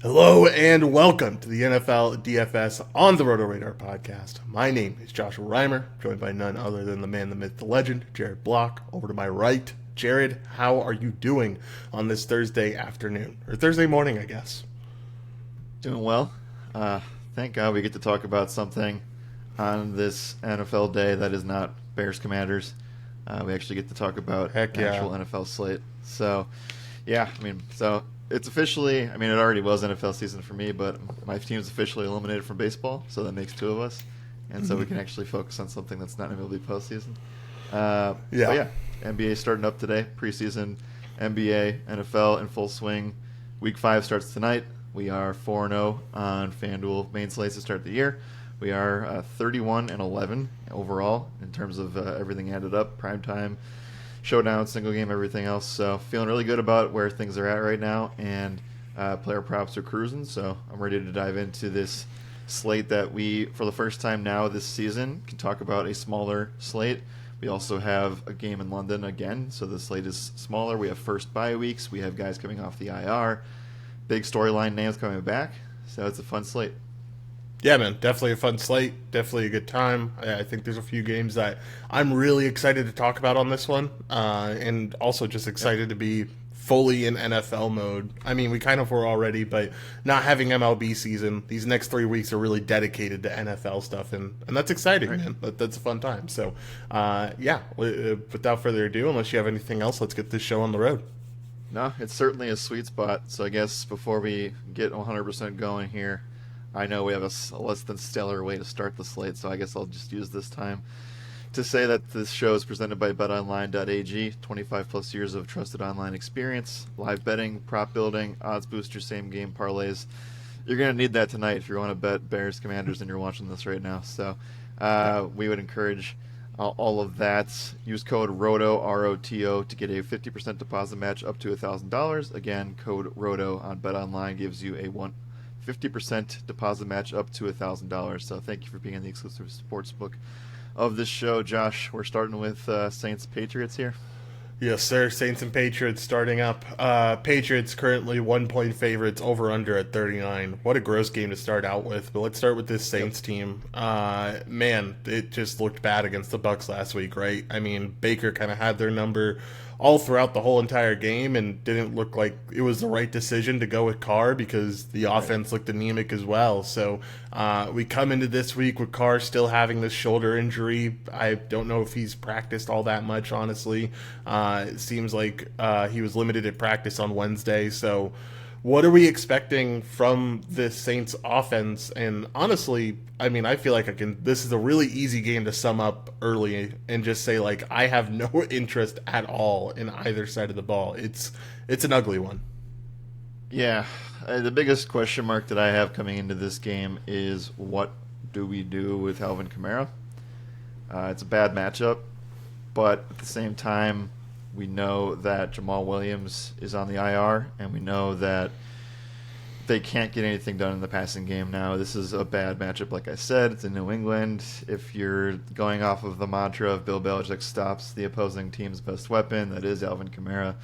Hello and welcome to the NFL DFS on the RotoRadar podcast. My name is Joshua Riemer, joined by none other than the man, the myth, the legend, Jared Block. Over to my right, Jared, how are you doing on this Thursday afternoon? Or Thursday morning, I guess. Doing well. Thank God we get to talk about something on this NFL day that is not Bears Commanders. We actually get to talk about Heck yeah. actual NFL slate. So, so it's officially, it already was NFL season for me, but my team's officially eliminated from baseball, so that makes two of us. And so we can actually focus on something that's not MLB postseason. But yeah, NBA starting up today, preseason, NBA, NFL in full swing. Week 5 starts tonight. We are 4-0 on FanDuel main slates to start the year. We are 31-11 overall in terms of everything added up, primetime, showdown, single game, everything else. So feeling really good about where things are at right now, and player props are cruising. So I'm ready to dive into this slate that we, for the first time now this season, can talk about a smaller slate. We also have a game in London again, so the slate is smaller. We have first bye weeks. We have guys coming off the IR. Big storyline names coming back, so it's a fun slate. Yeah, man, definitely a fun slate. Definitely a good time. I think there's a few games that I'm really excited to talk about on this one, and also just excited to be fully in NFL mode. I mean, we kind of were already, but not having MLB season, these next 3 weeks are really dedicated to NFL stuff, and that's exciting, man. That's a fun time. So, without further ado, unless you have anything else, let's get this show on the road. No, it's certainly a sweet spot. So I guess before we get 100% going here, I know we have a less than stellar way to start the slate, so I guess I'll just use this time to say that this show is presented by BetOnline.ag, 25 plus years of trusted online experience, live betting, prop building, odds booster, same game parlays. You're going to need that tonight if you want to bet Bears Commanders and you're watching this right now. So we would encourage all of that. Use code ROTO, R-O-T-O, to get a 50% deposit match up to $1,000. Again, code ROTO on BetOnline gives you a 50% deposit match up to $1,000. So thank you for being in the exclusive sportsbook of this show. Josh, we're starting with Saints Patriots here. Yes, sir. Saints and Patriots starting up. Patriots currently 1-point favorites, over under at 39. What a gross game to start out with. But let's start with this Saints team. Man, it just looked bad against the Bucs last week, right? I mean, Baker kind of had their number all throughout the whole entire game and didn't look like it was the right decision to go with Carr because the offense looked anemic as well. So we come into this week with Carr still having this shoulder injury. I don't know if he's practiced all that much, honestly. It seems like he was limited at practice on Wednesday. So what are we expecting from this Saints offense? And honestly, I mean, I feel like this is a really easy game to sum up early and just say, like, I have no interest at all in either side of the ball. It's an ugly one. Yeah, the biggest question mark that I have coming into this game is what do we do with Alvin Kamara? It's a bad matchup, but at the same time, we know that Jamal Williams is on the IR, and we know that they can't get anything done in the passing game now. This is a bad matchup, like I said. It's in New England. If you're going off of the mantra of Bill Belichick stops the opposing team's best weapon, that is Alvin Kamara,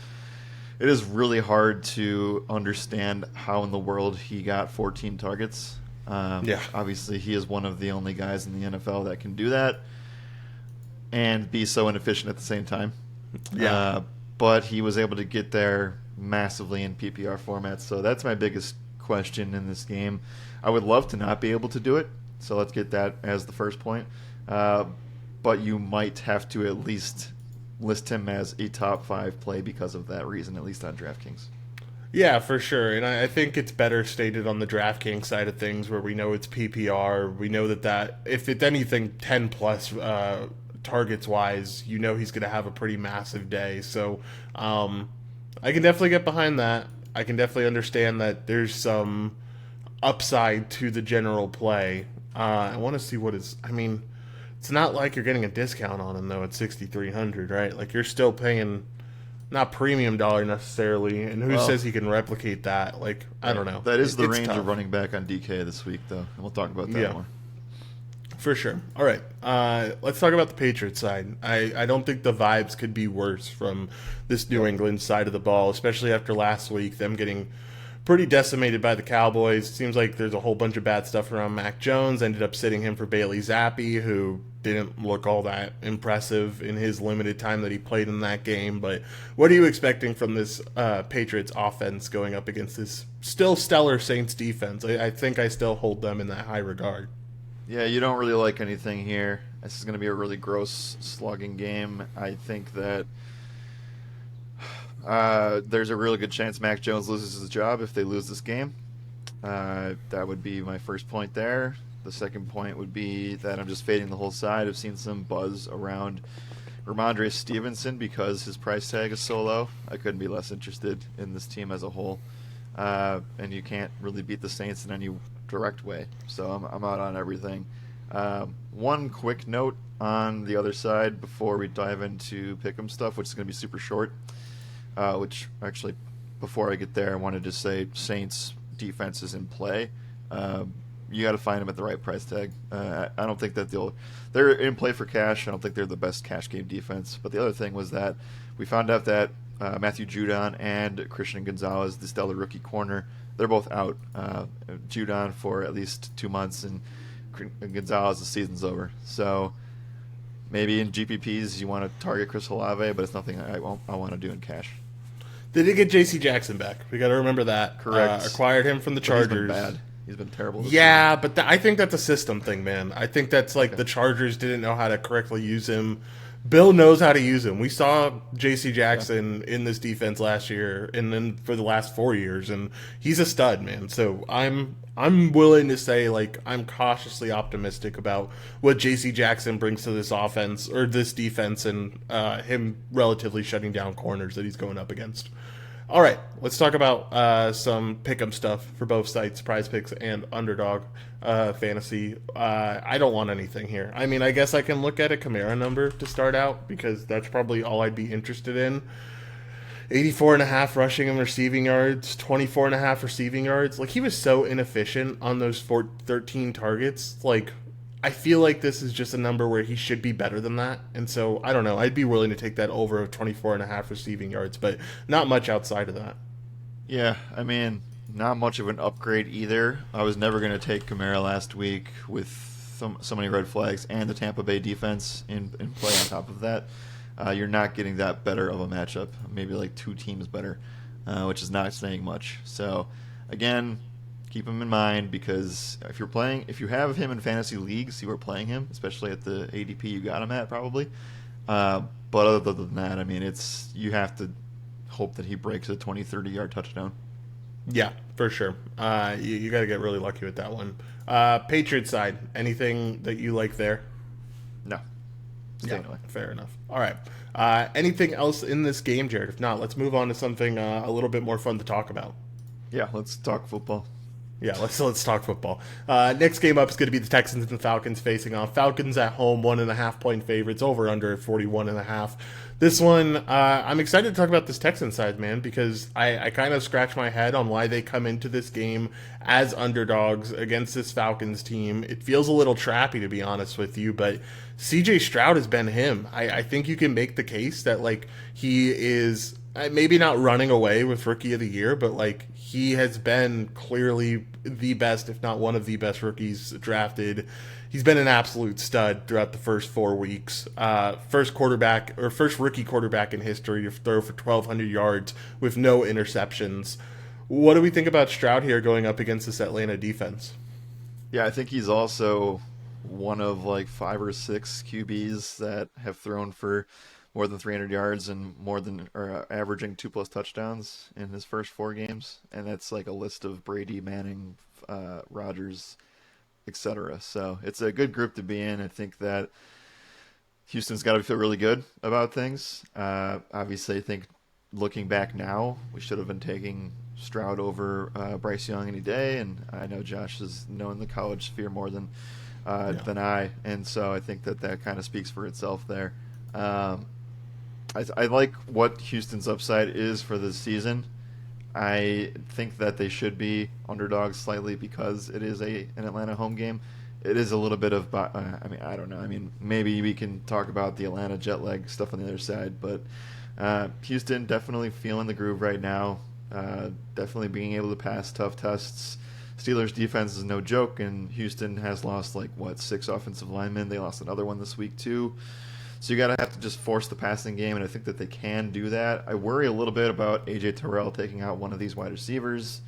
it is really hard to understand how in the world he got 14 targets. Obviously, he is one of the only guys in the NFL that can do that and be so inefficient at the same time. But he was able to get there massively in PPR formats, so that's my biggest question in this game. I would love to not be able to do it, so let's get that as the first point. But you might have to at least list him as a top 5 play because of that reason, at least on DraftKings. Yeah, for sure. And I think it's better stated on the DraftKings side of things where we know it's PPR. We know that if it's anything 10 plus targets wise, you know he's going to have a pretty massive day. So I can definitely get behind that. I can definitely understand that there's some upside to the general play. I want to see it's not like you're getting a discount on him though at 6,300, right? Like you're still paying not premium dollar necessarily, and who says he can replicate that? Like, I don't know. That is the range of running back on DK this week, though, and we'll talk about that more. For sure. All right. Let's talk about the Patriots side. I don't think the vibes could be worse from this New England side of the ball, especially after last week, them getting pretty decimated by the Cowboys. Seems like there's a whole bunch of bad stuff around Mac Jones. Ended up sitting him for Bailey Zappi, who didn't look all that impressive in his limited time that he played in that game. But what are you expecting from this Patriots offense going up against this still stellar Saints defense? I think I still hold them in that high regard. Yeah, you don't really like anything here. This is going to be a really gross slugging game. I think that there's a really good chance Mac Jones loses his job if they lose this game. That would be my first point there. The second point would be that I'm just fading the whole side. I've seen some buzz around Ramondre Stevenson because his price tag is so low. I couldn't be less interested in this team as a whole. And you can't really beat the Saints in any direct way. So I'm out on everything. One quick note on the other side before we dive into pick'em stuff, which is going to be super short. Which actually, before I get there, I wanted to say Saints defense is in play. You got to find them at the right price tag. I don't think that they're in play for cash. I don't think they're the best cash game defense. But the other thing was that we found out that Matthew Judon and Christian Gonzalez, the stellar rookie corner, they're both out. Judon for at least 2 months, and Gonzalez, the season's over. So maybe in GPPs you want to target Chris Olave, but it's nothing I want to do in cash. They did get J.C. Jackson back. We got to remember that. Correct. Acquired him from the Chargers. He's been bad. He's been terrible. Yeah, but I think that's a system thing, man. I think that's like the Chargers didn't know how to correctly use him. Bill knows how to use him. We saw J.C. Jackson in this defense last year and then for the last 4 years, and he's a stud, man. So I'm willing to say, like, I'm cautiously optimistic about what J.C. Jackson brings to this offense or this defense and him relatively shutting down corners that he's going up against. All right, let's talk about some pick'em stuff for both sites, PrizePicks and Underdog Fantasy. I don't want anything here. I mean, I guess I can look at a Kamara number to start out because that's probably all I'd be interested in. 84.5 rushing and receiving yards, 24.5 receiving yards. Like, he was so inefficient on those 13 targets. Like, I feel like this is just a number where he should be better than that. And so, I don't know. I'd be willing to take that over of 24.5 receiving yards, but not much outside of that. Yeah, I mean, not much of an upgrade either. I was never going to take Kamara last week with so many red flags and the Tampa Bay defense in play on top of that. You're not getting that better of a matchup. Maybe like 2 teams better, which is not saying much. So, again, keep him in mind because if you have him in fantasy leagues, you are playing him, especially at the ADP you got him at probably. But other than that, I mean, you have to hope that he breaks a 20, 30-yard touchdown. Yeah, for sure. You got to get really lucky with that one. Patriots side, anything that you like there? No. Staying away. Fair enough. All right. Anything else in this game, Jared? If not, let's move on to something a little bit more fun to talk about. Yeah, let's talk football. Yeah, let's talk football. Next game up is going to be the Texans and the Falcons facing off. Falcons at home, 1.5 point favorites, over under at 41.5. This one, I'm excited to talk about this Texans side, man, because I kind of scratch my head on why they come into this game as underdogs against this Falcons team. It feels a little trappy, to be honest with you, but CJ Stroud has been him. I think you can make the case that, like, he is maybe not running away with Rookie of the Year, but, like, he has been clearly the best, if not one of the best rookies drafted. He's been an absolute stud throughout the first 4 weeks. First rookie quarterback in history to throw for 1,200 yards with no interceptions. What do we think about Stroud here going up against this Atlanta defense? Yeah, I think he's also one of like 5 or 6 QBs that have thrown for more than 300 yards and averaging 2+ touchdowns in his first 4 games, and that's like a list of Brady, Manning, Rodgers, etc. So it's a good group to be in. I think that Houston's got to feel really good about things. Obviously, I think looking back now, we should have been taking Stroud over Bryce Young any day, and I know Josh has known the college sphere more than I, and so I think that kind of speaks for itself there. I like what Houston's upside is for this season. I think that they should be underdogs slightly because it is an Atlanta home game. It is a little bit of, I don't know. I mean, maybe we can talk about the Atlanta jet lag stuff on the other side, but Houston definitely feeling the groove right now. Definitely being able to pass tough tests. Steelers defense is no joke, and Houston has lost 6 offensive linemen. They lost another one this week too. So you gotta have to just force the passing game, and I think that they can do that. I worry a little bit about AJ Terrell taking out one of these wide receivers.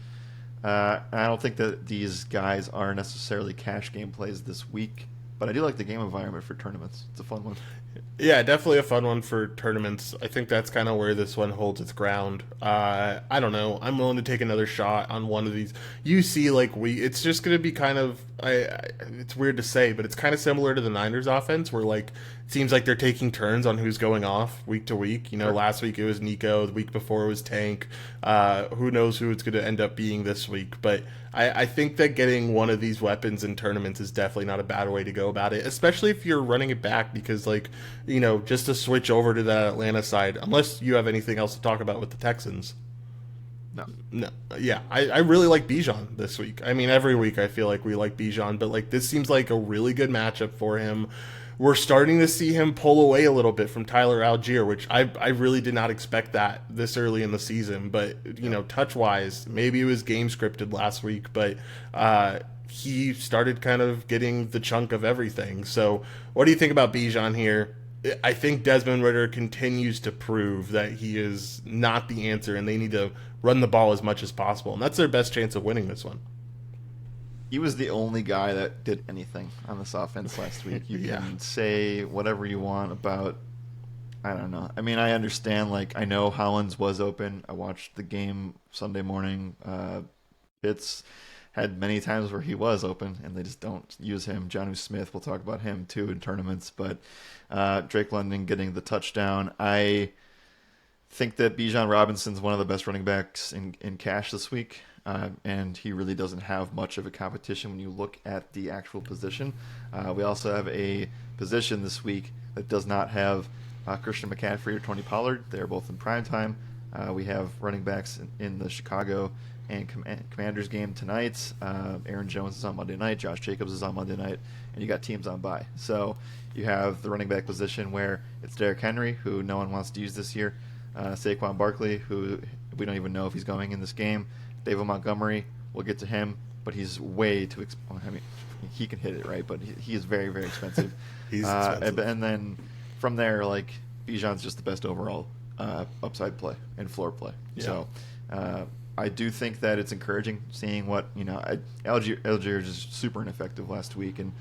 I don't think that these guys are necessarily cash game plays this week, but I do like the game environment for tournaments. It's a fun one. Yeah, definitely a fun one for tournaments. I think that's kind of where this one holds its ground. I don't know. I'm willing to take another shot on one of these. You see, it's just going to be kind of. It's weird to say, but it's kind of similar to the Niners offense, where it seems like they're taking turns on who's going off week to week. You know, last week it was Nico, the week before it was Tank. Who knows who it's going to end up being this week? But I think that getting one of these weapons in tournaments is definitely not a bad way to go about it, especially if you're running it back because, just to switch over to that Atlanta side, unless you have anything else to talk about with the Texans. No. Yeah, I really like Bijan this week. I mean, every week I feel like we like Bijan, but this seems like a really good matchup for him. We're starting to see him pull away a little bit from Tyler Algier, which I really did not expect that this early in the season. But, touch-wise, maybe it was game scripted last week, but he started kind of getting the chunk of everything. So what do you think about Bijan here? I think Desmond Ridder continues to prove that he is not the answer, and they need to run the ball as much as possible. And that's their best chance of winning this one. He was the only guy that did anything on this offense last week. You can say whatever you want about, I don't know. I mean, I understand, I know Hollins was open. I watched the game Sunday morning. Pitts had many times where he was open, and they just don't use him. Jonnu Smith, we'll talk about him too in tournaments, but Drake London getting the touchdown. I think that Bijan Robinson's one of the best running backs in cash this week, and he really doesn't have much of a competition when you look at the actual position. We also have a position this week that does not have Christian McCaffrey or Tony Pollard. They're both in prime time. We have running backs in the Chicago and Commanders game tonight. Aaron Jones is on Monday night. Josh Jacobs is on Monday night. And you got teams on bye. So you have the running back position where it's Derrick Henry, who no one wants to use this year. Saquon Barkley, who we don't even know if he's going in this game. David Montgomery, we'll get to him, but he's way too expensive. I mean, he can hit it, right? But he is very, very expensive. He's expensive. And then from there, Bijan's just the best overall upside play and floor play. Yeah. So I do think that it's encouraging seeing what Algier is just super ineffective last week, and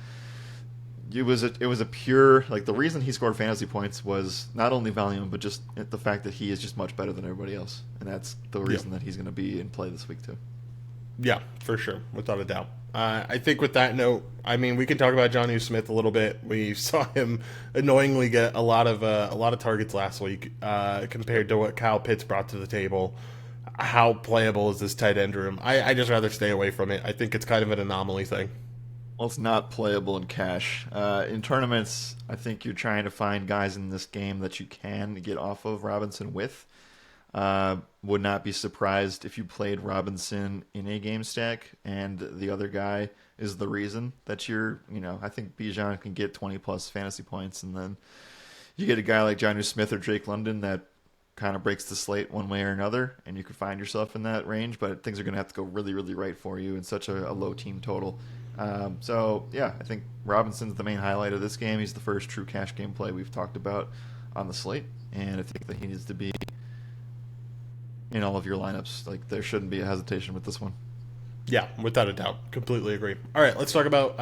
it was a pure the reason he scored fantasy points was not only volume but just the fact that he is just much better than everybody else, and that's the reason that he's going to be in play this week too. Yeah, for sure, without a doubt. I think with that note, I mean, we can talk about Jonnu Smith a little bit. We saw him annoyingly get a lot of targets last week compared to what Kyle Pitts brought to the table. How playable is this tight end room? I just rather stay away from it. I think it's kind of an anomaly thing. Well, it's not playable in cash. In tournaments, I think you're trying to find guys in this game that you can get off of Robinson with. Would not be surprised if you played Robinson in a game stack and the other guy is the reason that you're, I think Bijan can get 20-plus fantasy points, and then you get a guy like Jonnu Smith or Drake London that kind of breaks the slate one way or another, and you could find yourself in that range, but things are going to have to go really, really right for you in such a low team total. I think Robinson's the main highlight of this game. He's the first true cash game play we've talked about on the slate, and I think that he needs to be in all of your lineups. There shouldn't be a hesitation with this one. Yeah, without a doubt. Completely agree. All right, let's talk about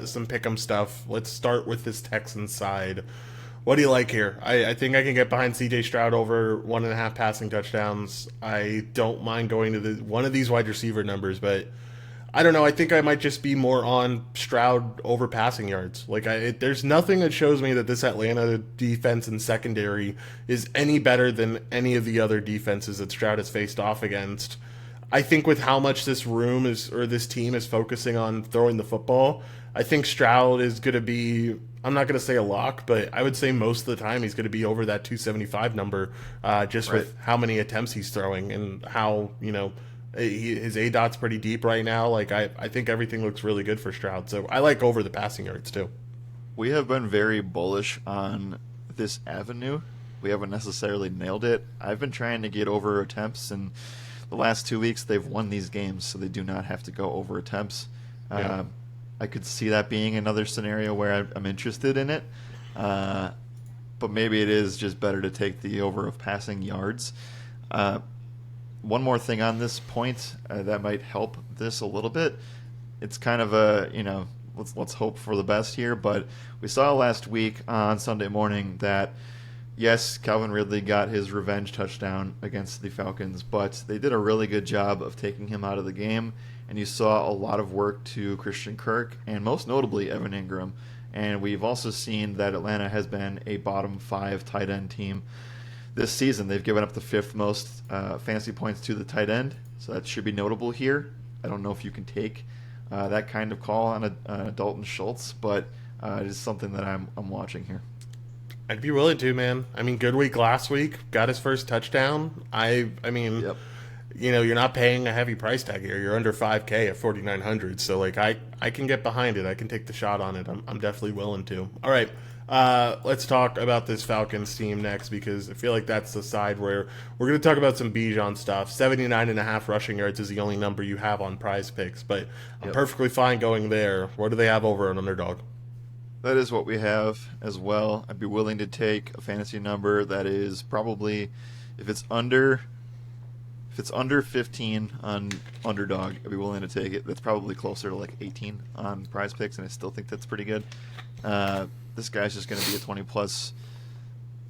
some pick'em stuff. Let's start with this Texans side. What do you like here? I think I can get behind C.J. Stroud over 1.5 passing touchdowns. I don't mind going to one of these wide receiver numbers, but I don't know. I think I might just be more on Stroud over passing yards. There's nothing that shows me that this Atlanta defense and secondary is any better than any of the other defenses that Stroud has faced off against. I think with how much this team is focusing on throwing the football, I think Stroud is going to be, I'm not going to say a lock, but I would say most of the time he's going to be over that 275 number with how many attempts he's throwing and how, his ADOT's pretty deep right now. I think everything looks really good for Stroud. So I like over the passing yards too. We have been very bullish on this avenue. We haven't necessarily nailed it. I've been trying to get over attempts, and the last 2 weeks they've won these games, so they do not have to go over attempts. Yeah. I could see that being another scenario where I'm interested in it. But maybe it is just better to take the over of passing yards. One more thing on this point that might help this a little bit. It's kind of a, let's hope for the best here, but we saw last week on Sunday morning that, yes, Calvin Ridley got his revenge touchdown against the Falcons, but they did a really good job of taking him out of the game, and you saw a lot of work to Christian Kirk and most notably Evan Ingram. And we've also seen that Atlanta has been a bottom 5 tight end team this season. They've given up the 5th most fantasy points to the tight end, so that should be notable here. I don't know if you can take that kind of call on a Dalton Schultz, but it is something that I'm watching here. I'd be willing to, man. I mean, good week last week. Got his first touchdown. I mean, Yep. You're not paying a heavy price tag here. You're under 5K at 4,900. So, I can get behind it. I can take the shot on it. I'm definitely willing to. All right. Let's talk about this Falcons team next, because I feel like that's the side where we're going to talk about some Bijan stuff. 79.5 rushing yards is the only number you have on PrizePicks, but I'm perfectly fine going there. What do they have over on Underdog? That is what we have as well. I'd be willing to take a fantasy number that is probably, if it's under 15 on Underdog, I'd be willing to take it. That's probably closer to like 18 on PrizePicks, and I still think that's pretty good. This guy's just going to be a 20-plus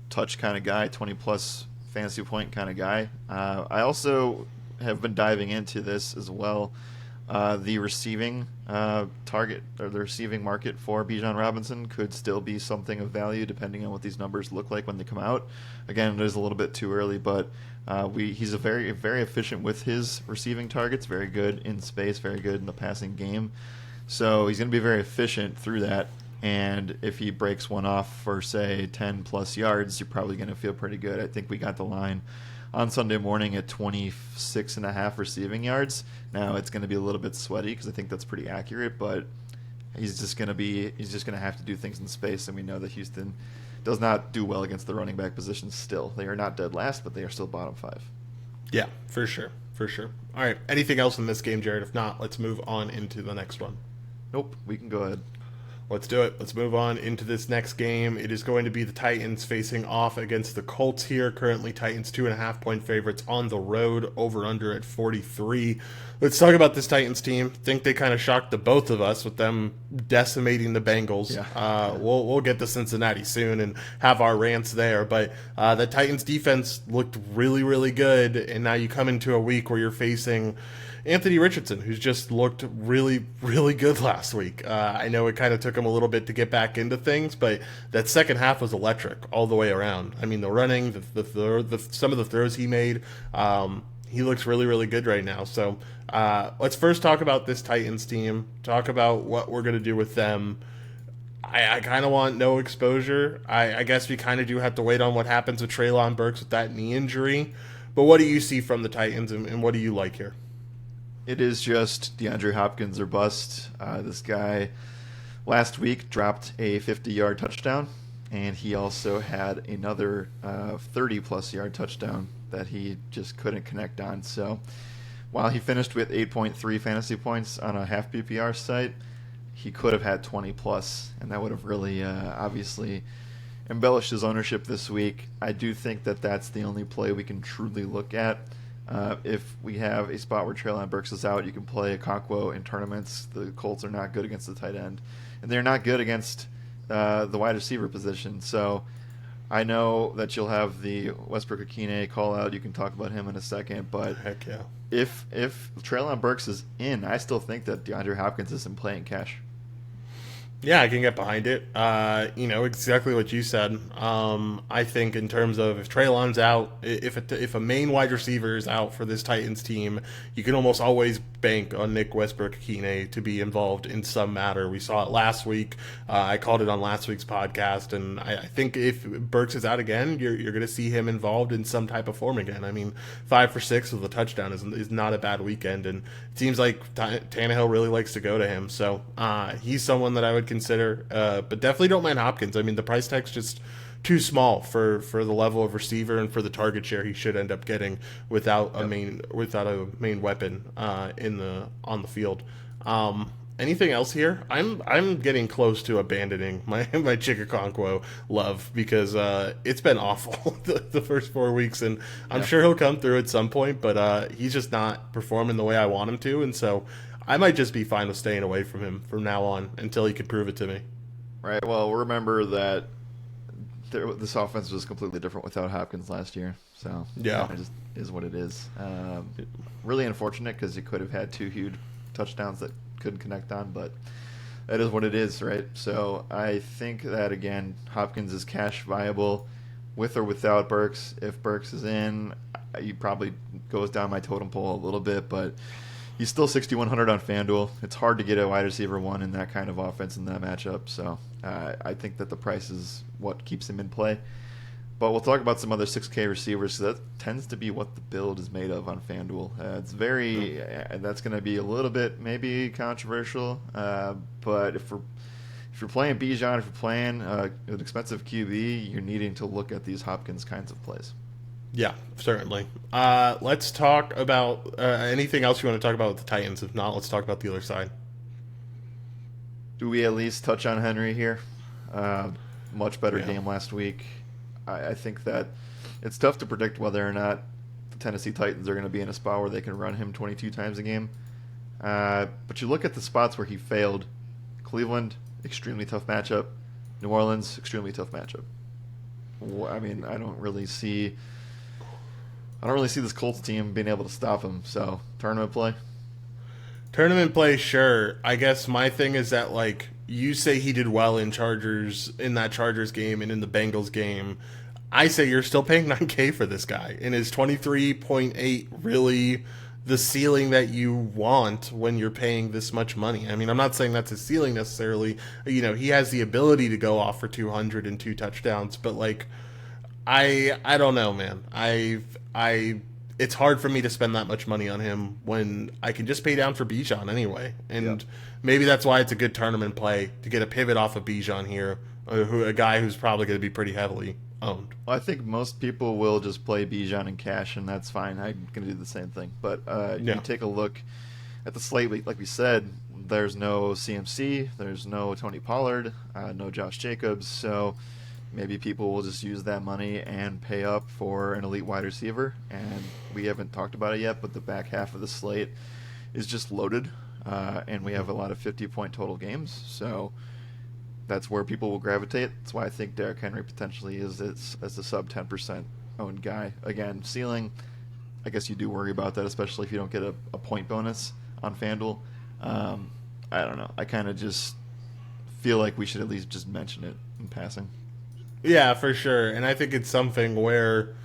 touch kind of guy, 20-plus fantasy point kind of guy. I also have been diving into this as well. The receiving target, or the receiving market for Bijan Robinson could still be something of value depending on what these numbers look like when they come out. Again, it is a little bit too early, but he's a very, very efficient with his receiving targets, very good in space, very good in the passing game. So he's going to be very efficient through that. And if he breaks one off for, say, 10-plus yards, you're probably going to feel pretty good. I think we got the line on Sunday morning at 26.5 receiving yards. Now it's going to be a little bit sweaty because I think that's pretty accurate, but he's just going to have to do things in space, and we know that Houston does not do well against the running back position still. They are not dead last, but they are still bottom 5. Yeah, for sure. All right, anything else in this game, Jared? If not, let's move on into the next one. Nope, we can go ahead. Let's do it. Let's move on into this next game. It is going to be the Titans facing off against the Colts here. Currently, Titans 2.5-point favorites on the road, over under at 43. Let's talk about this Titans team. Think they kind of shocked the both of us with them decimating the Bengals. Yeah. We'll get to Cincinnati soon and have our rants there. But the Titans defense looked really, really good. And now you come into a week where you're facing Anthony Richardson, who's just looked really, really good last week. I know it kind of took him a little bit to get back into things, but that second half was electric all the way around. I mean, the running, some of the throws he made, he looks really, really good right now. So let's first talk about this Titans team, talk about what we're going to do with them. I kind of want no exposure. I guess we kind of do have to wait on what happens with Treylon Burks with that knee injury. But what do you see from the Titans, and what do you like here? It is just DeAndre Hopkins or bust. This guy last week dropped a 50-yard touchdown, and he also had another 30-plus yard touchdown that he just couldn't connect on. So while he finished with 8.3 fantasy points on a half PPR site, he could have had 20-plus, and that would have really obviously embellished his ownership this week. I do think that that's the only play we can truly look at. If we have a spot where Treylon Burks is out, you can play Okonkwo in tournaments. The Colts are not good against the tight end, and they're not good against the wide receiver position. So I know that you'll have the Westbrook-Akine call out. You can talk about him in a second, but Heck yeah. if Treylon Burks is in, I still think that DeAndre Hopkins isn't playing cash. Yeah, I can get behind it. Exactly what you said. I think in terms of if Treylon's out, if a main wide receiver is out for this Titans team, you can almost always bank on Nick Westbrook-Akine to be involved in some matter. We saw it last week. I called it on last week's podcast, and I think if Burks is out again, you're going to see him involved in some type of form again. I mean, 5 for 6 with a touchdown is not a bad weekend, and it seems like Tannehill really likes to go to him. So he's someone that I would consider, but definitely don't mind Hopkins. I mean, the price tag's just too small for the level of receiver and for the target share he should end up getting without a main weapon on the field. Anything else here? I'm getting close to abandoning my Chickaconquo love because it's been awful the first 4 weeks, and I'm sure he'll come through at some point, but he's just not performing the way I want him to, and so I might just be fine with staying away from him from now on until he can prove it to me. Right. Well, remember that this offense was completely different without Hopkins last year, so it just is what it is. Really unfortunate because he could have had 2 huge touchdowns that couldn't connect on, but that is what it is, right? So I think that, again, Hopkins is cash viable with or without Burks. If Burks is in, he probably goes down my totem pole a little bit, but he's still 6,100 on FanDuel. It's hard to get a wide receiver 1 in that kind of offense in that matchup, so I think that the price is what keeps him in play. But we'll talk about some other 6K receivers. So that tends to be what the build is made of on FanDuel. That's going to be a little bit maybe controversial. But if you're playing Bijan, if you're playing an expensive QB, you're needing to look at these Hopkins kinds of plays. Yeah, certainly. Let's talk about anything else you want to talk about with the Titans. If not, let's talk about the other side. Do we at least touch on Henry here? Much better game last week. I think that it's tough to predict whether or not the Tennessee Titans are going to be in a spot where they can run him 22 times a game. But you look at the spots where he failed. Cleveland, extremely tough matchup. New Orleans, extremely tough matchup. I mean, I don't really see this Colts team being able to stop him. So, tournament play? Tournament play, sure. I guess my thing is that, like, you say he did well in that Chargers game and in the Bengals game. I say you're still paying $9K for this guy. And is 23.8 really the ceiling that you want when you're paying this much money? I mean, I'm not saying that's his ceiling necessarily. You know, he has the ability to go off for 200 and 2 touchdowns, but like, I don't know, man. It's hard for me to spend that much money on him when I can just pay down for Bijan anyway. And maybe that's why it's a good tournament play to get a pivot off of Bijan here, a guy who's probably going to be pretty heavily owned. Well, I think most people will just play Bijan in cash, and that's fine. I'm going to do the same thing. But you take a look at the slate, like we said, there's no CMC, there's no Tony Pollard, no Josh Jacobs, so maybe people will just use that money and pay up for an elite wide receiver. And we haven't talked about it yet, but the back half of the slate is just loaded, and we have a lot of 50-point total games. So that's where people will gravitate. That's why I think Derrick Henry potentially is as a sub 10% owned guy. Again, ceiling, I guess you do worry about that, especially if you don't get a point bonus on FanDuel. I don't know. I kind of just feel like we should at least just mention it in passing. Yeah, for sure. And I think it's something where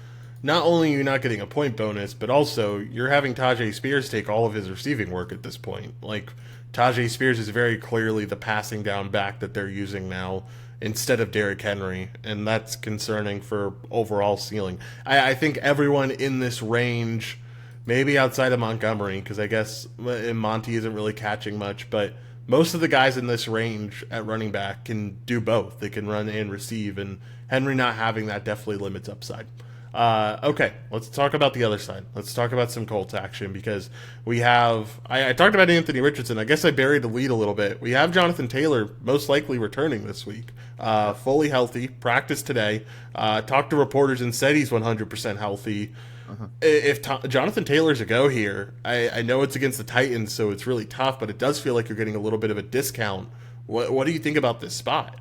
not only are you not getting a point bonus, but also you're having Tajay Spears take all of his receiving work at this point. Like, Tajay Spears is very clearly the passing down back that they're using now instead of Derrick Henry, and that's concerning for overall ceiling. I think everyone in this range, maybe outside of Montgomery, because I guess Monty isn't really catching much, but most of the guys in this range at running back can do both. They can run and receive, and Henry not having that definitely limits upside. Okay, let's talk about the other side. Let's talk about some Colts action because we have... I talked about Anthony Richardson. I guess I buried the lead a little bit. We have Jonathan Taylor most likely returning this week. Fully healthy, practiced today. Talked to reporters and said he's 100% healthy. If Jonathan Taylor's a go here, I know it's against the Titans, so it's really tough, but it does feel like you're getting a little bit of a discount. What do you think about this spot?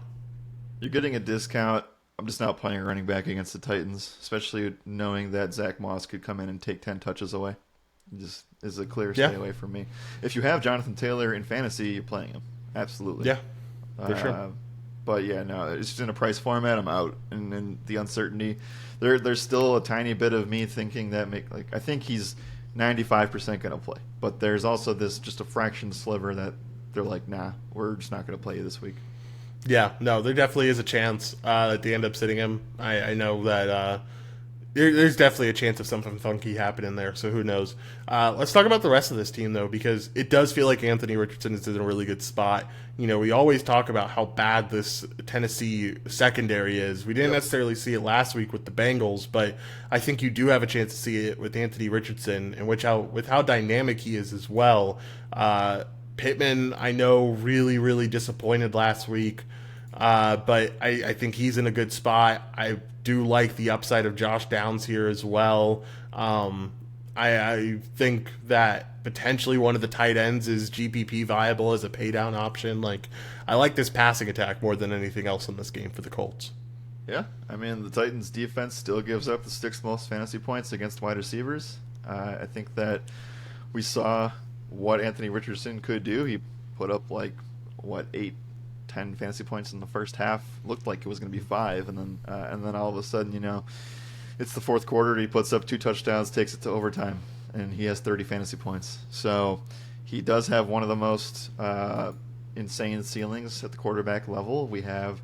You're getting a discount. I'm just not playing running back against the Titans, especially knowing that Zach Moss could come in and take 10 touches away. It just is a clear stay away from me. If you have Jonathan Taylor in fantasy, you're playing him. Absolutely. Yeah, for sure. But yeah, no, it's just in a price format. I'm out, and the uncertainty. There's still a tiny bit of me thinking that I think he's 95% going to play, but there's also this just a fraction sliver that they're like, nah, we're just not going to play you this week. Yeah, no, there definitely is a chance that they end up sitting him. I know that There's definitely a chance of something funky happening there, so who knows? Let's talk about the rest of this team, though, because it does feel like Anthony Richardson is in a really good spot. We always talk about how bad this Tennessee secondary is. We didn't necessarily see it last week with the Bengals, but I think you do have a chance to see it with Anthony Richardson, and with how dynamic he is as well. Pittman, I know, really, really disappointed last week. But I think he's in a good spot. I do like the upside of Josh Downs here as well. I think that potentially one of the tight ends is GPP viable as a pay down option. I like this passing attack more than anything else in this game for the Colts. Yeah, I mean, the Titans' defense still gives up the sixth most fantasy points against wide receivers. I think that we saw what Anthony Richardson could do. He put up 8, 10 fantasy points in the first half. Looked like it was going to be 5, and then all of a sudden, it's the fourth quarter. He puts up 2 touchdowns, takes it to overtime, and he has 30 fantasy points. So he does have one of the most insane ceilings at the quarterback level. We have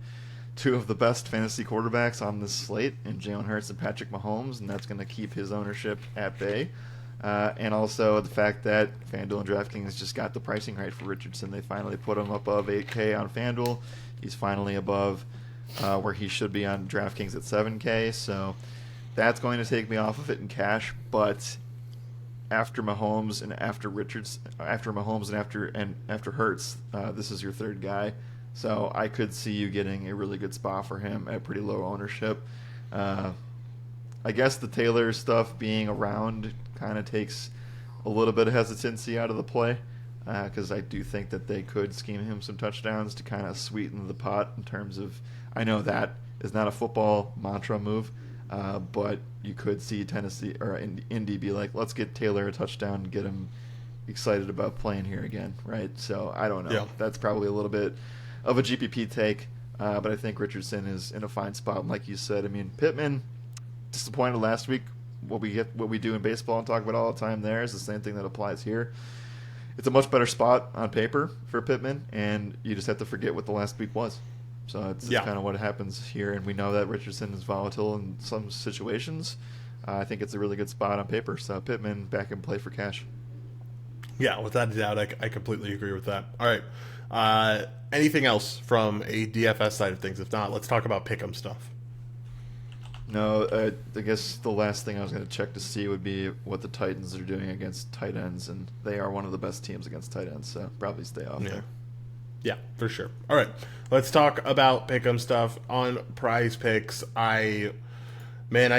2 of the best fantasy quarterbacks on this slate, in Jalen Hurts and Patrick Mahomes, and that's going to keep his ownership at bay. And also the fact that FanDuel and DraftKings just got the pricing right for Richardson. They finally put him above 8K on FanDuel. He's finally above where he should be on DraftKings at 7K. So that's going to take me off of it in cash. But after Mahomes and after after Hurts, this is your third guy. So I could see you getting a really good spot for him at pretty low ownership. I guess the Taylor stuff being around kind of takes a little bit of hesitancy out of the play, because I do think that they could scheme him some touchdowns to kind of sweeten the pot in terms of, I know that is not a football mantra move, but you could see Tennessee or Indy be like, let's get Taylor a touchdown and get him excited about playing here again, right? So I don't know. Yeah. That's probably a little bit of a GPP take, but I think Richardson is in a fine spot. And like you said, I mean, Pittman, disappointed last week. What we do in baseball and talk about all the time there is the same thing that applies here. It's a much better spot on paper for Pittman, and you just have to forget what the last week was. So it's kind of what happens here, and we know that Richardson is volatile in some situations. I think it's a really good spot on paper. So Pittman back in play for cash. Yeah, without a doubt, I completely agree with that. All right. Anything else from a DFS side of things? If not, let's talk about pick'em stuff. No, I guess the last thing I was going to check to see would be what the Titans are doing against tight ends, and they are one of the best teams against tight ends, so probably stay off there. Yeah, for sure. All right, let's talk about pick'em stuff on PrizePicks. I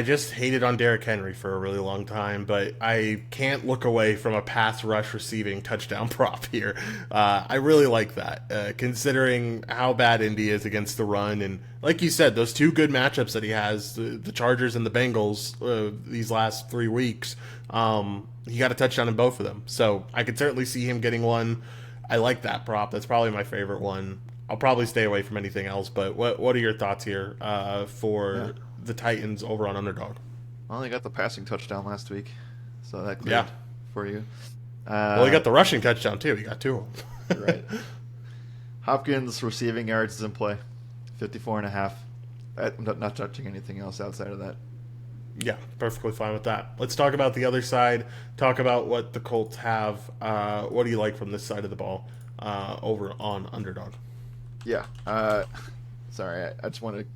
just hated on Derrick Henry for a really long time, but I can't look away from a pass rush receiving touchdown prop here. I really like that, considering how bad Indy is against the run. And like you said, those 2 good matchups that he has, the Chargers and the Bengals, these last 3 weeks, he got a touchdown in both of them. So I could certainly see him getting one. I like that prop. That's probably my favorite one. I'll probably stay away from anything else, but what are your thoughts here for the Titans over on Underdog? Well, they got the passing touchdown last week, so that cleared for you. Well, he got the rushing touchdown too. He got 2 of them. Right. Hopkins receiving yards is in play, 54.5. I'm not touching anything else outside of that. Yeah, perfectly fine with that. Let's talk about the other side. Talk about what the Colts have. What do you like from this side of the ball over on Underdog? Yeah. Sorry, I just wanted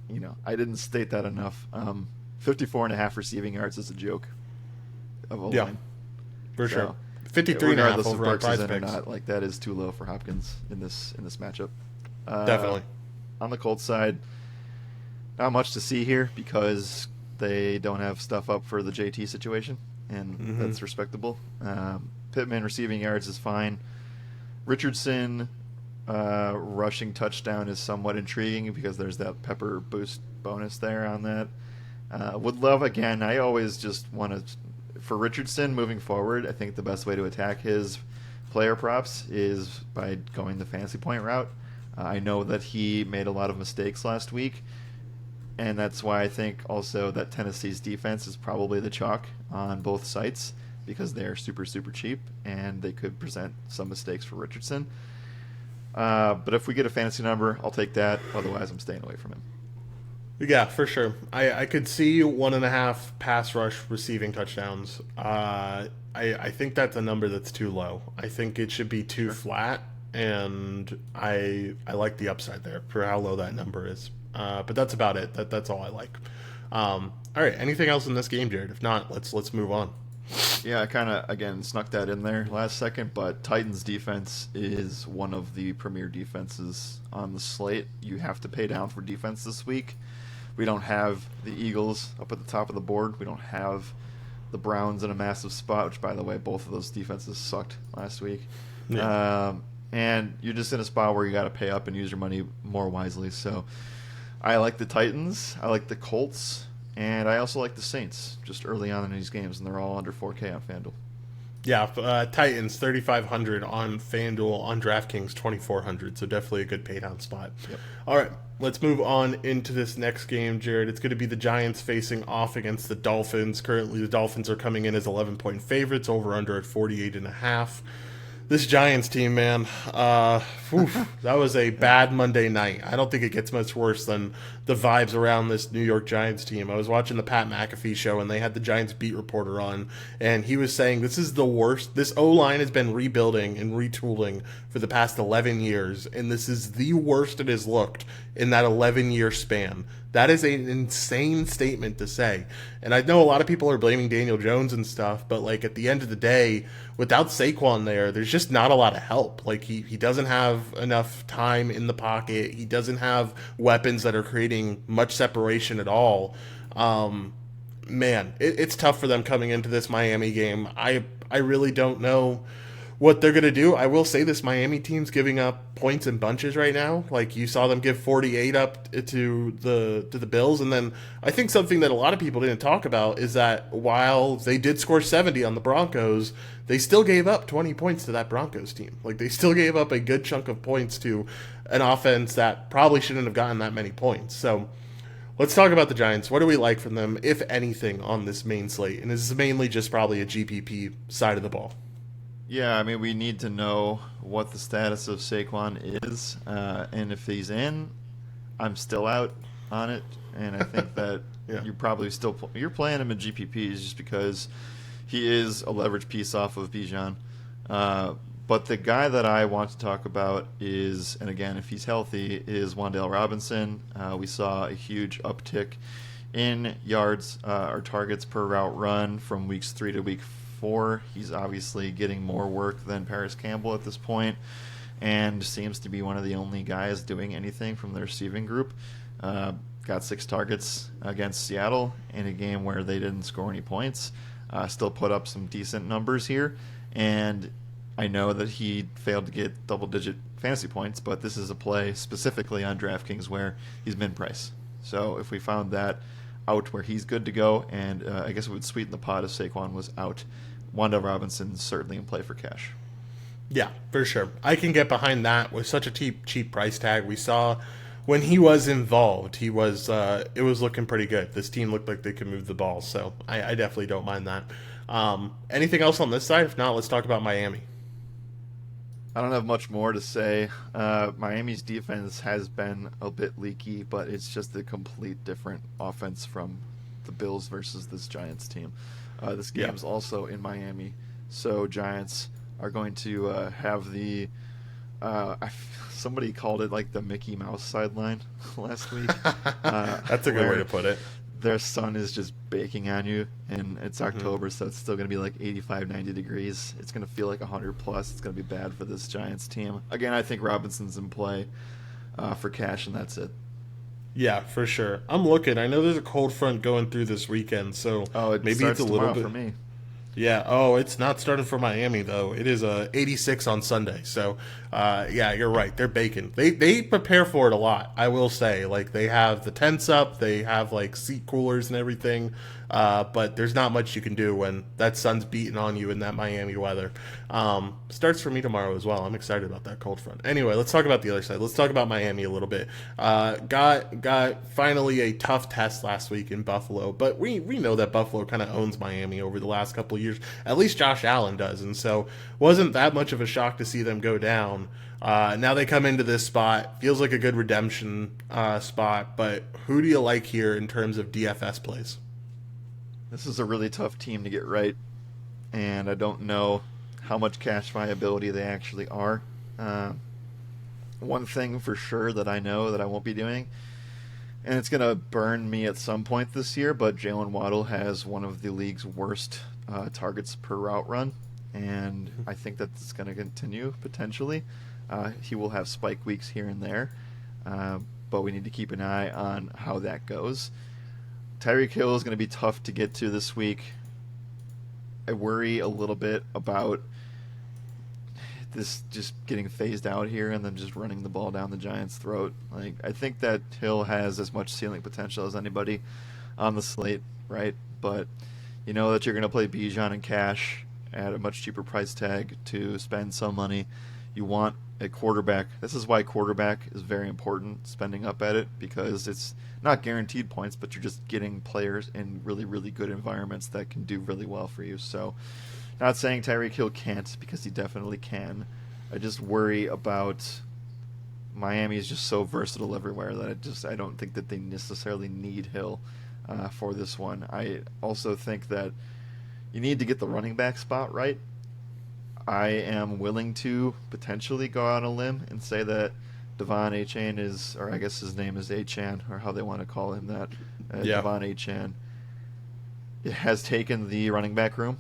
to, I didn't state that enough. 54.5 receiving yards is a joke of a line. For sure. 53.5 over on PrizePicks. That is too low for Hopkins in this matchup. Definitely. On the Colts side, not much to see here because they don't have stuff up for the JT situation, and that's respectable. Pittman receiving yards is fine. Richardson rushing touchdown is somewhat intriguing because there's that pepper boost bonus there on that. Would love, again, I always just want to, for Richardson moving forward, I think the best way to attack his player props is by going the fantasy point route. I know that he made a lot of mistakes last week, and that's why I think also that Tennessee's defense is probably the chalk on both sites because they're super, super cheap, and they could present some mistakes for Richardson. But if we get a fantasy number, I'll take that. Otherwise, I'm staying away from him. Yeah, for sure. I could see 1.5 pass rush receiving touchdowns. I think that's a number that's too low. I think it should be too flat, and I like the upside there for how low that number is. But that's about it. That's all I like. All right. Anything else in this game, Jared? If not, let's move on. Yeah, I kind of, again, snuck that in there last second, but Titans defense is one of the premier defenses on the slate. You have to pay down for defense this week. We don't have the Eagles up at the top of the board. We don't have the Browns in a massive spot, which, by the way, both of those defenses sucked last week. Yeah. And you're just in a spot where you got to pay up and use your money more wisely. So I like the Titans. I like the Colts. And I also like the Saints just early on in these games, and they're all under 4K on FanDuel. Yeah, Titans 3,500 on FanDuel, on DraftKings 2,400, so definitely a good pay down spot. Yep. All right, let's move on into this next game, Jared. It's going to be the Giants facing off against the Dolphins. Currently, the Dolphins are coming in as 11-point favorites, over under at 48.5. This Giants team, man, that was a bad Monday night. I don't think it gets much worse than the vibes around this New York Giants team. I was watching the Pat McAfee show, and they had the Giants beat reporter on, and he was saying this is the worst. This O-line has been rebuilding and retooling for the past 11 years, and this is the worst it has looked in that 11-year span. That is an insane statement to say. And I know a lot of people are blaming Daniel Jones and stuff, but like at the end of the day, without Saquon there's just not a lot of help. Like he doesn't have enough time in the pocket. He doesn't have weapons that are creating much separation at all. It's tough for them coming into this Miami game. I really don't know what they're going to do. I will say this Miami team's giving up points in bunches right now. Like you saw them give 48 up to the Bills. And then I think something that a lot of people didn't talk about is that while they did score 70 on the Broncos, they still gave up 20 points to that Broncos team. Like they still gave up a good chunk of points to an offense that probably shouldn't have gotten that many points. So let's talk about the Giants. What do we like from them, if anything, on this main slate? And this is mainly just probably a GPP side of the ball. Yeah, I mean, we need to know what the status of Saquon is, and if he's in, I'm still out on it, and I think that Yeah. you're probably still you're playing him in GPPs just because he is a leverage piece off of Bijan. But the guy that I want to talk about is, and again, if he's healthy, is Wan'Dale Robinson. We saw a huge uptick in yards or targets per route run from weeks 3 to week 4. He's obviously getting more work than Paris Campbell at this point, and seems to be one of the only guys doing anything from the receiving group. Got 6 targets against Seattle in a game where they didn't score any points. Still put up some decent numbers here, and I know that he failed to get double-digit fantasy points, but this is a play specifically on DraftKings where he's min-price. So if we found that out where he's good to go, and I guess it would sweeten the pot if Saquon was out, Wan'Dale Robinson's certainly in play for cash. Yeah, for sure. I can get behind that with such a cheap price tag. We saw when he was involved, it was looking pretty good. This team looked like they could move the ball, so I definitely don't mind that. Anything else on this side? If not, let's talk about Miami. I don't have much more to say. Miami's defense has been a bit leaky, but it's just a complete different offense from the Bills versus this Giants team. This game's also in Miami, so Giants are going to have the somebody called it like the Mickey Mouse sideline last week. That's a good way to put it. Their sun is just baking on you, and it's October, so it's still going to be like 85, 90 degrees. It's going to feel like 100 plus. It's going to be bad for this Giants team. Again, I think Robinson's in play for cash, and that's it. Yeah, for sure. I'm looking. I know there's a cold front going through this weekend, so maybe it's a little bit for me. Yeah. Oh, it's not starting for Miami though. It is 86 on Sunday. So, yeah, you're right. They're baking. They prepare for it a lot. I will say, like they have the tents up. They have like seat coolers and everything. but there's not much you can do when that sun's beating on you in that Miami weather. Starts for me tomorrow as well. I'm excited about that cold front. Anyway, let's talk about the other side. Let's talk about Miami a little bit. Got finally a tough test last week in Buffalo, but we know that Buffalo kind of owns Miami over the last couple of years. At least Josh Allen does, and so wasn't that much of a shock to see them go down. Now they come into this spot. Feels like a good redemption spot, but who do you like here in terms of DFS plays? This is a really tough team to get right, and I don't know how much cash viability they actually are. One thing for sure that I know that I won't be doing, and it's going to burn me at some point this year, but Jalen Waddle has one of the league's worst targets per route run, and I think that's going to continue potentially. He will have spike weeks here and there, but we need to keep an eye on how that goes. Tyreek Hill is going to be tough to get to this week. I worry a little bit about this just getting phased out here and then just running the ball down the Giants' throat. Like, I think that Hill has as much ceiling potential as anybody on the slate, right? But you know that you're going to play Bijan and cash at a much cheaper price tag to spend some money. You want a quarterback. This is why quarterback is very important, spending up at it, because it's not guaranteed points, but you're just getting players in really, really good environments that can do really well for you. So not saying Tyreek Hill can't, because he definitely can. I just worry about Miami is just so versatile everywhere that I don't think that they necessarily need Hill for this one. I also think that you need to get the running back spot right. I am willing to potentially go out on a limb and say that Devon Achane is, or I guess his name is Achane, or how they want to call him that. Devon Achane has taken the running back room.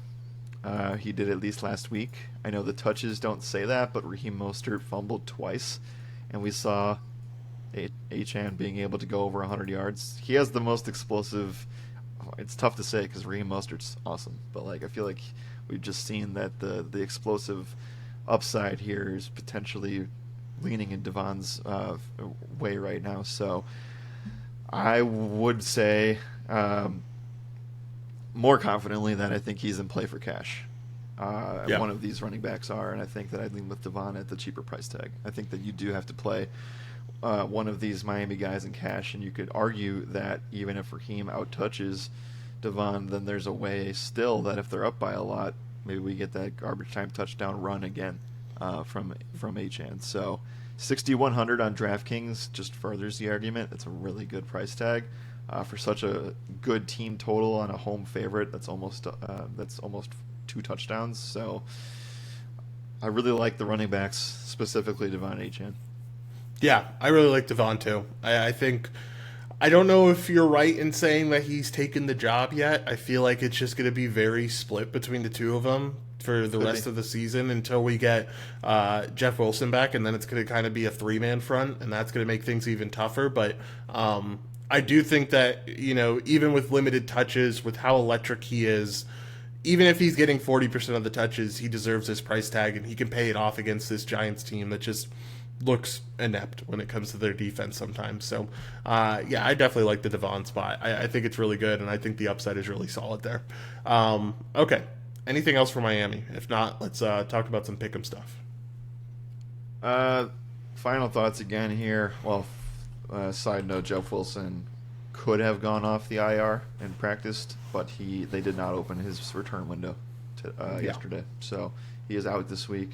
He did at least last week. I know the touches don't say that, but Raheem Mostert fumbled twice, and we saw Achane being able to go over 100 yards. He has the most explosive. It's tough to say because Raheem Mostert's awesome, but I feel like we've just seen that the explosive upside here is potentially leaning in Devon's way right now. So I would say more confidently that I think he's in play for cash. One of these running backs are, and I think that I'd lean with Devon at the cheaper price tag. I think that you do have to play one of these Miami guys in cash, and you could argue that even if Raheem outtouches Devon, then there's a way still that if they're up by a lot, maybe we get that garbage time touchdown run again from Achane. So 6,100 on DraftKings just furthers the argument. It's a really good price tag for such a good team total on a home favorite. That's almost 2 touchdowns. So I really like the running backs, specifically Devon Achane. Yeah, I really like Devon too. I think, I don't know if you're right in saying that he's taken the job yet. I feel like it's just going to be very split between the two of them for the rest of the season until we get Jeff Wilson back, and then it's going to kind of be a 3-man front, and that's going to make things even tougher. But I do think that, even with limited touches, with how electric he is, even if he's getting 40% of the touches, he deserves this price tag, and he can pay it off against this Giants team that just looks inept when it comes to their defense sometimes. So, I definitely like the Devon spot. I think it's really good, and I think the upside is really solid there. Okay. Anything else for Miami? If not, let's talk about some pick'em stuff. Final thoughts again here. Well, side note, Jeff Wilson could have gone off the IR and practiced, but they did not open his return window yesterday. So he is out this week,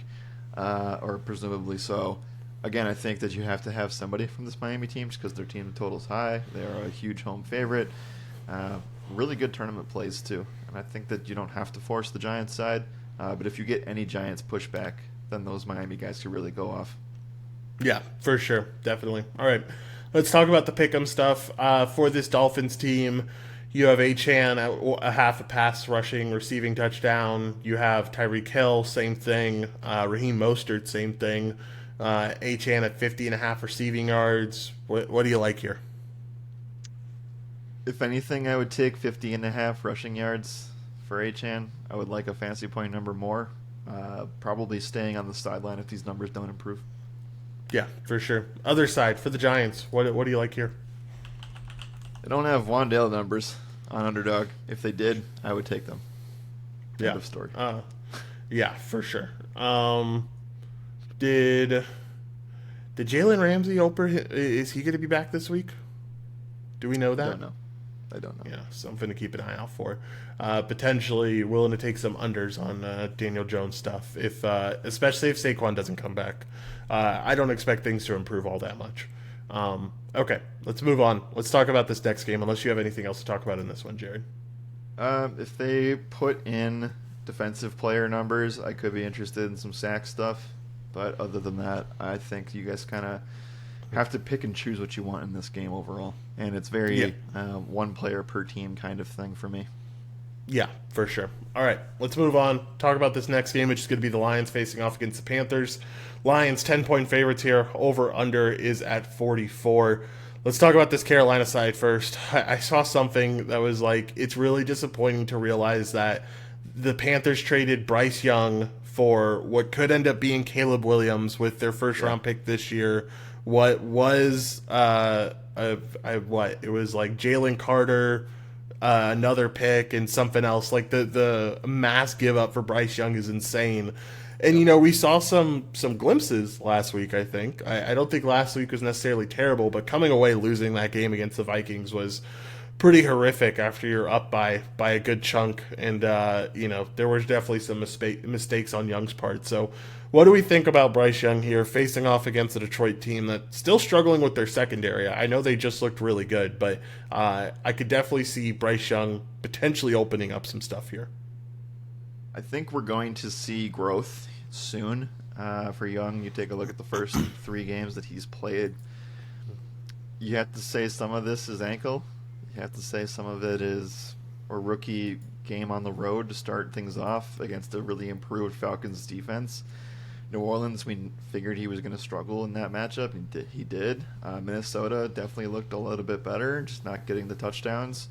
or presumably so. Again, I think that you have to have somebody from this Miami team just because their team total's high. They're a huge home favorite. Really good tournament plays, too. And I think that you don't have to force the Giants side. But if you get any Giants pushback, then those Miami guys could really go off. Yeah, for sure. Definitely. All right. Let's talk about the pick'em stuff. For this Dolphins team, you have Achane a half a pass rushing, receiving touchdown. You have Tyreek Hill, same thing. Raheem Mostert, same thing. Achane at 50.5 receiving yards. What do you like here? If anything, I would take 50.5 rushing yards for Achane. I would like a fantasy point number more. Probably staying on the sideline if these numbers don't improve. Yeah, for sure. Other side, for the Giants, what do you like here? They don't have Wan'Dale numbers. on Underdog. If they did, I would take them. Yeah. End of story. Yeah, for sure. Did Jalen Ramsey is he going to be back this week? Do we know that? I don't know. Yeah, something to keep an eye out for. Potentially willing to take some unders on Daniel Jones stuff, especially if Saquon doesn't come back. I don't expect things to improve all that much. Okay, let's move on. Let's talk about this next game, unless you have anything else to talk about in this one, Jared. If they put in defensive player numbers, I could be interested in some sack stuff. But other than that, I think you guys kind of have to pick and choose what you want in this game overall. And it's very one player per team kind of thing for me. Yeah, for sure. All right, let's move on. Talk about this next game, which is going to be the Lions facing off against the Panthers. Lions 10-point favorites here. Over-under is at 44. Let's talk about this Carolina side first. I saw something that was like, it's really disappointing to realize that the Panthers traded Bryce Young for what could end up being Caleb Williams with their first-round pick this year. What was it was like Jalen Carter, another pick, and something else. Like the mass give up for Bryce Young is insane. And we saw some glimpses last week. I think I don't think last week was necessarily terrible, but coming away losing that game against the Vikings was pretty horrific after you're up by a good chunk. And there was definitely some mistakes on Young's part. So what do we think about Bryce Young here facing off against a Detroit team that's still struggling with their secondary? I know they just looked really good, but I could definitely see Bryce Young potentially opening up some stuff here. I think we're going to see growth soon for Young. You take a look at the first 3 games that he's played. You have to say some of this is ankle. You have to say some of it is a rookie game on the road to start things off against a really improved Falcons defense. New Orleans, we figured he was going to struggle in that matchup. He did. Minnesota definitely looked a little bit better, just not getting the touchdowns.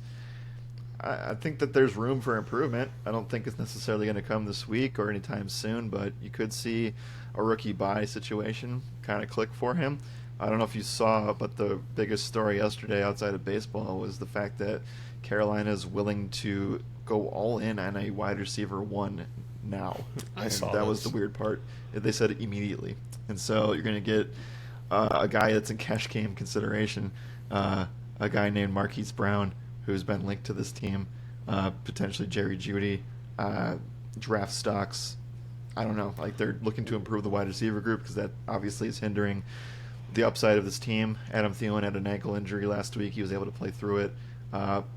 I think that there's room for improvement. I don't think it's necessarily going to come this week or anytime soon, but you could see a rookie buy situation kind of click for him. I don't know if you saw, but the biggest story yesterday outside of baseball was the fact that Carolina is willing to go all in on a wide receiver 1 now. I saw that was the weird part. They said it immediately. And so you're going to get a guy that's in cash game consideration, a guy named Marquise Brown, who's been linked to this team, potentially Jerry Jeudy, draft stocks. I don't know. Like, they're looking to improve the wide receiver group because that obviously is hindering the upside of this team. Adam Thielen had an ankle injury last week. He was able to play through it.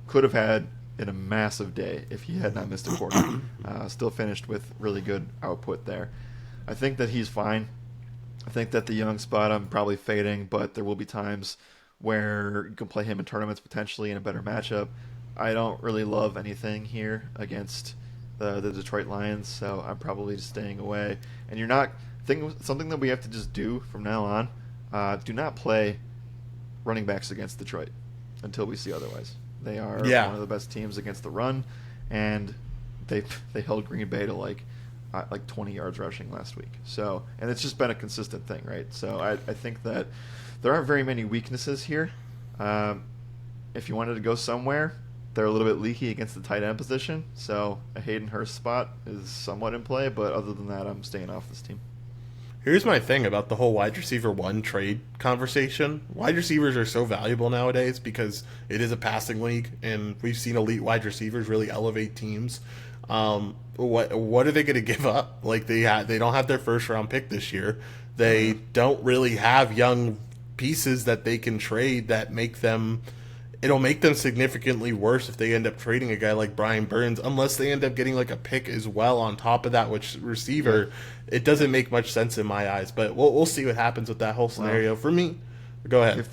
Could have had a massive day if he had not missed a quarter. Still finished with really good output there. I think that he's fine. I think that the Young spot I'm probably fading, but there will be times where you can play him in tournaments potentially in a better matchup. I don't really love anything here against the Detroit Lions, so I'm probably just staying away. And something that we have to just do from now on, do not play running backs against Detroit until we see otherwise. They are one of the best teams against the run, and they held Green Bay to like 20 yards rushing last week. So, and it's just been a consistent thing, right? So I think that there aren't very many weaknesses here. If you wanted to go somewhere, they're a little bit leaky against the tight end position. So a Hayden Hurst spot is somewhat in play, but other than that, I'm staying off this team. Here's my thing about the whole wide receiver 1 trade conversation. Wide receivers are so valuable nowadays because it is a passing league, and we've seen elite wide receivers really elevate teams. What are they going to give up? Like, they don't have their first round pick this year. They don't really have young pieces that they can trade that it'll make them significantly worse if they end up trading a guy like Brian Burns, unless they end up getting like a pick as well on top of that, which receiver, it doesn't make much sense in my eyes. But we'll see what happens with that whole scenario. For me, go ahead. If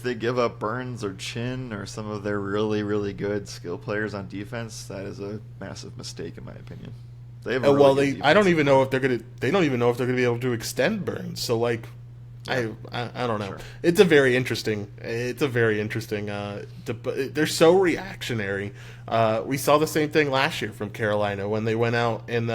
they give up Burns or Chin or some of their really, really good skill players on defense, that is a massive mistake in my opinion. They have I don't even know if they're gonna be able to extend Burns. So like, I don't know. Sure. It's a very interesting. They're so reactionary We saw the same thing last year from Carolina when they went out and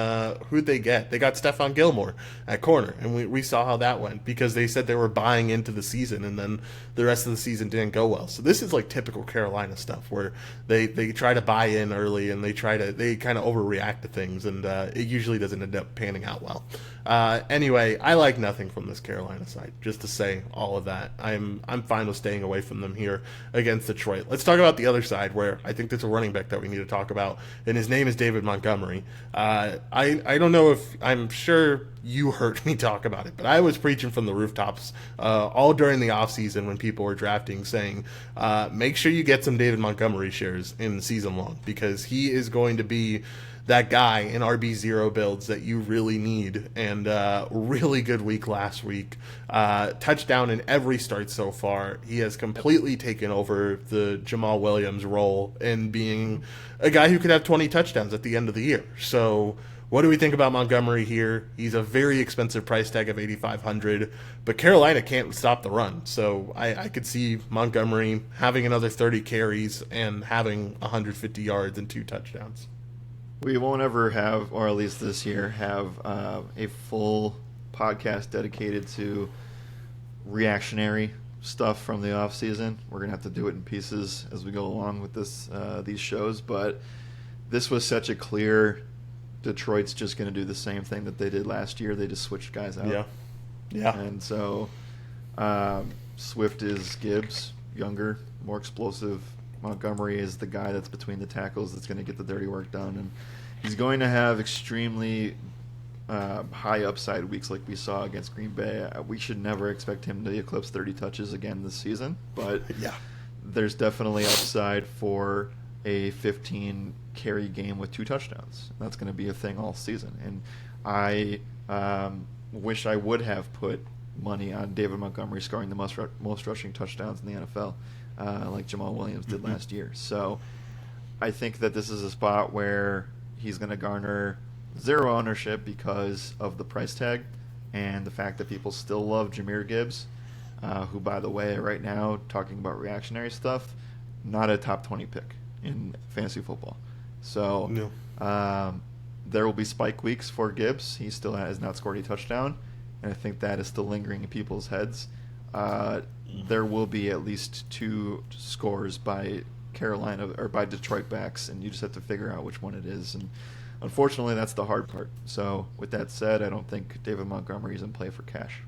who'd they get? They got Stephon Gilmore at corner, and we saw how that went because they said they were buying into the season, and then the rest of the season didn't go well. So this is like typical Carolina stuff where they try to buy in early and they kind of overreact to things, and it usually doesn't end up panning out well. Anyway, I like nothing from this Carolina side. Just to say all of that, I'm fine with staying away from them here against Detroit. Let's talk about the other side where I think there's a running back that we need to talk about, and his name is David Montgomery. I don't know if I'm sure you heard me talk about it, but I was preaching from the rooftops all during the offseason when people were drafting, saying make sure you get some David Montgomery shares in season long because he is going to be that guy in RB0 builds that you really need, and really good week last week. Touchdown in every start so far. He has completely taken over the Jamal Williams role in being a guy who could have 20 touchdowns at the end of the year. So what do we think about Montgomery here? He's a very expensive price tag of $8,500, but Carolina can't stop the run. So I could see Montgomery having another 30 carries and having 150 yards and 2 touchdowns. We won't ever have, or at least this year, have a full podcast dedicated to reactionary stuff from the off season. We're gonna have to do it in pieces as we go along with these shows. But this was such a clear Detroit's just gonna do the same thing that they did last year. They just switched guys out. Yeah. And so Swift is Gibbs, younger, more explosive. Montgomery is the guy that's between the tackles that's going to get the dirty work done, and he's going to have extremely high upside weeks like we saw against Green Bay. We should never expect him to eclipse 30 touches again this season, but there's definitely upside for a 15 carry game with 2 touchdowns. That's going to be a thing all season, and I wish I would have put money on David Montgomery scoring the most rushing touchdowns in the NFL. Like Jamal Williams did last year. So I think that this is a spot where he's going to garner 0 ownership because of the price tag and the fact that people still love Jahmyr Gibbs, who, by the way, right now, talking about reactionary stuff, not a top 20 pick in fantasy football. So there will be spike weeks for Gibbs. He still has not scored a touchdown, and I think that is still lingering in people's heads. There will be at least 2 scores by Carolina or by Detroit backs, and you just have to figure out which one it is. And unfortunately, that's the hard part. So with that said, I don't think David Montgomery is in play for cash.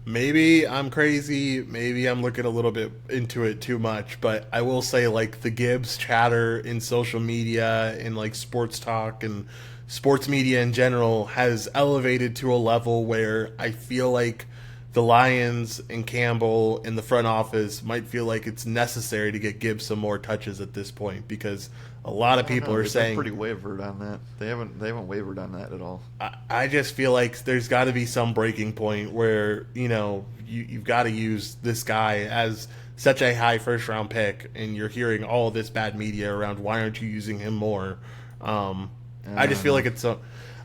Maybe I'm crazy. Maybe I'm looking a little bit into it too much, but I will say, like, the Gibbs chatter in social media and like sports talk and sports media in general has elevated to a level where I feel like the Lions and Campbell in the front office might feel like it's necessary to get Gibbs some more touches at this point because a lot of people are saying pretty wavered on that. They haven't wavered on that at all. I just feel like there's got to be some breaking point where you've got to use this guy as such a high first round pick, and you're hearing all this bad media around why aren't you using him more. I just feel like it's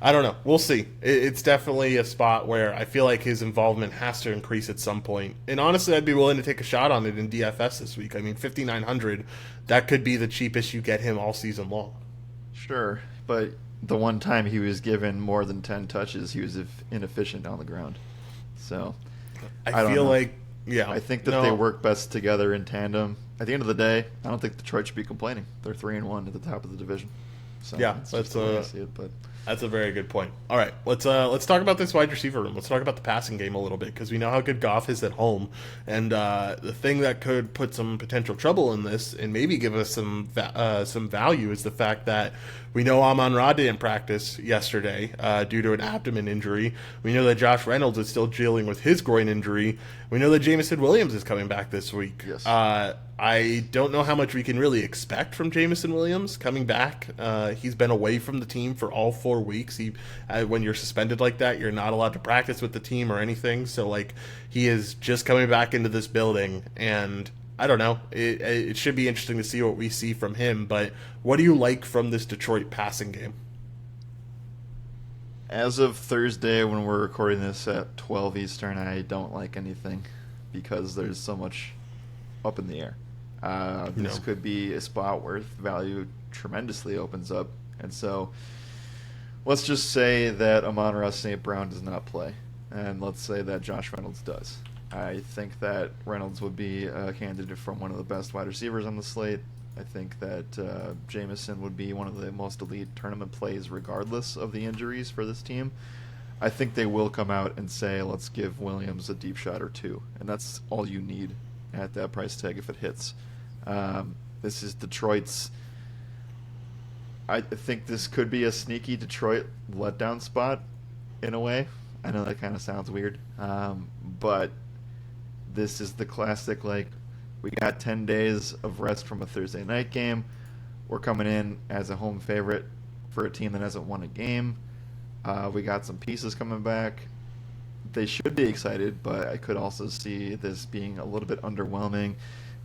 I don't know. We'll see. It's definitely a spot where I feel like his involvement has to increase at some point. And honestly, I'd be willing to take a shot on it in DFS this week. I mean, $5,900, that could be the cheapest you get him all season long. Sure, but the one time he was given more than 10 touches, he was inefficient on the ground. So I feel like, I think that they work best together in tandem. At the end of the day, I don't think Detroit should be complaining. They're 3-1 at the top of the division. So that's a very good point. All right, let's talk about this wide receiver room. Let's talk about the passing game a little bit because we know how good Goff is at home, and the thing that could put some potential trouble in this and maybe give us some value is the fact that we know Amon-Ra didn't practice yesterday due to an abdomen injury. We know that Josh Reynolds is still dealing with his groin injury. We know that Jameson Williams is coming back this week. Yes. I don't know how much we can really expect from Jameson Williams coming back. He's been away from the team for all 4 weeks. When you're suspended like that, you're not allowed to practice with the team or anything. So, like, he is just coming back into this building, and I don't know. It should be interesting to see what we see from him. But what do you like from this Detroit passing game? As of Thursday, when we're recording this at 12 Eastern, I don't like anything because there's so much up in the air. This could be a spot where value tremendously opens up. And so let's just say that Amon-Ra St. Brown does not play, and let's say that Josh Reynolds does. I think that Reynolds would be a candidate from one of the best wide receivers on the slate. I think that Jameson would be one of the most elite tournament plays regardless of the injuries for this team. I think they will come out and say, let's give Williams a deep shot or two, and that's all you need at that price tag if it hits. This is Detroit's... I think this could be a sneaky Detroit letdown spot in a way. I know that kind of sounds weird, but this is the classic, like, we got 10 days of rest from a Thursday night game. We're coming in as a home favorite for a team that hasn't won a game. We got some pieces coming back. They should be excited, but I could also see this being a little bit underwhelming.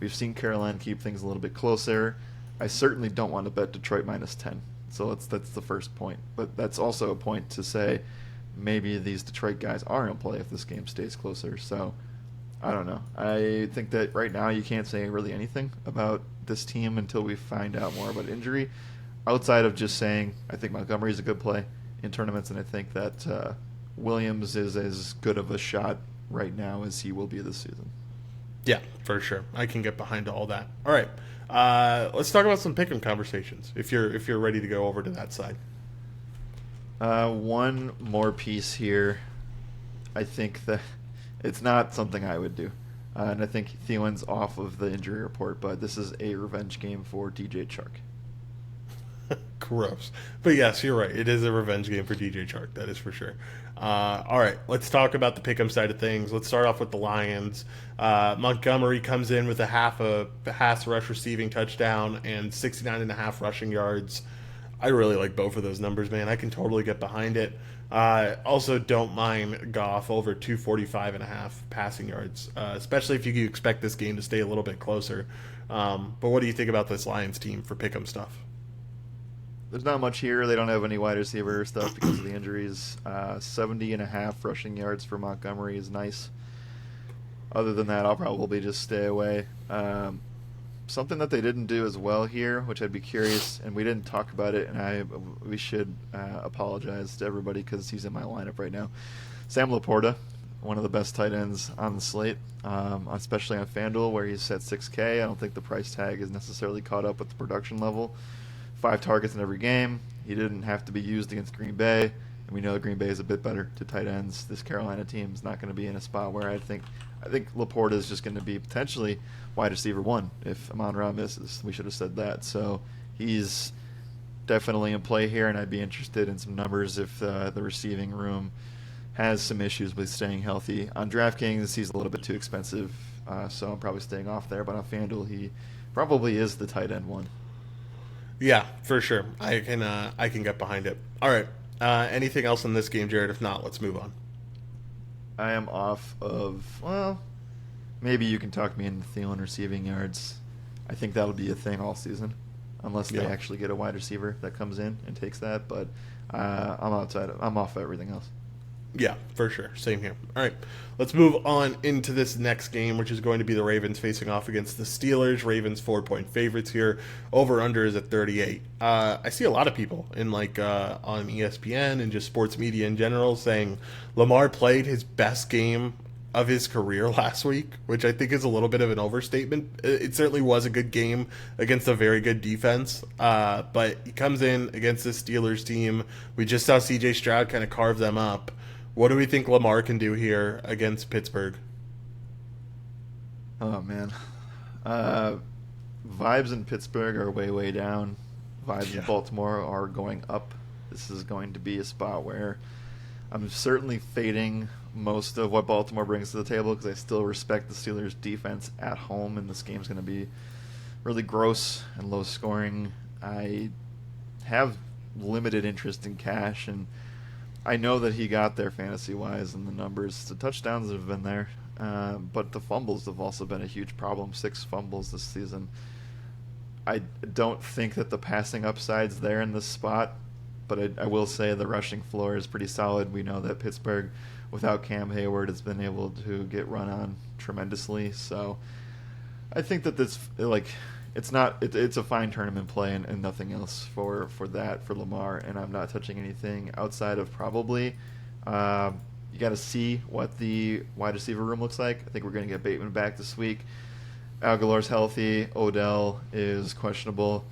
We've seen Carolina keep things a little bit closer. I certainly don't want to bet Detroit minus 10. So that's the first point. But that's also a point to say maybe these Detroit guys are in play if this game stays closer. So I don't know. I think that right now you can't say really anything about this team until we find out more about injury, outside of just saying I think Montgomery's a good play in tournaments, and I think that Williams is as good of a shot right now as he will be this season. Yeah, for sure. I can get behind all that. All right. Let's talk about some pick'em conversations if you're ready to go over to that side. One more piece here. I think that it's not something I would do. And I think Thielen's off of the injury report, but this is a revenge game for DJ Chark. Gross. But yes, you're right. It is a revenge game for DJ Chark. That is for sure. All right, let's talk about the pick'em side of things. Let's start off with the Lions. Montgomery comes in with a pass rush receiving touchdown and 69.5 rushing yards. I really like both of those numbers, man. I can totally get behind it. Also, don't mind Goff over 245.5 passing yards, especially if you expect this game to stay a little bit closer. But what do you think about this Lions team for pick'em stuff? There's not much here. They don't have any wide receiver stuff because of the injuries. 70.5 rushing yards for Montgomery is nice. Other than that, I'll probably just stay away. Something that they didn't do as well here, which I'd be curious, and we didn't talk about it, and we should apologize to everybody because he's in my lineup right now. Sam Laporta, one of the best tight ends on the slate, especially on FanDuel where he's set 6K. I don't think the price tag is necessarily caught up with the production level. 5 targets in every game. He didn't have to be used against Green Bay, and we know that Green Bay is a bit better to tight ends. This Carolina team is not going to be in a spot where I think Laporta is just going to be potentially wide receiver 1 if Amon-Ra misses. We should have said that. So he's definitely in play here, and I'd be interested in some numbers if the receiving room has some issues with staying healthy. On DraftKings, he's a little bit too expensive, so I'm probably staying off there. But on FanDuel, he probably is the tight end 1. Yeah, for sure. I can get behind it. All right. Anything else in this game, Jared? If not, let's move on. I am off of, well, maybe you can talk me into Thielen receiving yards. I think that'll be a thing all season, unless they actually get a wide receiver that comes in and takes that. But I'm off of everything else. Yeah, for sure. Same here. All right, let's move on into this next game, which is going to be the Ravens facing off against the Steelers. Ravens 4-point favorites here. Over/under is at 38. I see a lot of people in on ESPN and just sports media in general saying Lamar played his best game of his career last week, which I think is a little bit of an overstatement. It certainly was a good game against a very good defense, but he comes in against the Steelers team. We just saw C.J. Stroud kind of carve them up. What do we think Lamar can do here against Pittsburgh? Oh, man. Vibes in Pittsburgh are way, way down. Vibes in Baltimore are going up. This is going to be a spot where I'm certainly fading most of what Baltimore brings to the table because I still respect the Steelers' defense at home, and this game's going to be really gross and low scoring. I have limited interest in Cash, and I know that he got there fantasy-wise in the numbers. The touchdowns have been there, but the fumbles have also been a huge problem. 6 fumbles this season. I don't think that the passing upside's there in this spot, but I will say the rushing floor is pretty solid. We know that Pittsburgh, without Cam Hayward, has been able to get run on tremendously. So I think that this, it's not. It's a fine tournament play and nothing else for Lamar. And I'm not touching anything outside of probably. You got to see what the wide receiver room looks like. I think we're going to get Bateman back this week. Aguilar's healthy. Odell is questionable.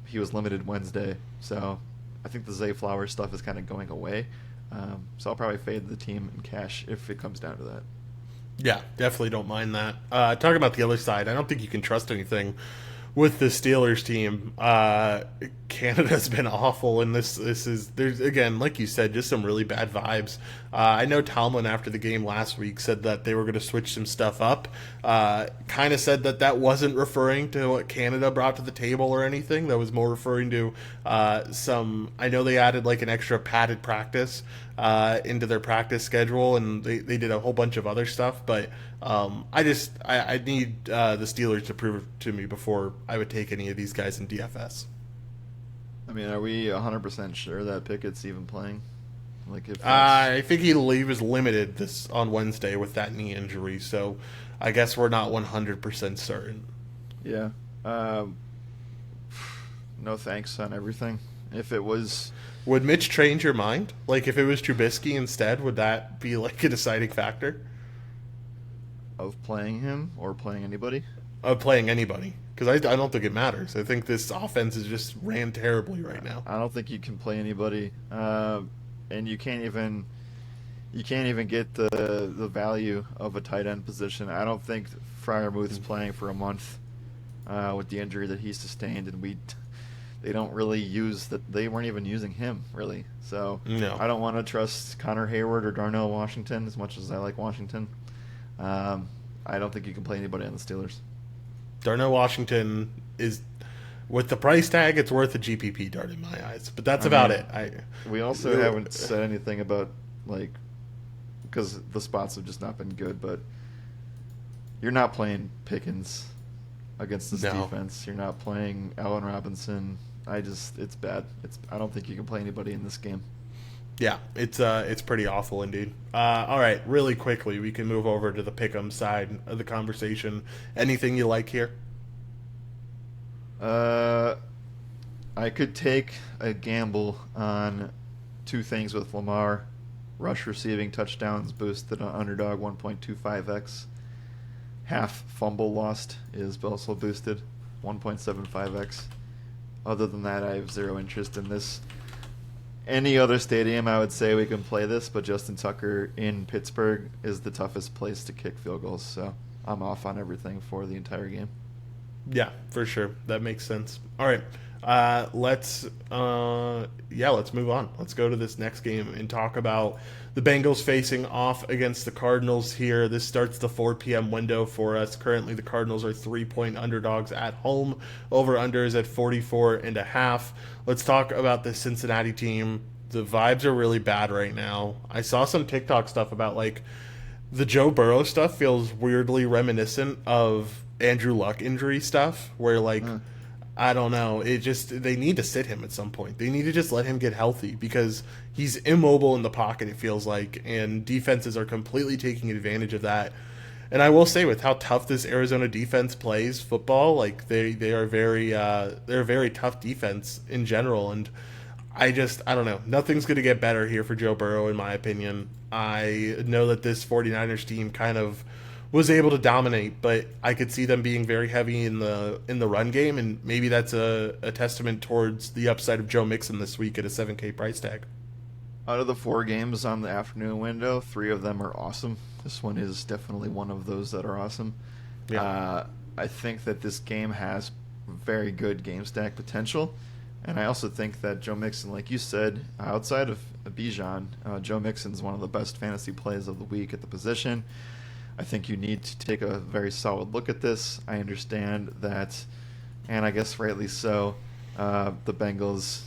He was limited Wednesday, so I think the Zay Flowers stuff is kind of going away. So I'll probably fade the team in cash if it comes down to that. Yeah, definitely don't mind that. Talking about the other side, I don't think you can trust anything with the Steelers team. Canada's been awful, and there's again, like you said, just some really bad vibes. I know Tomlin after the game last week said that they were going to switch some stuff up. Kind of said that wasn't referring to what Canada brought to the table or anything. That was more referring to some. I know they added like an extra padded practice into their practice schedule, and they did a whole bunch of other stuff. But I need the Steelers to prove it to me before I would take any of these guys in DFS. I mean, are we 100% sure that Pickett's even playing? Like, if I think he was limited this on Wednesday with that knee injury, so I guess we're not 100% certain. Yeah. No thanks on everything. If it was... Would Mitch change your mind? Like, if it was Trubisky instead, would that be, like, a deciding factor? Of playing him or playing anybody? Of playing anybody. Because I don't think it matters. I think this offense is just ran terribly right now. I don't think you can play anybody. And you can't even get the value of a tight end position. I don't think Freiermuth is playing for a month with the injury that he sustained, and they don't really use that. They weren't even using him really. So no. I don't want to trust Connor Hayward or Darnell Washington as much as I like Washington. I don't think you can play anybody on the Steelers. Darnell Washington is, with the price tag, it's worth a GPP dart in my eyes. But that's about it. We also haven't said anything about, like, because the spots have just not been good, but you're not playing Pickens against this defense. You're not playing Allen Robinson. It's bad. I don't think you can play anybody in this game. Yeah, it's pretty awful indeed. All right, really quickly, we can move over to the pick'em side of the conversation. Anything you like here? I could take a gamble on two things with Lamar. Rush receiving touchdowns boosted on Underdog 1.25x. Half fumble lost is also boosted 1.75x. Other than that, I have zero interest in this. Any other stadium, I would say we can play this, but Justin Tucker in Pittsburgh is the toughest place to kick field goals, so I'm off on everything for the entire game. Yeah, for sure. That makes sense. All right, let's move on. Let's go to this next game and talk about the Bengals facing off against the Cardinals here. This starts the 4 p.m. window for us. Currently, the Cardinals are 3-point underdogs at home. Over-under is at 44.5. Let's talk about the Cincinnati team. The vibes are really bad right now. I saw some TikTok stuff about, like, the Joe Burrow stuff feels weirdly reminiscent of Andrew Luck injury stuff, where, like, I don't know. They need to sit him at some point. They need to just let him get healthy because he's immobile in the pocket, it feels like, and defenses are completely taking advantage of that. And I will say, with how tough this Arizona defense plays football, like they're a very tough defense in general. And I don't know. Nothing's going to get better here for Joe Burrow, in my opinion. I know that this 49ers team kind of was able to dominate, but I could see them being very heavy in the run game, and maybe that's a testament towards the upside of Joe Mixon this week at a $7K price tag. Out of the 4 games on the afternoon window, 3 of them are awesome. This one is definitely one of those that are awesome. Yeah. I think that this game has very good game stack potential, and I also think that Joe Mixon, like you said, outside of Bijan, Joe Mixon's one of the best fantasy plays of the week at the position. I think you need to take a very solid look at this. I understand that, and I guess rightly so, the Bengals,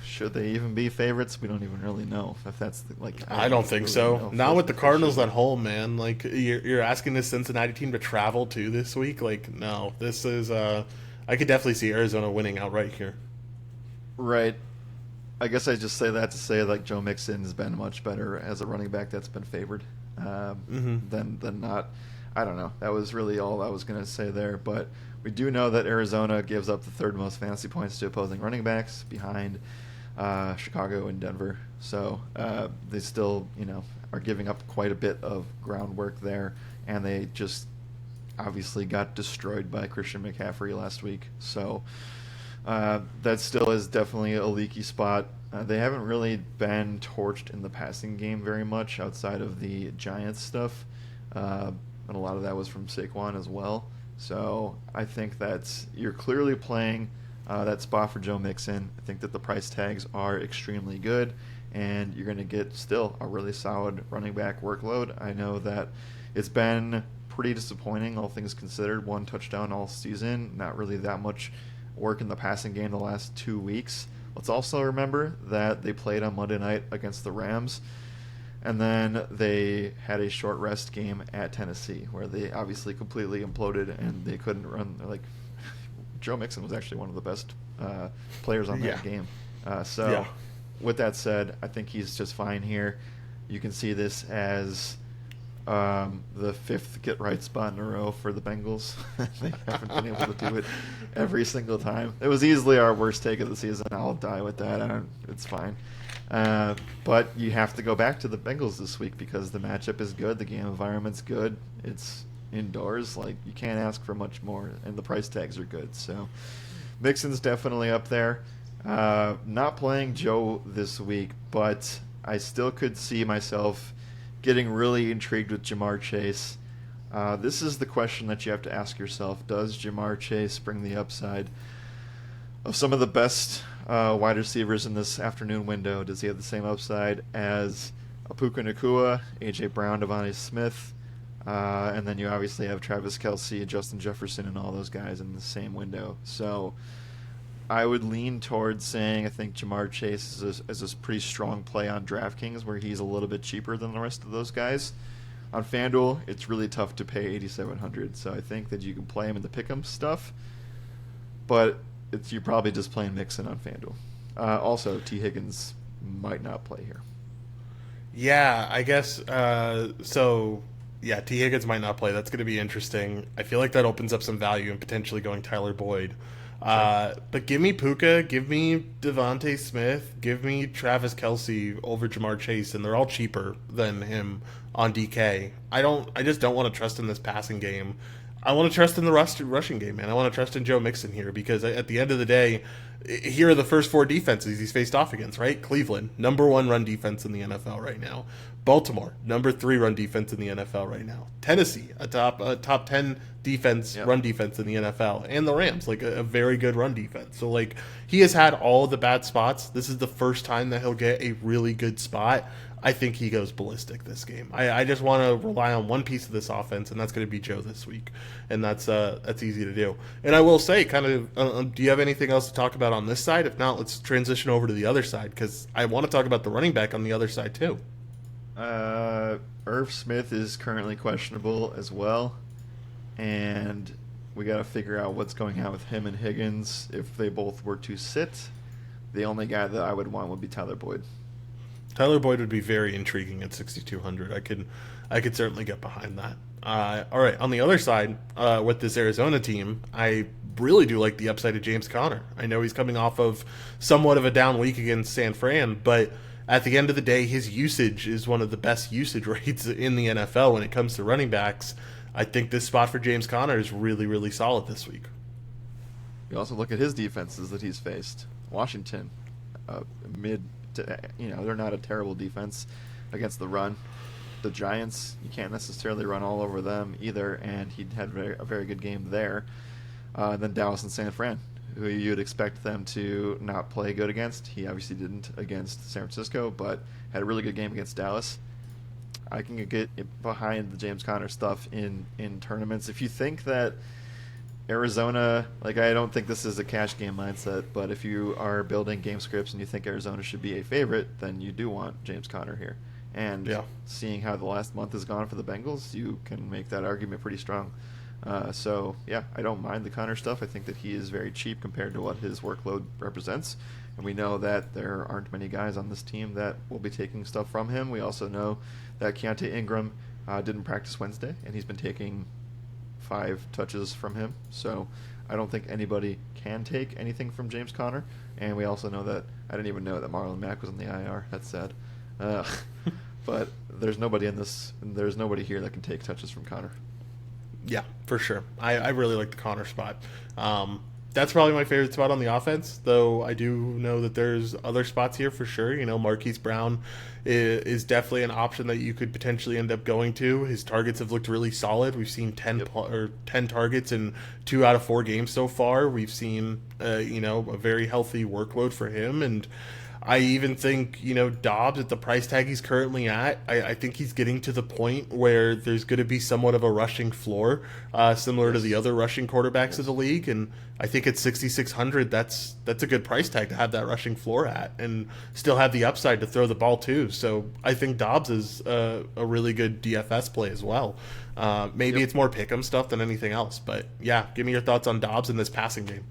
should they even be favorites? We don't even really know if that's I don't think so. Not with the Cardinals at home, man. Like, you're asking this Cincinnati team to travel to this week. Like, no, this is. I could definitely see Arizona winning outright here. Right. I guess I just say that to say, like, Joe Mixon's been much better as a running back that's been favored than not. I don't know. That was really all I was going to say there. But We do know that Arizona gives up the third most fantasy points to opposing running backs behind Chicago and Denver. So they still, are giving up quite a bit of groundwork there, and they just obviously got destroyed by Christian McCaffrey last week. So that still is definitely a leaky spot. They haven't really been torched in the passing game very much outside of the Giants stuff, and a lot of that was from Saquon as well. So I think that you're clearly playing that spot for Joe Mixon. I think that the price tags are extremely good, and you're going to get still a really solid running back workload. I know that it's been pretty disappointing, all things considered. 1 touchdown all season, not really that much work in the passing game the last 2 weeks. Let's also remember that they played on Monday night against the Rams, and then they had a short rest game at Tennessee where they obviously completely imploded and they couldn't run. Like, Joe Mixon was actually one of the best players on that game. With that said, I think he's just fine here. You can see this as the 5th get-right spot in a row for the Bengals. They haven't been able to do it every single time. It was easily our worst take of the season. I'll die with that. It's fine. But you have to go back to the Bengals this week because the matchup is good. The game environment's good. It's indoors. Like, you can't ask for much more, and the price tags are good. So Mixon's definitely up there. Not playing Joe this week, but I still could see myself getting really intrigued with Jamar Chase. This is the question that you have to ask yourself. Does Jamar Chase bring the upside of some of the best wide receivers in this afternoon window? Does he have the same upside as Puka Nacua, A.J. Brown, Devontae Smith, and then you obviously have Travis Kelce, Justin Jefferson, and all those guys in the same window? So I would lean towards saying I think Jamar Chase is a pretty strong play on DraftKings, where he's a little bit cheaper than the rest of those guys. On FanDuel, it's really tough to pay $8,700, so I think that you can play him in the pick'em stuff, but you're probably just playing Mixon on FanDuel. Also, T. Higgins might not play here. Yeah, I guess T. Higgins might not play. That's going to be interesting. I feel like that opens up some value in potentially going Tyler Boyd. But give me Puka, give me Devontae Smith, give me Travis Kelce over Jamar Chase, and they're all cheaper than him on DK. I just don't want to trust in this passing game. I want to trust in the rushing game, man. I want to trust in Joe Mixon here because at the end of the day, here are the first 4 defenses he's faced off against, right? Cleveland, number 1 run defense in the NFL right now. Baltimore, number 3 run defense in the NFL right now. Tennessee, a top 10 defense, run defense in the NFL. And the Rams, like a very good run defense. So, like, he has had all the bad spots. This is the first time that he'll get a really good spot. I think he goes ballistic this game. I just want to rely on one piece of this offense, and that's going to be Joe this week, and that's easy to do. And I will say, do you have anything else to talk about on this side? If not, let's transition over to the other side because I want to talk about the running back on the other side too. Irv Smith is currently questionable as well, and we got to figure out what's going on with him and Higgins. If they both were to sit, the only guy that I would want would be Tyler Boyd. Tyler Boyd would be very intriguing at 6,200. I could certainly get behind that. All right, on the other side, with this Arizona team, I really do like the upside of James Conner. I know he's coming off of somewhat of a down week against San Fran, but at the end of the day, his usage is one of the best usage rates in the NFL when it comes to running backs. I think this spot for James Conner is really, really solid this week. You also look at his defenses that he's faced. Washington, they're not a terrible defense against the run. The Giants, you can't necessarily run all over them either, and he had a very good game there. Then Dallas and San Fran, who you'd expect them to not play good against. He obviously didn't against San Francisco, but had a really good game against Dallas. I can get behind the James Conner stuff in tournaments. If you think that Arizona, I don't think this is a cash game mindset, but if you are building game scripts and you think Arizona should be a favorite, then you do want James Conner here. And seeing how the last month has gone for the Bengals, you can make that argument pretty strong. I don't mind the Conner stuff. I think that he is very cheap compared to what his workload represents. And we know that there aren't many guys on this team that will be taking stuff from him. We also know that Keontae Ingram didn't practice Wednesday, and he's been taking 5 touches from him. So I don't think anybody can take anything from James Conner. And we also know that I didn't even know that Marlon Mack was on the IR. That's sad. But there's nobody here that can take touches from Conner. Yeah, for sure. I really like the Connor spot. That's probably my favorite spot on the offense, though I do know that there's other spots here for sure. Marquise Brown is definitely an option that you could potentially end up going to. His targets have looked really solid. We've seen 10 targets in 2 out of 4 games so far. We've seen a very healthy workload for him, and I even think, Dobbs at the price tag he's currently at, I think he's getting to the point where there's going to be somewhat of a rushing floor, similar to the other rushing quarterbacks of the league. And I think at 6,600, that's a good price tag to have that rushing floor at and still have the upside to throw the ball too. So I think Dobbs is a really good DFS play as well. Maybe it's more pick'em stuff than anything else. But yeah, give me your thoughts on Dobbs in this passing game.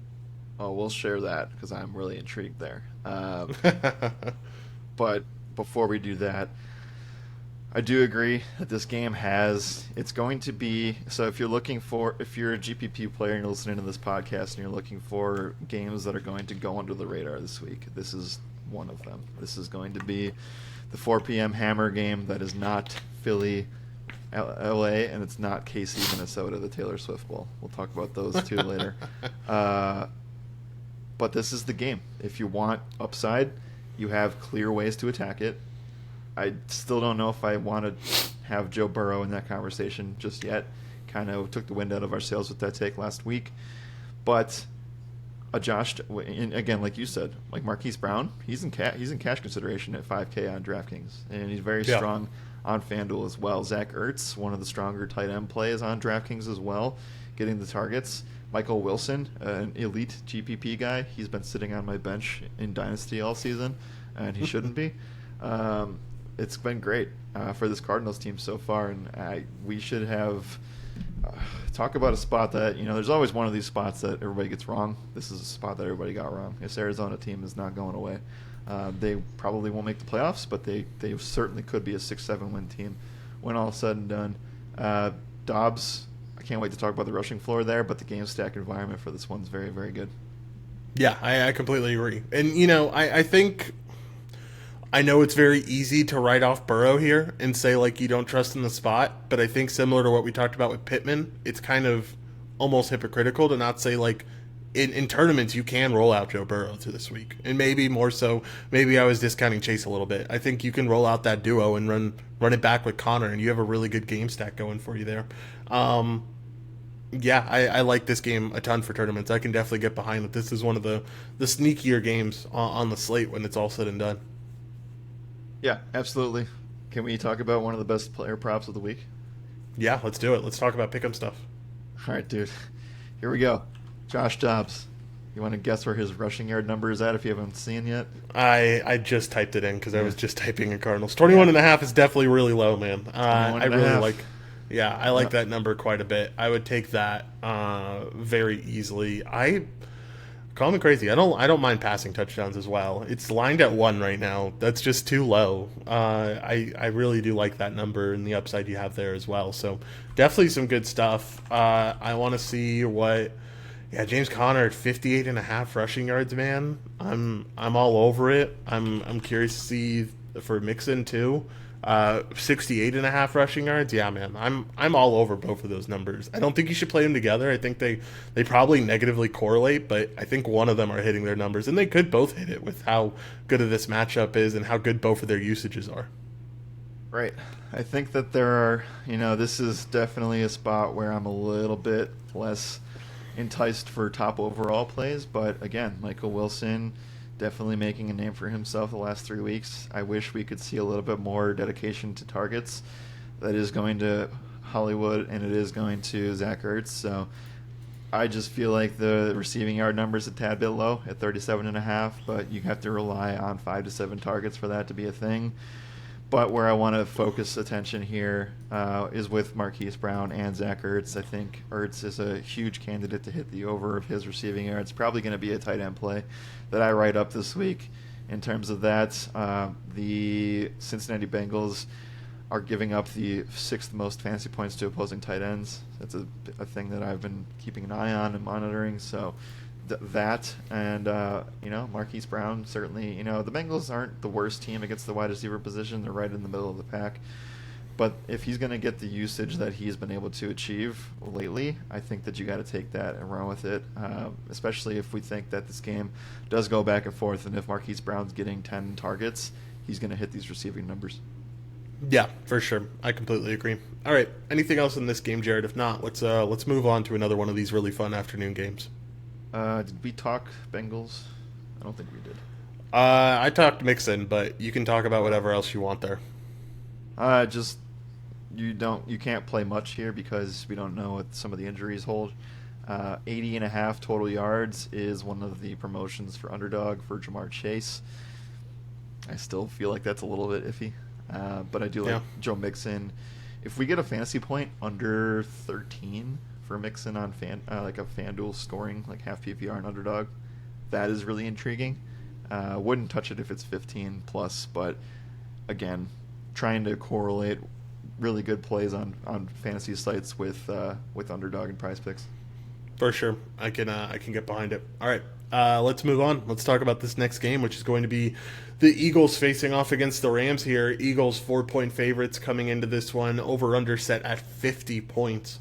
Oh, we'll share that because I'm really intrigued there. But before we do that, I do agree that this game it's going to be, so if you're a GPP player and you're listening to this podcast and you're looking for games that are going to go under the radar this week, this is one of them. This is going to be the 4 p.m. hammer game that is not Philly, LA, and it's not KC, Minnesota, the Taylor Swift Bowl. We'll talk about those two later. But this is the game. If you want upside, you have clear ways to attack it. I still don't know if I want to have Joe Burrow in that conversation just yet. Kind of took the wind out of our sails with that take last week. But again, like you said, like Marquise Brown, he's in cash consideration at $5K on DraftKings, and he's very strong on FanDuel as well. Zach Ertz, one of the stronger tight end plays on DraftKings as well, getting the targets. Michael Wilson, an elite GPP guy, he's been sitting on my bench in Dynasty all season, and he shouldn't be. It's been great for this Cardinals team so far, and we should have talk about a spot that, there's always one of these spots that everybody gets wrong. This is a spot that everybody got wrong. This Arizona team is not going away. They probably won't make the playoffs, but they certainly could be a 6-7 win team when all is said and done. Dobbs, I can't wait to talk about the rushing floor there, but the game stack environment for this one's very, very good. Yeah, I completely agree. And, I think I know it's very easy to write off Burrow here and say, you don't trust in the spot, but I think similar to what we talked about with Pittman, it's kind of almost hypocritical to not say, in tournaments, you can roll out Joe Burrow to this week. And maybe more so, maybe I was discounting Chase a little bit. I think you can roll out that duo and run it back with Connor, and you have a really good game stack going for you there. Yeah, I like this game a ton for tournaments. I can definitely get behind it. This is one of the sneakier games on the slate when it's all said and done. Yeah, absolutely. Can we talk about one of the best player props of the week? Yeah, let's do it. Let's talk about pick'em stuff. All right, dude. Here we go. Josh Dobbs. You want to guess where his rushing yard number is at if you haven't seen yet? I just typed it in because I was just typing in Cardinals. 21.5 is definitely really low, man. I really like. Yeah, I like that number quite a bit. I would take that very easily. Call me crazy. I don't mind passing touchdowns as well. It's lined at 1 right now. That's just too low. I really do like that number and the upside you have there as well. So definitely some good stuff. I want to see what. Yeah, James Conner at 58.5 rushing yards, man. I'm all over it. I'm curious to see for Mixon too. 68.5 rushing yards. Yeah, man. I'm all over both of those numbers. I don't think you should play them together. I think they probably negatively correlate, but I think one of them are hitting their numbers, and they could both hit it with how good of this matchup is and how good both of their usages are. Right. I think that there are, this is definitely a spot where I'm a little bit less enticed for top overall plays, but again, Michael Wilson definitely making a name for himself the last 3 weeks. I wish we could see a little bit more dedication to targets. That is going to Hollywood, and it is going to Zach Ertz. So I just feel like the receiving yard number is a tad bit low at 37.5, but you have to rely on 5 to 7 targets for that to be a thing. But where I want to focus attention here is with Marquise Brown and Zach Ertz. I think Ertz is a huge candidate to hit the over of his receiving yards. Probably going to be a tight end play that I write up this week. In terms of that, the Cincinnati Bengals are giving up the 6th most fantasy points to opposing tight ends. That's a thing that I've been keeping an eye on and monitoring. So that and Marquise Brown, certainly, the Bengals aren't the worst team against the wide receiver position. They're right in the middle of the pack. But if he's going to get the usage that he's been able to achieve lately, I think that you got to take that and run with it, especially if we think that this game does go back and forth, and if Marquise Brown's getting 10 targets, he's going to hit these receiving numbers. Yeah, for sure. I completely agree. All right, anything else in this game, Jared? If not, let's move on to another one of these really fun afternoon games. Did we talk Bengals? I don't think we did. I talked Mixon, but you can talk about whatever else you want there. You can't play much here because we don't know what some of the injuries hold. 80.5 total yards is one of the promotions for Underdog for Jamar Chase. I still feel like that's a little bit iffy, but I do like Joe Mixon. If we get a fantasy point under 13 for Mixon on like a FanDuel scoring, like half PPR and Underdog, that is really intriguing. Wouldn't touch it if it's 15 plus, but again, trying to correlate really good plays on fantasy sites with Underdog and PrizePicks. For sure, I can get behind it. All right, let's move on. Let's talk about this next game, which is going to be the Eagles facing off against the Rams here. Eagles 4-point favorites coming into this one. Over/under set at 50 points.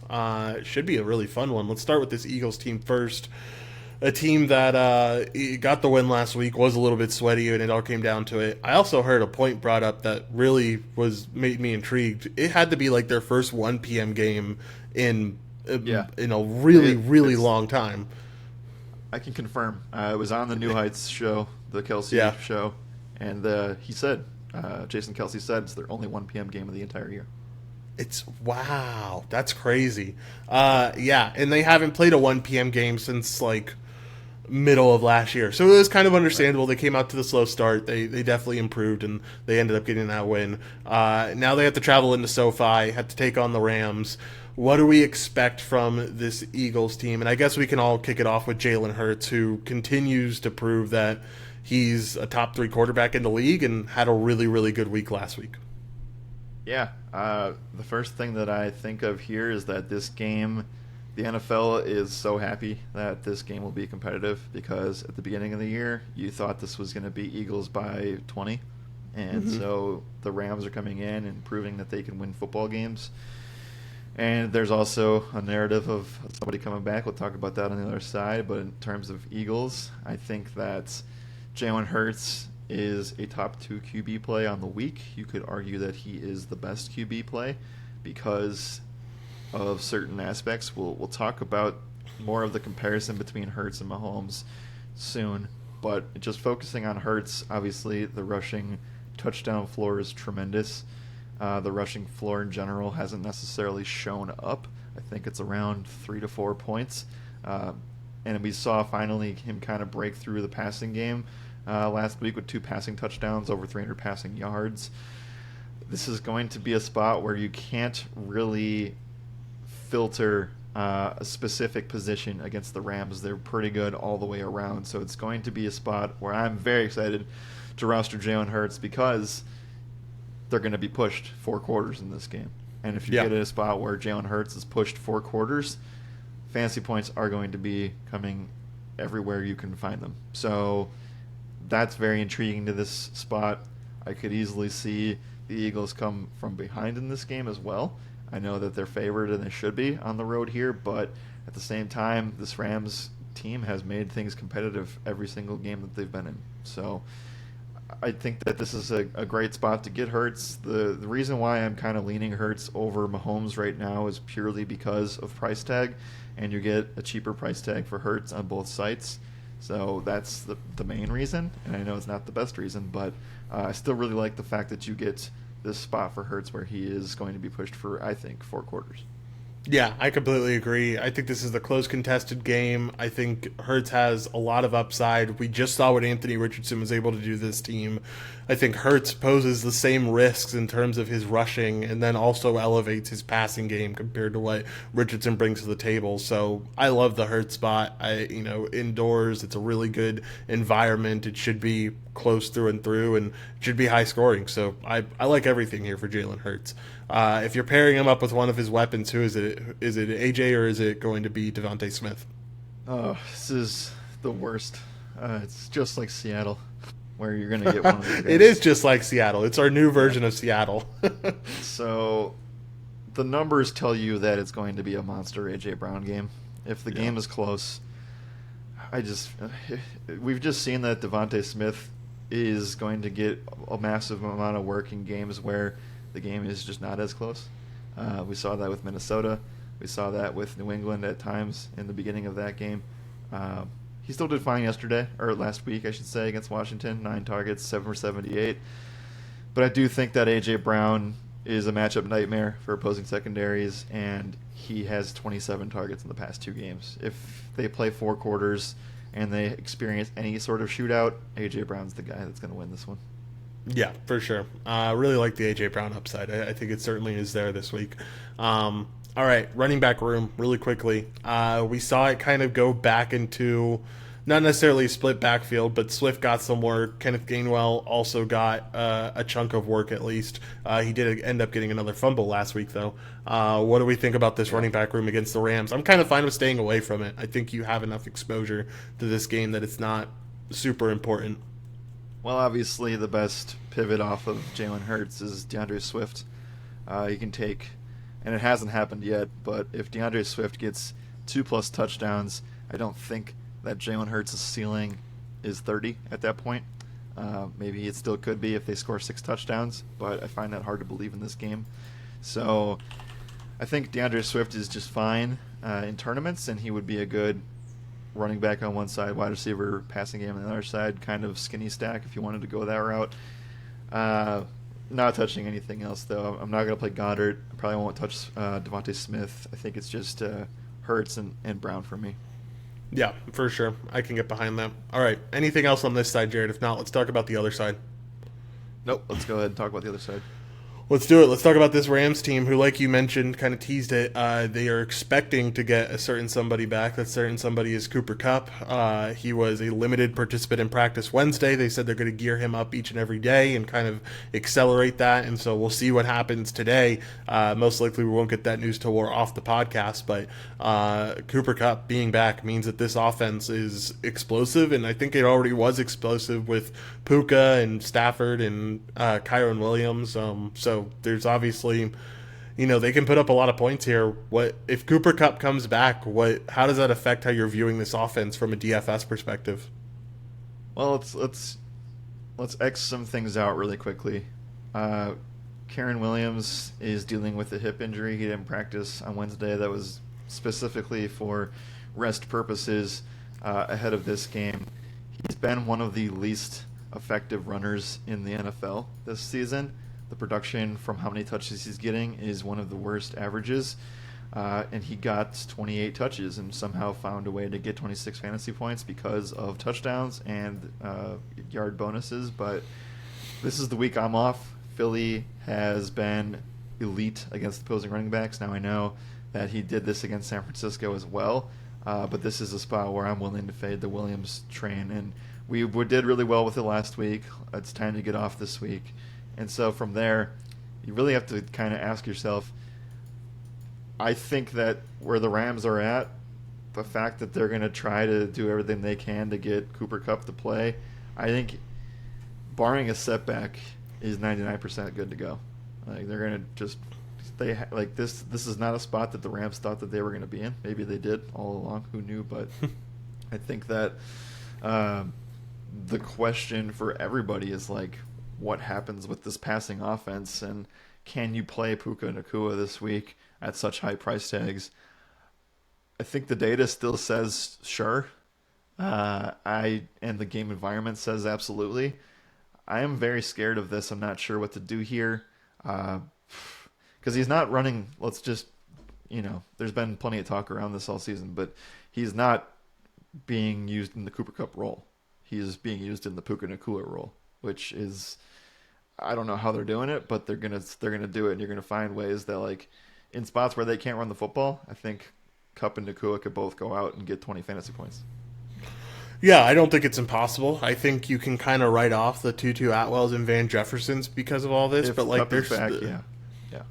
Should be a really fun one. Let's start with this Eagles team first. A team that got the win last week, was a little bit sweaty, and it all came down to it. I also heard a point brought up that really made me intrigued. It had to be like their first 1 p.m. game in a really long time. I can confirm. It was on the New Heights show, the Kelsey show, and he said, Jason Kelsey said, it's their only 1 p.m. game of the entire year. Wow, that's crazy. And they haven't played a 1 p.m. game since like middle of last year, so it was kind of understandable. They came out to the slow start. They definitely improved, and they ended up getting that win. Now they have to travel into SoFi, have to take on the Rams. What do we expect from this Eagles team? And I guess we can all kick it off with Jalen Hurts, who continues to prove that he's a top 3 quarterback in the league and had a really, really good week last week. Yeah, the first thing that I think of here is that this game, the NFL is so happy that this game will be competitive, because at the beginning of the year, you thought this was going to be Eagles by 20. And so the Rams are coming in and proving that they can win football games. And there's also a narrative of somebody coming back. We'll talk about that on the other side. But in terms of Eagles, I think that Jalen Hurts is a top 2 QB play on the week. You could argue that he is the best QB play because of certain aspects. We'll talk about more of the comparison between Hurts and Mahomes soon. But just focusing on Hurts, obviously the rushing touchdown floor is tremendous. The rushing floor in general hasn't necessarily shown up. I think it's around 3 to 4 points. And we saw finally him kind of break through the passing game last week with 2 passing touchdowns, over 300 passing yards. This is going to be a spot where you can't really filter a specific position against the Rams. They're pretty good all the way around. So it's going to be a spot where I'm very excited to roster Jalen Hurts, because they're going to be pushed 4 quarters in this game. And if you get in a spot where Jalen Hurts is pushed 4 quarters, fantasy points are going to be coming everywhere you can find them. So that's very intriguing to this spot. I could easily see the Eagles come from behind in this game as well. I know that they're favored and they should be on the road here, but at the same time, this Rams team has made things competitive every single game that they've been in. So I think that this is a great spot to get Hurts. The reason why I'm kind of leaning Hurts over Mahomes right now is purely because of price tag, and you get a cheaper price tag for Hurts on both sites. So that's the main reason, and I know it's not the best reason, but I still really like the fact that you get this spot for Hurts where he is going to be pushed for, I think, 4 quarters. Yeah, I completely agree. I think this is a close contested game. I think Hurts has a lot of upside. We just saw what Anthony Richardson was able to do to this team. I think Hurts poses the same risks in terms of his rushing and then also elevates his passing game compared to what Richardson brings to the table. So I love the Hurts spot. Indoors, it's a really good environment. It should be close through and through and it should be high scoring. So I like everything here for Jalen Hurts. If you're pairing him up with one of his weapons, who is it? Is it AJ or is it going to be Devontae Smith? Oh, this is the worst. It's just like Seattle, where you're going to get one of the guys. It is just like Seattle. It's our new version of Seattle. So the numbers tell you that it's going to be a monster A.J. Brown game. If the game is close, we've just seen that Devontae Smith is going to get a massive amount of work in games where the game is just not as close. We saw that with Minnesota. We saw that with New England at times in the beginning of that game. He still did fine yesterday, or last week, I should say, against Washington. 9 targets, 7 for 78. But I do think that A.J. Brown is a matchup nightmare for opposing secondaries, and he has 27 targets in the past 2 games. If they play 4 quarters and they experience any sort of shootout, A.J. Brown's the guy that's going to win this one. Yeah, for sure. I really like the A.J. Brown upside. I think it certainly is there this week. All right, running back room, really quickly. We saw it kind of go back into not necessarily a split backfield, but Swift got some work. Kenneth Gainwell also got a chunk of work at least. He did end up getting another fumble last week, though. What do we think about this running back room against the Rams? I'm kind of fine with staying away from it. I think you have enough exposure to this game that it's not super important. Well, obviously, the best pivot off of Jalen Hurts is DeAndre Swift. You can take, and it hasn't happened yet, but if DeAndre Swift gets 2+ touchdowns, I don't think that Jalen Hurts' ceiling is 30 at that point. Maybe it still could be if they score 6 touchdowns, but I find that hard to believe in this game. So I think DeAndre Swift is just fine in tournaments, and he would be a good running back on one side, wide receiver, passing game on the other side, kind of skinny stack if you wanted to go that route. Not touching anything else, though. I'm not going to play Goddard. I probably won't touch Devontae Smith. I think it's just Hurts and Brown for me. Yeah, for sure. I can get behind that. All right. Anything else on this side, Jared? If not, let's talk about the other side. Nope. Let's go ahead and talk about the other side. Let's do it. Let's talk about this Rams team who, like you mentioned, kind of teased it. They are expecting to get a certain somebody back. That certain somebody is Cooper Kupp. He was a limited participant in practice Wednesday. They said they're going to gear him up each and every day and kind of accelerate that. And so we'll see what happens today. Most likely we won't get that news till we're off the podcast. But Cooper Kupp being back means that this offense is explosive. And I think it already was explosive with Puka and Stafford and Kyron Williams. So there's obviously, they can put up a lot of points here. What if Cooper Kupp comes back? How does that affect how you're viewing this offense from a DFS perspective? Well, let's X some things out really quickly. Kyron Williams is dealing with a hip injury. He didn't practice on Wednesday. That was specifically for rest purposes ahead of this game. He's been one of the least effective runners in the NFL this season. The production from how many touches he's getting is one of the worst averages. And he got 28 touches and somehow found a way to get 26 fantasy points because of touchdowns and yard bonuses. But this is the week I'm off. Philly has been elite against opposing running backs. Now I know that he did this against San Francisco as well. But this is a spot where I'm willing to fade the Williams train. And we did really well with it last week. It's time to get off this week. And so from there, you really have to kind of ask yourself, I think that where the Rams are at, the fact that they're going to try to do everything they can to get Cooper Kupp to play, I think barring a setback is 99% good to go. Like they're going to just this is not a spot that the Rams thought that they were going to be in. Maybe they did all along, who knew, but I think that the question for everybody is like, what happens with this passing offense, and can you play Puka Nacua this week at such high price tags? I think the data still says sure. And the game environment says absolutely. I am very scared of this. I'm not sure what to do here. Because he's not running, let's just there's been plenty of talk around this all season, but he's not being used in the Cooper Kupp role. He's being used in the Puka Nacua role, which is, I don't know how they're doing it, but they're gonna do it, and you're gonna find ways that, like, in spots where they can't run the football, I think Kupp and Nacua could both go out and get 20 fantasy points. Yeah, I don't think it's impossible. I think you can kind of write off the Tutu Atwells and Van Jeffersons because of all this, If but like Kupp is there's back,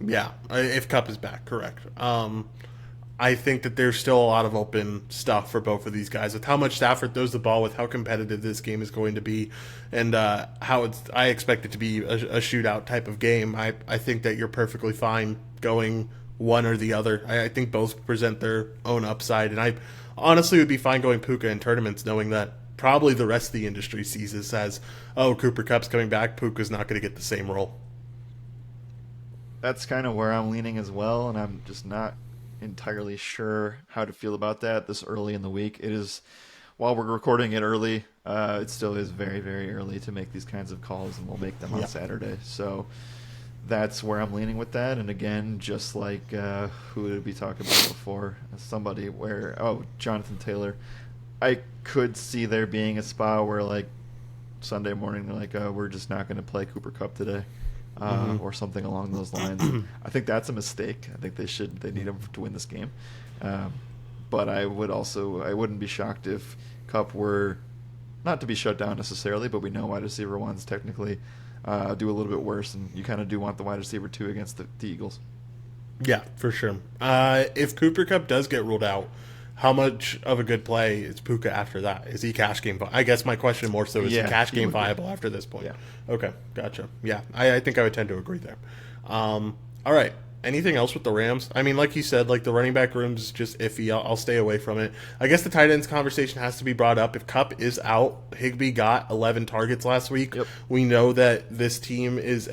yeah, if Kupp is back, correct. I think that there's still a lot of open stuff for both of these guys with how much Stafford throws the ball, with how competitive this game is going to be, and I expect it to be a shootout type of game. I think that you're perfectly fine going one or the other. I think both present their own upside, and I honestly would be fine going Puka in tournaments, knowing that probably the rest of the industry sees this as, oh, Cooper Kupp's coming back, Puka's not going to get the same role. That's kind of where I'm leaning as well, and I'm just not entirely sure how to feel about that this early in the week. It is, while we're recording it early, it still is very, very early to make these kinds of calls, and we'll make them on Saturday. So that's where I'm leaning with that. And again, just like who did we talk about before? Somebody where, Jonathan Taylor. I could see there being a spot where, like, Sunday morning, they're like, we're just not going to play Cooper Kupp today. Or something along those lines. I think that's a mistake. I think they need him to win this game. But I wouldn't be shocked if Kupp were not to be shut down necessarily, but we know wide receiver ones technically do a little bit worse, and you kind of do want the wide receiver 2 against the Eagles. Yeah, for sure. If Cooper Kupp does get ruled out, how much of a good play is Puka after that? Is he cash game? I guess my question more so is he cash game viable after this point? Yeah. Okay, gotcha. Yeah, I think I would tend to agree there. All right. Anything else with the Rams? I mean, like you said, like the running back room's just iffy. I'll stay away from it. I guess the tight ends conversation has to be brought up. If Kupp is out, Higbee got 11 targets last week. Yep. We know that this team is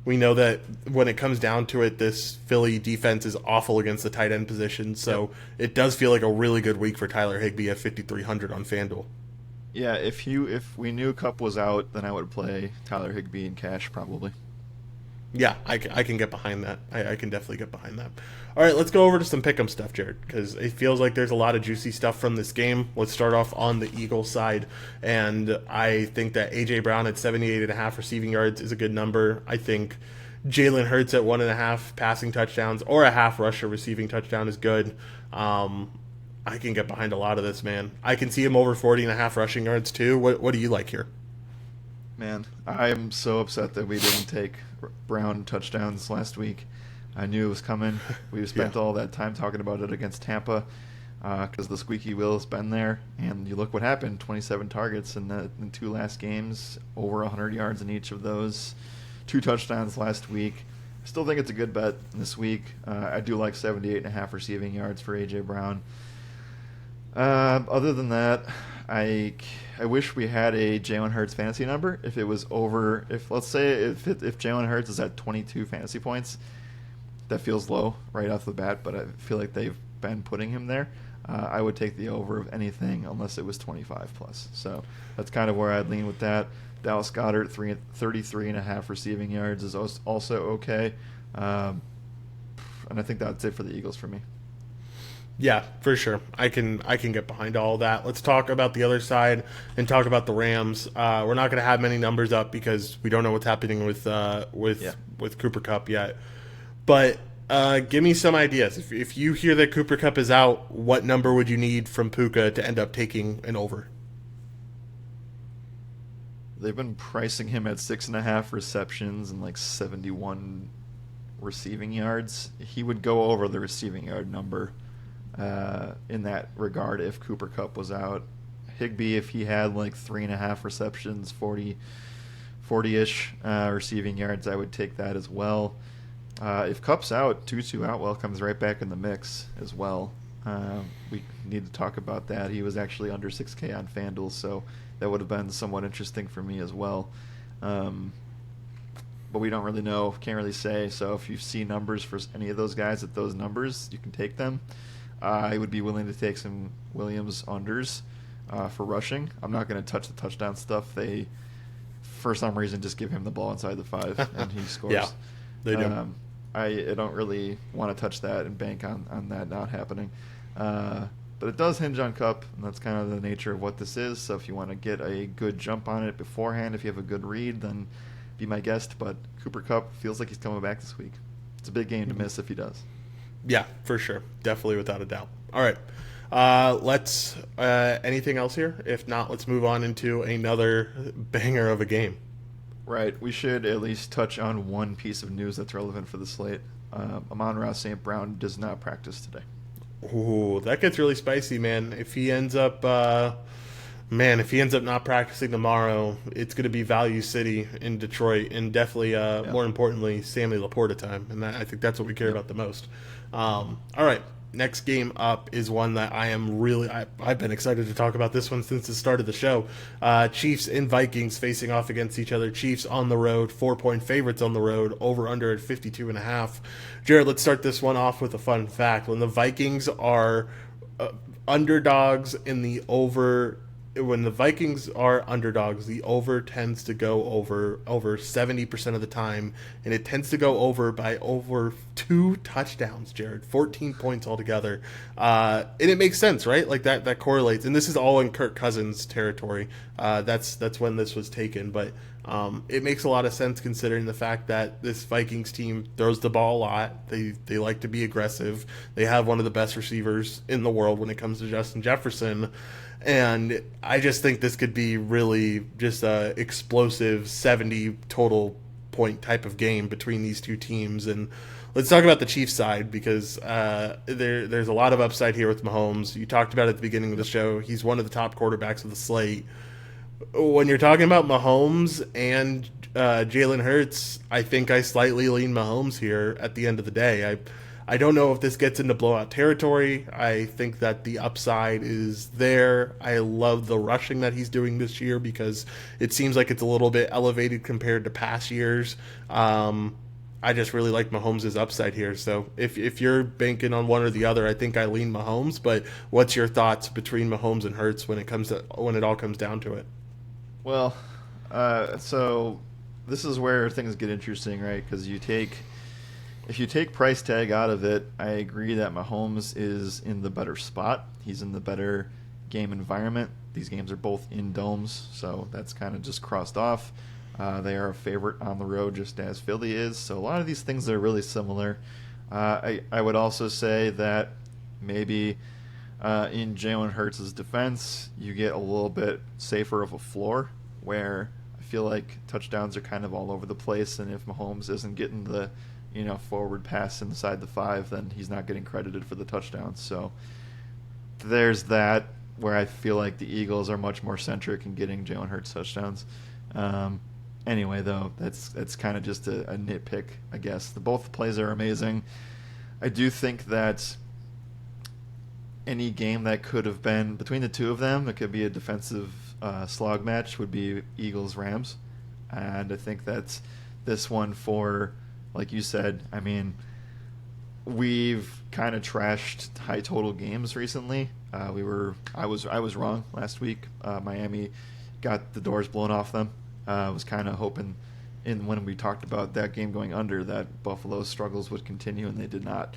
we know that when it comes down to it, this Philly defense is awful against the tight end position. So It does feel like a really good week for Tyler Higbee at 5,300 on FanDuel. Yeah, if we knew Kupp was out, then I would play Tyler Higbee in cash probably. Yeah, I can get behind that. I can definitely get behind that. All right, let's go over to some pick'em stuff, Jared, because it feels like there's a lot of juicy stuff from this game. Let's start off on the Eagles side, and I think that A.J. Brown at 78.5 receiving yards is a good number. I think Jalen Hurts at 1.5 passing touchdowns or a half rusher receiving touchdown is good. I can get behind a lot of this, man. I can see him over 40.5 rushing yards too. What do you like here? Man, I am so upset that we didn't take Brown touchdowns last week. I knew it was coming. We spent all that time talking about it against Tampa because the squeaky wheel has been there. And you look what happened, 27 targets in the 2 last games, over 100 yards in each of those, 2 touchdowns last week. I still think it's a good bet this week. I do like 78.5 receiving yards for A.J. Brown. Other than that, I wish we had a Jalen Hurts fantasy number. If it was over, let's say if Jalen Hurts is at 22 fantasy points, that feels low right off the bat, but I feel like they've been putting him there. I would take the over of anything unless it was 25 plus. So that's kind of where I'd lean with that. Dallas Goedert, 33.5 receiving yards is also okay. And I think that's it for the Eagles for me. Yeah, for sure. I can get behind all that. Let's talk about the other side and talk about the Rams. We're not going to have many numbers up because we don't know what's happening with Cooper Kupp yet. But give me some ideas. If you hear that Cooper Kupp is out, what number would you need from Puka to end up taking an over? They've been pricing him at 6.5 receptions and like 71 receiving yards. He would go over the receiving yard number in that regard if Cooper Kupp was out. Higbee, if he had like 3.5 receptions, 40-ish receiving yards, I would take that as well. If Kupp's out, Tutu Atwell comes right back in the mix as well. We need to talk about that. He was actually under 6K on FanDuel, so that would have been somewhat interesting for me as well. But we don't really know, can't really say. So if you see numbers for any of those guys at those numbers, you can take them. I would be willing to take some Williams unders for rushing. I'm not going to touch the touchdown stuff. They, for some reason, just give him the ball inside the 5 and he scores. Yeah, they do. I don't really want to touch that and bank on that not happening. But it does hinge on Cup, and that's kind of the nature of what this is. So if you want to get a good jump on it beforehand, if you have a good read, then be my guest. But Cooper Cup feels like he's coming back this week. It's a big game to miss if he does. Yeah, for sure. Definitely, without a doubt. All right. Let's anything else here? If not, let's move on into another banger of a game. Right. We should at least touch on one piece of news that's relevant for the slate. Amon-Ra St. Brown does not practice today. Ooh, that gets really spicy, man. If he ends up not practicing tomorrow, it's going to be Value City in Detroit, and definitely, more importantly, Sammy Laporta time. And I think that's what we care about the most. All right, next game up is one that I've been excited to talk about this one since the start of the show. Chiefs and Vikings facing off against each other. Chiefs on the road, 4-point favorites on the road, over under at 52.5. Jared, let's start this one off with a fun fact. When the Vikings are underdogs in the over, when the Vikings are underdogs, the over tends to go over 70% of the time, and it tends to go over by over 2 touchdowns, Jared. 14 points altogether. And it makes sense, right? Like that correlates. And this is all in Kirk Cousins territory. That's when this was taken. But it makes a lot of sense considering the fact that this Vikings team throws the ball a lot. They like to be aggressive. They have one of the best receivers in the world when it comes to Justin Jefferson. And I just think this could be really just a explosive 70 total point type of game between these two teams. And let's talk about the Chiefs side because there's a lot of upside here with Mahomes. You talked about it at the beginning of the show. He's one of the top quarterbacks of the slate. When you're talking about Mahomes and Jalen Hurts, I think I slightly lean Mahomes here at the end of the day. I don't know if this gets into blowout territory. I think that the upside is there. I love the rushing that he's doing this year because it seems like it's a little bit elevated compared to past years. I just really like Mahomes' upside here. So if you're banking on one or the other, I think I lean Mahomes. But what's your thoughts between Mahomes and Hurts when it all comes down to it? Well, so this is where things get interesting, right? Because if you take price tag out of it, I agree that Mahomes is in the better spot. He's in the better game environment. These games are both in domes, so that's kind of just crossed off. They are a favorite on the road, just as Philly is. So a lot of these things are really similar. I would also say that maybe in Jalen Hurts' defense, you get a little bit safer of a floor, where I feel like touchdowns are kind of all over the place, and if Mahomes isn't getting the forward pass inside the 5, then he's not getting credited for the touchdowns. So there's that, where I feel like the Eagles are much more centric in getting Jalen Hurts touchdowns. Anyway, though, that's kind of just a nitpick, I guess. Both plays are amazing. I do think that any game that could have been between the two of them, it could be a defensive slog match, would be Eagles-Rams. And I think that's this one for, like you said, I mean, we've kind of trashed high total games recently. I was wrong last week. Miami got the doors blown off them. I was kind of hoping, when we talked about that game going under, that Buffalo's struggles would continue, and they did not.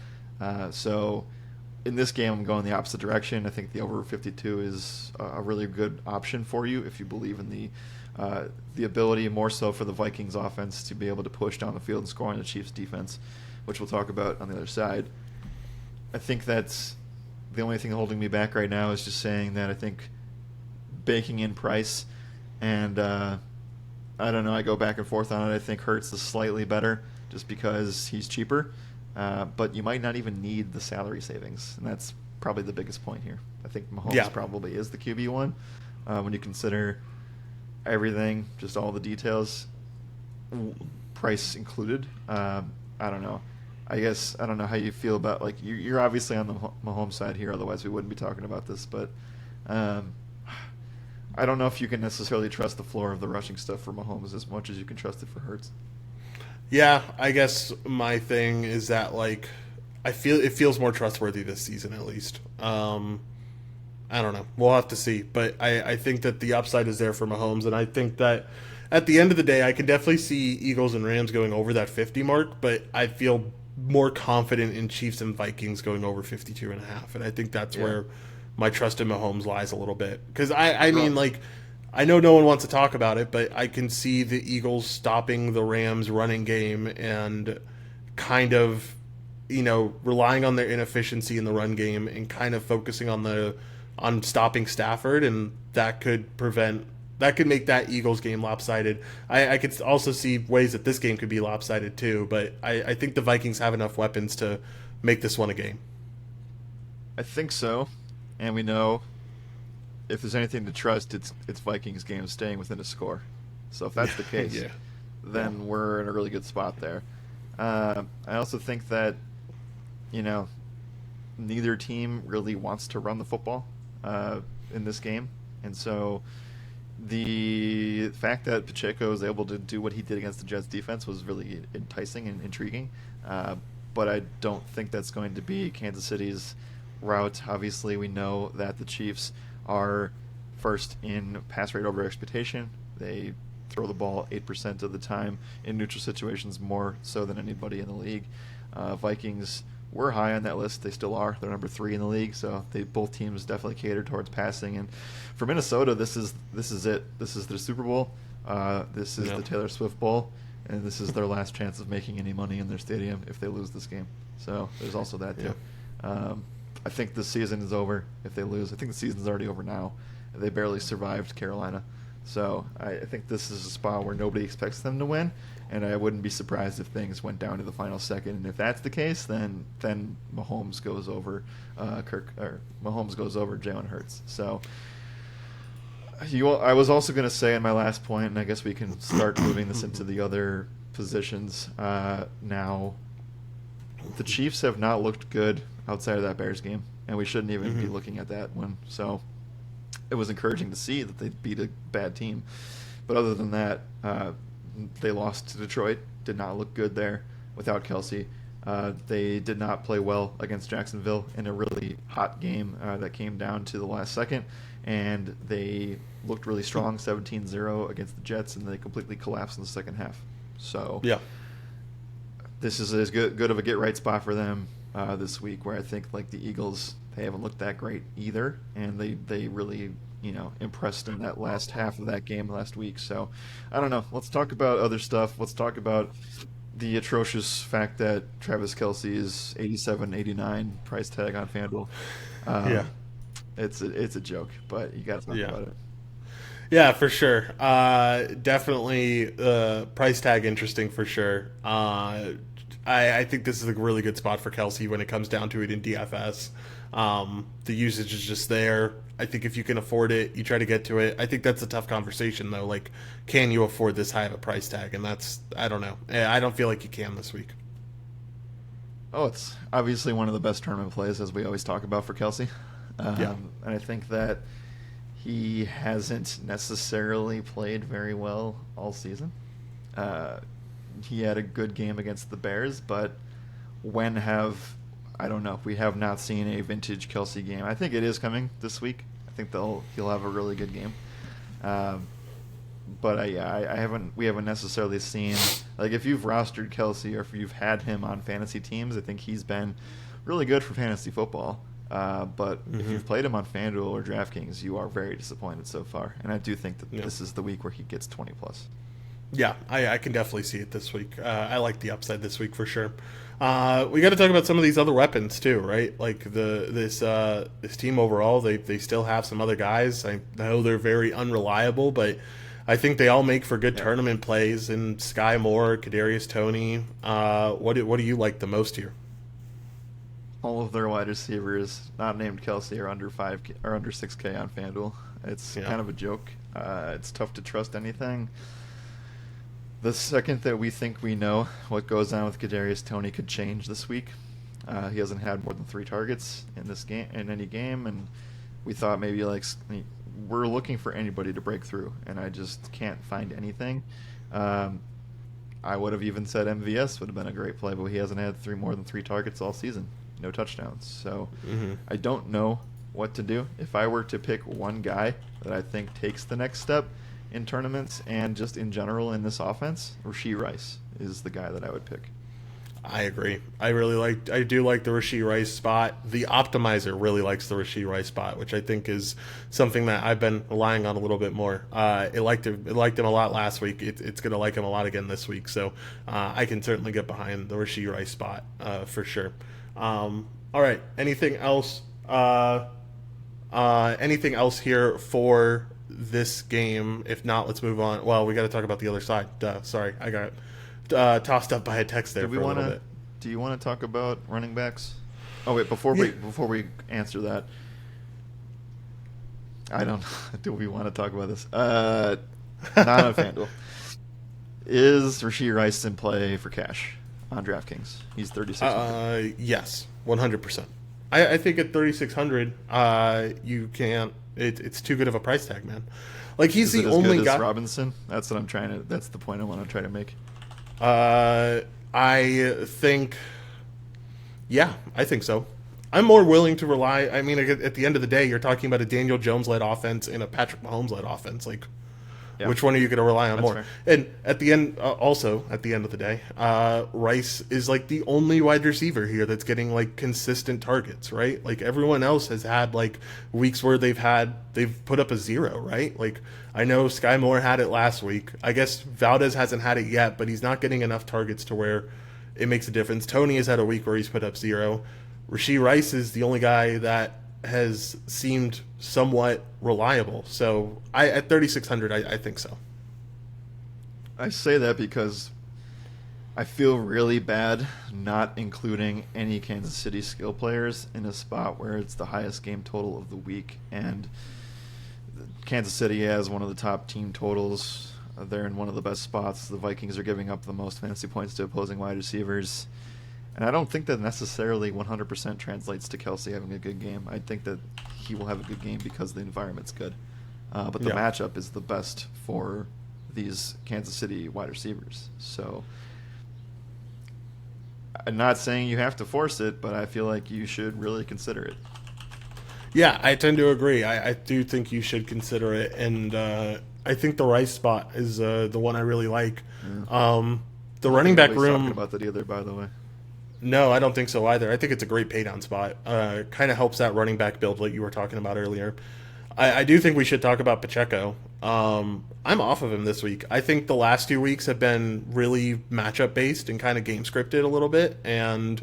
So in this game, I'm going the opposite direction. I think the over 52 is a really good option for you if you believe in the ability, more so for the Vikings offense, to be able to push down the field and score on the Chiefs defense, which we'll talk about on the other side. I think that's the only thing holding me back right now, is just saying that I think baking in price, and I don't know, I go back and forth on it. I think Hurts is slightly better just because he's cheaper, but you might not even need the salary savings, and that's probably the biggest point here. I think Mahomes probably is the QB1 when you consider everything, just all the details, price included. I don't know. I guess I don't know how you feel about, like, you're obviously on the Mahomes side here, otherwise we wouldn't be talking about this, but I don't know if you can necessarily trust the floor of the rushing stuff for Mahomes as much as you can trust it for Hurts. Yeah, I guess my thing is that, like, I feel it feels more trustworthy this season, at least. I don't know. We'll have to see. But I think that the upside is there for Mahomes, and I think that at the end of the day, I can definitely see Eagles and Rams going over that 50 mark, but I feel more confident in Chiefs and Vikings going over 52.5, and I think that's where my trust in Mahomes lies a little bit. Because I mean, like, I know no one wants to talk about it, but I can see the Eagles stopping the Rams' running game and kind of, relying on their inefficiency in the run game and kind of focusing on stopping Stafford, and that could make that Eagles game lopsided. I could also see ways that this game could be lopsided too, but I think the Vikings have enough weapons to make this one a game. I think so, and we know if there's anything to trust, it's Vikings game staying within a score. So if that's the case, then we're in a really good spot there. I also think that, neither team really wants to run the football in this game. And so the fact that Pacheco was able to do what he did against the Jets defense was really enticing and intriguing. But I don't think that's going to be Kansas City's route. Obviously, we know that the Chiefs are first in pass rate over expectation. They throw the ball 8% of the time in neutral situations, more so than anybody in the league. Vikings were high on that list. They still are. They're number 3 in the league, so both teams definitely cater towards passing. And for Minnesota, this is it. This is their Super Bowl. This is the Taylor Swift Bowl, and this is their last chance of making any money in their stadium if they lose this game. So there's also that too. I think the season is over if they lose. I think the season's already over now. They barely survived Carolina. So I think this is a spot where nobody expects them to win, and I wouldn't be surprised if things went down to the final second. And if that's the case, then Mahomes goes over Mahomes goes over Jalen Hurts. So I was also going to say in my last point, and I guess we can start moving this into the other positions now. The Chiefs have not looked good outside of that Bears game, and we shouldn't even be looking at that one. So it was encouraging to see that they beat a bad team. But other than that, they lost to Detroit. Did not look good there without Kelsey. They did not play well against Jacksonville in a really hot game that came down to the last second. And they looked really strong, 17-0 against the Jets, and they completely collapsed in the second half. So this is as good of a get-right spot for them this week, where I think, like the Eagles, they haven't looked that great either, and they really impressed in that last half of that game last week. So I don't know. Let's talk about other stuff. Let's talk about the atrocious fact that Travis Kelce is 87-89 price tag on FanDuel. It's a joke, but you got to talk about it. Yeah, for sure. Definitely price tag interesting for sure. I think this is a really good spot for Kelce when it comes down to it in DFS. The usage is just there. I think if you can afford it, you try to get to it. I think that's a tough conversation, though. Like, can you afford this high of a price tag? And I don't know. I don't feel like you can this week. Oh, it's obviously one of the best tournament plays, as we always talk about for Kelce. And I think that he hasn't necessarily played very well all season. He had a good game against the Bears, but I don't know. We have not seen a vintage Kelce game. I think it is coming this week. I think he'll have a really good game. But we haven't necessarily seen, like, if you've rostered Kelce or if you've had him on fantasy teams, I think he's been really good for fantasy football. But if you've played him on FanDuel or DraftKings, you are very disappointed so far. And I do think that this is the week where he gets 20+. Yeah, I can definitely see it this week. I like the upside this week for sure. We got to talk about some of these other weapons too, right? Like this team overall, they still have some other guys. I know they're very unreliable, but I think they all make for good tournament plays. And Sky Moore, Kadarius Toney. What do you like the most here? All of their wide receivers, not named Kelce, are under 5K or under 6K on FanDuel. It's kind of a joke. It's tough to trust anything. The second that we think we know what goes on with Kadarius Toney could change this week. He hasn't had more than 3 targets in this game, in any game, and we thought maybe we're looking for anybody to break through, and I just can't find anything. I would have even said MVS would have been a great play, but he hasn't had more than 3 targets all season, no touchdowns. So I don't know what to do. If I were to pick one guy that I think takes the next step in tournaments and just in general in this offense, Rashee Rice is the guy that I would pick. I agree. I do like the Rashee Rice spot. The optimizer really likes the Rashee Rice spot, which I think is something that I've been relying on a little bit more. It liked him a lot last week. It's going to like him a lot again this week. So I can certainly get behind the Rashee Rice spot for sure. All right. Anything else here for this game? If not, let's move on. Well, we got to talk about the other side. Sorry, I got tossed up by a text there for a little bit. Do you want to talk about running backs? Oh wait, before we answer that, I don't. Do we want to talk about this? Not on FanDuel. Is Rashee Rice in play for cash on DraftKings? He's 3,600. Yes, 100%. I think at 3,600, you can't. It's too good of a price tag, man. Like he's the only guy. As Robinson. That's what I'm trying to. That's the point I want to try to make. I think, yeah, I think so. I'm more willing to rely. I mean, at the end of the day, you're talking about a Daniel Jones-led offense and a Patrick Mahomes-led offense. Like, yeah. Which one are you going to rely on That's more? Fair. And at the end, also at the end of the day, Rice is like the only wide receiver here that's getting like consistent targets, right? Like everyone else has had like weeks where they've put up a 0, right? Like I know Sky Moore had it last week. I guess Valdez hasn't had it yet, but he's not getting enough targets to where it makes a difference. Tony has had a week where he's put up 0. Rashee Rice is the only guy that has seemed somewhat reliable. So at 3,600, I think so. I say that because I feel really bad not including any Kansas City skill players in a spot where it's the highest game total of the week. And Kansas City has one of the top team totals. They're in one of the best spots. The Vikings are giving up the most fantasy points to opposing wide receivers. And I don't think that necessarily 100% translates to Kelsey having a good game. I think that he will have a good game because the environment's good. But the matchup is the best for these Kansas City wide receivers. So I'm not saying you have to force it, but I feel like you should really consider it. Yeah, I tend to agree. I do think you should consider it. And I think the Rice spot is the one I really like. Yeah. The running back room... talking about that either, by the way. No, I don't think so either. I think it's a great paydown spot. Kind of helps that running back build like you were talking about earlier. I do think we should talk about Pacheco. I'm off of him this week. I think the last 2 weeks have been really matchup based and kind of game scripted a little bit. And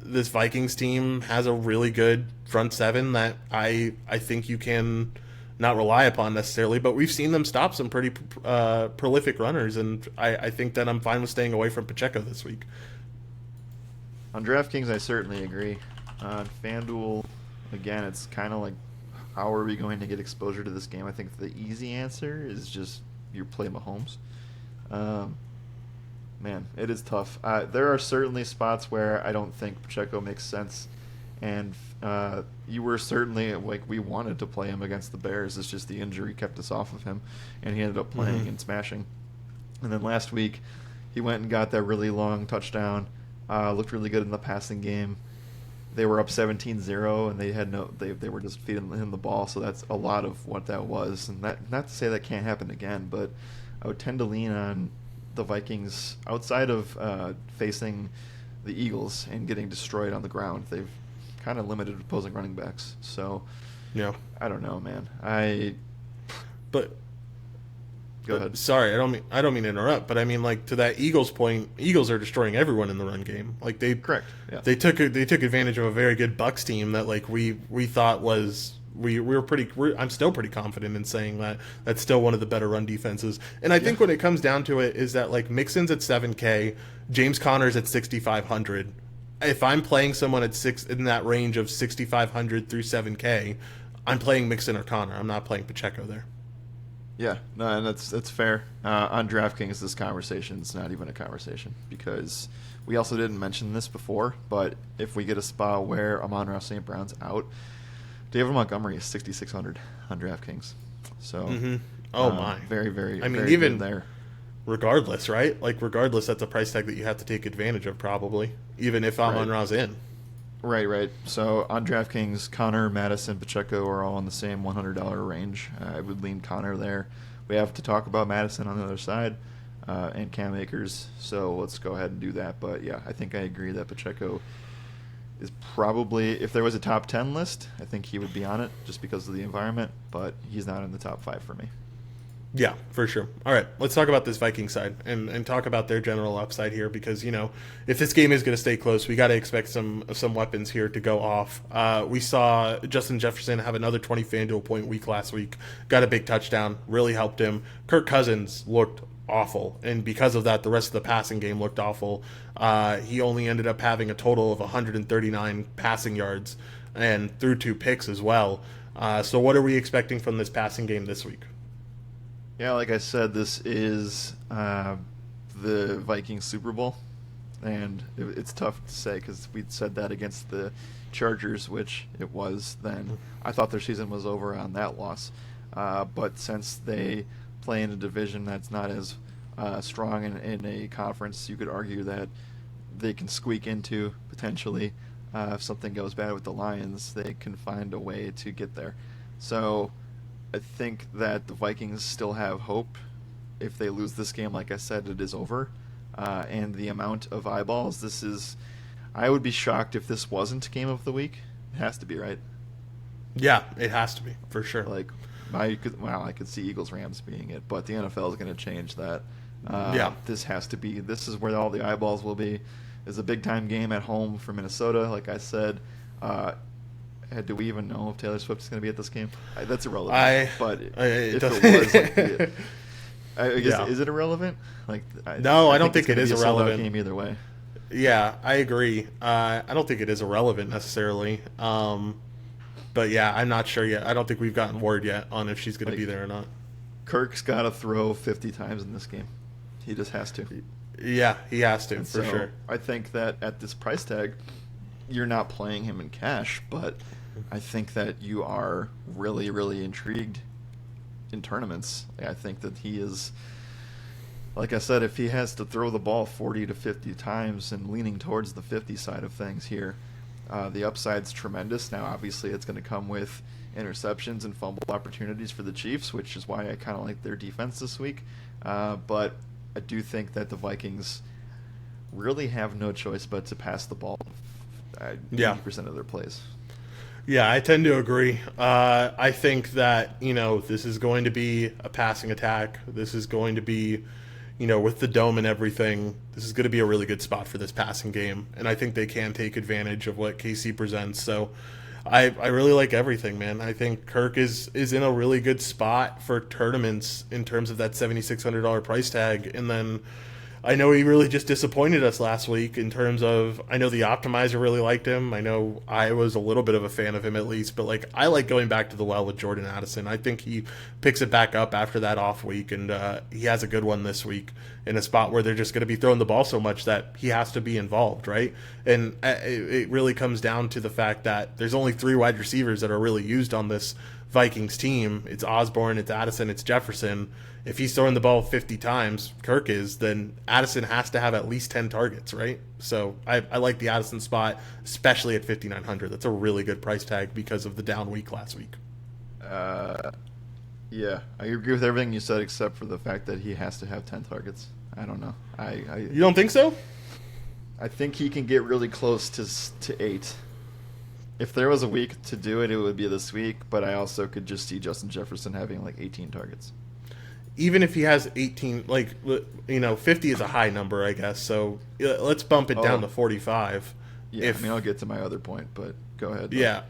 this Vikings team has a really good front seven that I think you can not rely upon necessarily, but we've seen them stop some pretty prolific runners, and I think that I'm fine with staying away from Pacheco this week. On DraftKings, I certainly agree. On FanDuel, again, it's kind of like, how are we going to get exposure to this game? I think the easy answer is just you play Mahomes. Man, it is tough. There are certainly spots where I don't think Pacheco makes sense, and you were certainly, like, we wanted to play him against the Bears. It's just the injury kept us off of him, and he ended up playing and smashing. And then last week, he went and got that really long touchdown. Looked really good in the passing game. They were up 17-0, and they were just feeding him the ball, so that's a lot of what that was. And that, not to say that can't happen again, but I would tend to lean on the Vikings outside of facing the Eagles and getting destroyed on the ground. They've kind of limited opposing running backs. So yeah, I don't know, man. Go ahead. Sorry, I don't mean to interrupt, but I mean, like, to that Eagles point, Eagles are destroying everyone in the run game. Like they took advantage of a very good Bucs team that like we thought was I'm still pretty confident in saying that that's still one of the better run defenses. And I think when it comes down to it is that like Mixon's at 7K, James Conner's at 6,500. If I'm playing someone in that range of 6,500 through 7K, I'm playing Mixon or Conner. I'm not playing Pacheco there. Yeah, no, and that's fair. On DraftKings, this conversation's not even a conversation because we also didn't mention this before, but if we get a spot where Amon-Ra St. Brown's out, David Montgomery is 6,600 on DraftKings. So, my, very, very. I mean, very even good there. Regardless, right? Like, regardless, that's a price tag that you have to take advantage of, probably, even if Amon-Ra's in. Right. So on DraftKings, Connor, Madison, Pacheco are all in the same $100 range. I would lean Connor there. We have to talk about Madison on the other side. and Cam Akers. So let's go ahead and do that. But yeah, I think I agree that Pacheco is probably, if there was a top 10 list, I think he would be on it just because of the environment, but he's not in the top 5 for me. Yeah, for sure. All right, let's talk about this Viking side and talk about their general upside here because, if this game is going to stay close, we got to expect some weapons here to go off. We saw Justin Jefferson have another 20 FanDuel point week last week, got a big touchdown, really helped him. Kirk Cousins looked awful, and because of that, the rest of the passing game looked awful. He only ended up having a total of 139 passing yards and threw 2 picks as well. So what are we expecting from this passing game this week? Yeah, like I said, this is the Vikings Super Bowl, and it's tough to say because we said that against the Chargers, which it was then. I thought their season was over on that loss, but since they play in a division that's not as strong in a conference, you could argue that they can squeak into potentially if something goes bad with the Lions, they can find a way to get there. So I think that the Vikings still have hope. If they lose this game, like I said, it is over. And the amount of eyeballs, I would be shocked if this wasn't game of the week. It has to be, right? Yeah, it has to be, for sure. I could see Eagles-Rams being it, but the NFL is going to change that. This has to be. This is where all the eyeballs will be. It's a big-time game at home for Minnesota, like I said. Do we even know if Taylor Swift is going to be at this game? That's irrelevant. If it was, I guess, is it irrelevant? No, I don't think it is a irrelevant. Game either way. Yeah, I agree. I don't think it is irrelevant necessarily. But yeah, I'm not sure yet. I don't think we've gotten word yet on if she's going to be there or not. Kirk's got to throw 50 times in this game. He just has to. Yeah, he has to, for sure. I think that at this price tag, you're not playing him in cash, but I think that you are really, really intrigued in tournaments. I think that he is, like I said, if he has to throw the ball 40 to 50 times and leaning towards the 50 side of things here, the upside's tremendous. Now, obviously, it's going to come with interceptions and fumble opportunities for the Chiefs, which is why I kind of like their defense this week. But I do think that the Vikings really have no choice but to pass the ball 80% of their plays. Yeah, I tend to agree. I think that, this is going to be a passing attack. This is going to be, with the dome and everything, this is going to be a really good spot for this passing game. And I think they can take advantage of what KC presents. So I really like everything, man. I think Kirk is in a really good spot for tournaments in terms of that $7,600 price tag. And then I know he really just disappointed us last week in terms of, I know the optimizer really liked him. I know I was a little bit of a fan of him at least, but I like going back to the well with Jordan Addison. I think he picks it back up after that off week, and he has a good one this week in a spot where they're just going to be throwing the ball so much that he has to be involved, right? And it really comes down to the fact that there's only 3 wide receivers that are really used on this Vikings team. It's Osborne, it's Addison, it's Jefferson. If he's throwing the ball 50 times, Kirk is, then Addison has to have at least 10 targets, right? So I like the Addison spot, especially at 5,900. That's a really good price tag because of the down week last week. Yeah, I agree with everything you said except for the fact that he has to have 10 targets. I don't know. You don't think so? I think he can get really close to 8. If there was a week to do it, it would be this week, but I also could just see Justin Jefferson having 18 targets. Even if he has 18, 50 is a high number, I guess. So let's bump it down to 45. Yeah, I'll get to my other point, but go ahead. Yeah.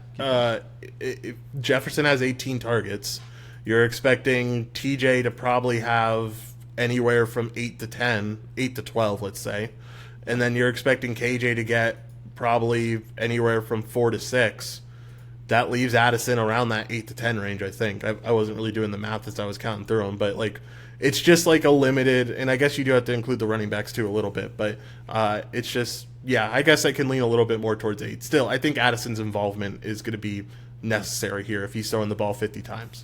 If Jefferson has 18 targets, you're expecting TJ to probably have anywhere from 8 to 10, 8 to 12, let's say. And then you're expecting KJ to get probably anywhere from 4 to 6. That leaves Addison around that 8 to 10 range, I think. I wasn't really doing the math as I was counting through them, but it's just a limited, and I guess you do have to include the running backs too a little bit, but it's just, yeah, I guess I can lean a little bit more towards 8. Still, I think Addison's involvement is going to be necessary here if he's throwing the ball 50 times.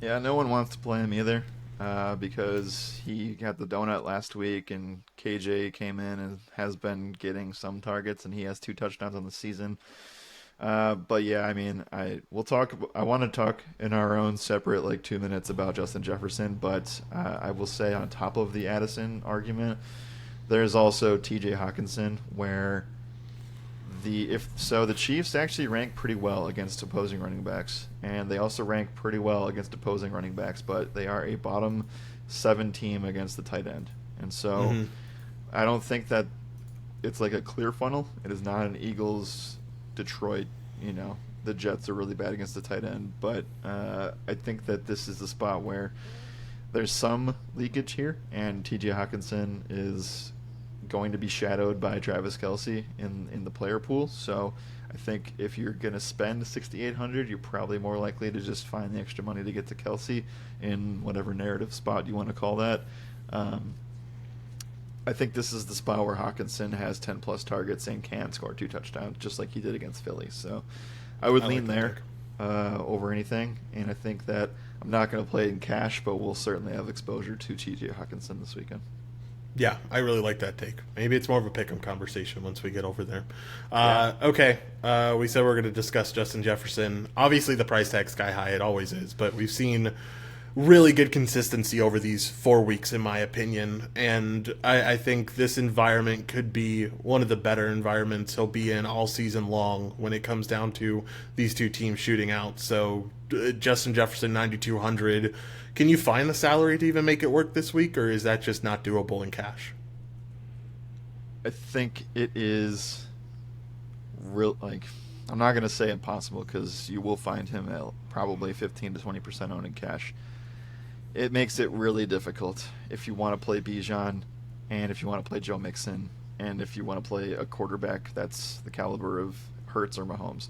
Yeah, no one wants to play him either because he got the donut last week, and KJ came in and has been getting some targets, and he has 2 touchdowns on the season. But yeah, I mean, we'll talk. I want to talk in our own separate 2 minutes about Justin Jefferson, but I will say on top of the Addison argument, there's also T.J. Hawkinson, where the Chiefs actually rank pretty well against opposing running backs, and they also rank pretty well against opposing running backs, but they are a bottom 7 team against the tight end, and so I don't think that it's like a clear funnel. It is not an Eagles Detroit. The Jets are really bad against the tight end, but I think that this is the spot where there's some leakage here, and T.J. Hawkinson is going to be shadowed by Travis Kelce in the player pool. So I think if you're going to spend $6,800, you're probably more likely to just find the extra money to get to Kelce in whatever narrative spot you want to call that. I think this is the spot where Hawkinson has 10-plus targets and can score 2 touchdowns, just like he did against Philly. So I would lean there over anything, and I think that I'm not going to play in cash, but we'll certainly have exposure to T.J. Hawkinson this weekend. Yeah, I really like that take. Maybe it's more of a pick-em conversation once we get over there. Yeah. Okay, we said we're going to discuss Justin Jefferson. Obviously, the price tag's sky high. It always is. But we've seen really good consistency over these 4 weeks, in my opinion. And I think this environment could be one of the better environments he'll be in all season long when it comes down to these two teams shooting out. So Justin Jefferson, 9,200. Can you find the salary to even make it work this week, or is that just not doable in cash? I think it is real. I'm not going to say impossible, because you will find him at probably 15 to 20% owned in cash. It makes it really difficult if you want to play Bijan, and if you want to play Joe Mixon, and if you want to play a quarterback that's the caliber of Hurts or Mahomes.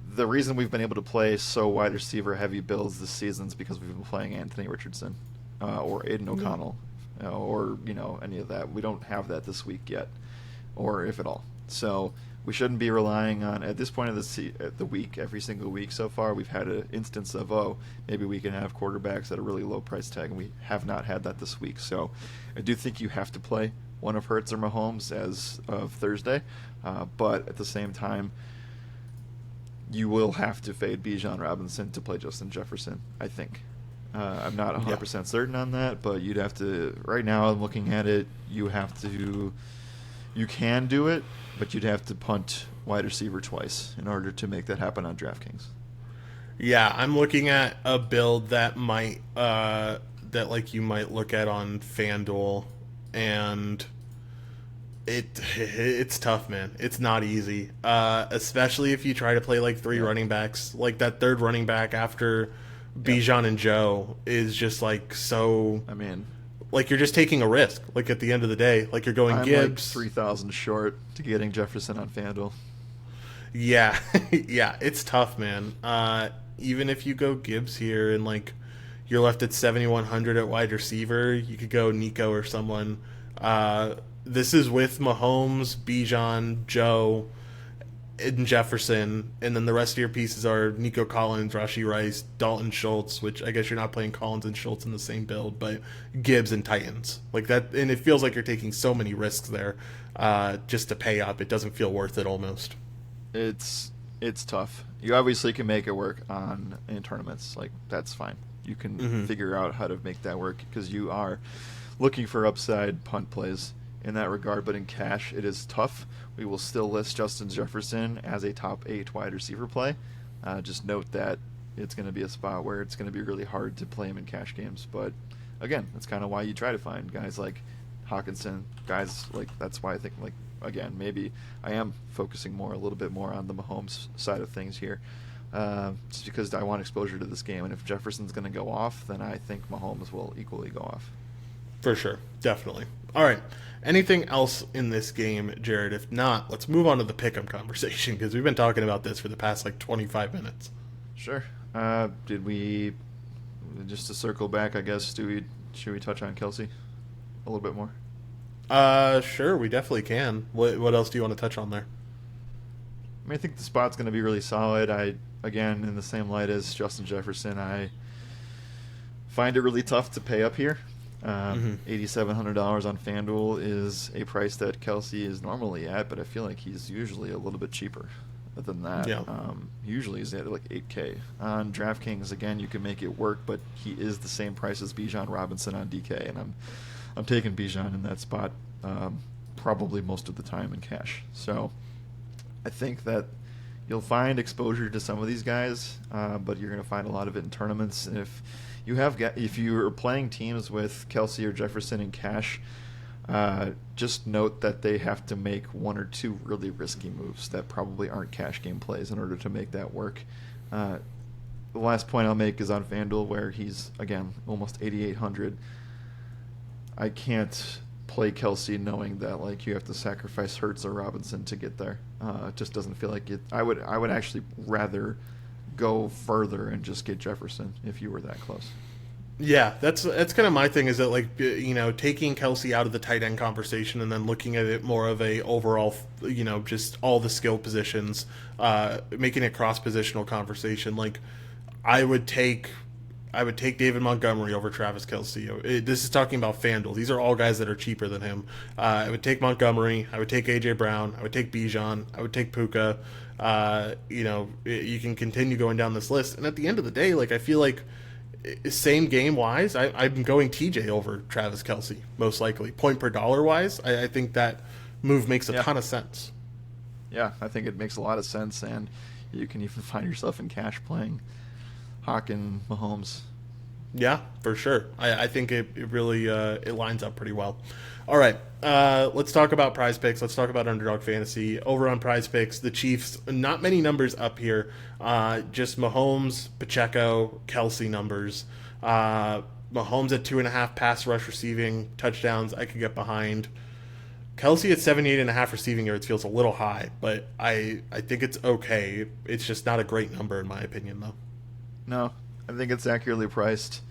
The reason we've been able to play so wide receiver heavy builds this season is because we've been playing Anthony Richardson or Aiden O'Connell or any of that. We don't have that this week yet, or if at all. So we shouldn't be relying on, at this point of the week, every single week so far, we've had an instance of, maybe we can have quarterbacks at a really low price tag, and we have not had that this week. So I do think you have to play one of Hurts or Mahomes as of Thursday, but at the same time, you will have to fade Bijan Robinson to play Justin Jefferson, I think. I'm not 100% certain on that, but you'd have to, right now I'm looking at it, you can do it, but you'd have to punt wide receiver twice in order to make that happen on DraftKings. Yeah, I'm looking at a build that might, you might look at on FanDuel, and it's tough, man. It's not easy, especially if you try to play 3 running backs. That third running back after Bijan and Joe is just so. I mean, you're just taking a risk. At the end of the day, you're going I'm Gibbs. 3,000 short to getting Jefferson on FanDuel. Yeah, yeah, it's tough, man. Even if you go Gibbs here and you're left at 7,100 at wide receiver, you could go Nico or someone. This is with Mahomes, Bijan, Joe, and Jefferson, and then the rest of your pieces are Nico Collins, Rashee Rice, Dalton Schultz, which I guess you're not playing Collins and Schultz in the same build, but Gibbs and Titans. That, and it feels like you're taking so many risks there just to pay up. It doesn't feel worth it almost. It's tough. You obviously can make it work in tournaments. That's fine. You can figure out how to make that work, because you are looking for upside punt plays in that regard, but in cash it is tough. We will still list Justin Jefferson as a top 8 wide receiver play. Just note that it's going to be a spot where it's going to be really hard to play him in cash games, but again, that's kind of why you try to find guys like Hawkinson, guys that's why I think again, maybe I am focusing a little bit more on the Mahomes side of things here, just because I want exposure to this game, and if Jefferson's going to go off, then I think Mahomes will equally go off. For sure, definitely. All right. Anything else in this game, Jared? If not, let's move on to the pick'em conversation, because we've been talking about this for the past 25 minutes. Sure. Did we, just to circle back, I guess, should we touch on Kelce a little bit more? Sure, we definitely can. What else do you want to touch on there? I think the spot's going to be really solid. Again, in the same light as Justin Jefferson, I find it really tough to pay up here. $8,700 on FanDuel is a price that Kelce is normally at, but I feel like he's usually a little bit cheaper. Other than that, Yeah. usually he's at like 8K. On DraftKings, again, you can make it work, but he is the same price as Bijan Robinson on DK, and I'm taking Bijan in that spot probably most of the time in cash. So I think that you'll find exposure to some of these guys, but you're going to find a lot of it in tournaments. And if you're playing teams with Kelsey or Jefferson in cash, just note that they have to make one or two really risky moves that probably aren't cash game plays in order to make that work. The last point I'll make is on FanDuel, where he's, again, almost 8,800. I can't play Kelsey knowing that like you have to sacrifice Hurts or Robinson to get there. It just doesn't feel like it. I would actually rather go further and just get Jefferson if you were that close. Yeah, that's kind of my thing, is that like, taking Kelsey out of the tight end conversation and then looking at it more of a overall, just all the skill positions, making it cross positional conversation. Like, I would take David Montgomery over Travis Kelce. This is talking about FanDuel. These are all guys that are cheaper than him. I would take Montgomery. I would take AJ Brown. I would take Bijan. I would take Puka. You can continue going down this list, and at the end of the day, like, I feel like, same game wise, I'm going TJ over Travis Kelce, most likely. Point per dollar wise, I think that move makes a ton of sense. Yeah, I think it makes a lot of sense, and you can even find yourself in cash playing Hawk and Mahomes. Yeah, for sure. I think it really it lines up pretty well. All right, let's talk about PrizePicks. Let's talk about Underdog Fantasy. Over on PrizePicks, the Chiefs, not many numbers up here. Just Mahomes, Pacheco, Kelsey numbers. Mahomes at 2.5 pass rush receiving touchdowns. I could get behind. Kelsey at 78.5 receiving yards feels a little high, but I think it's okay. It's just not a great number in my opinion, though. No, I think it's accurately priced.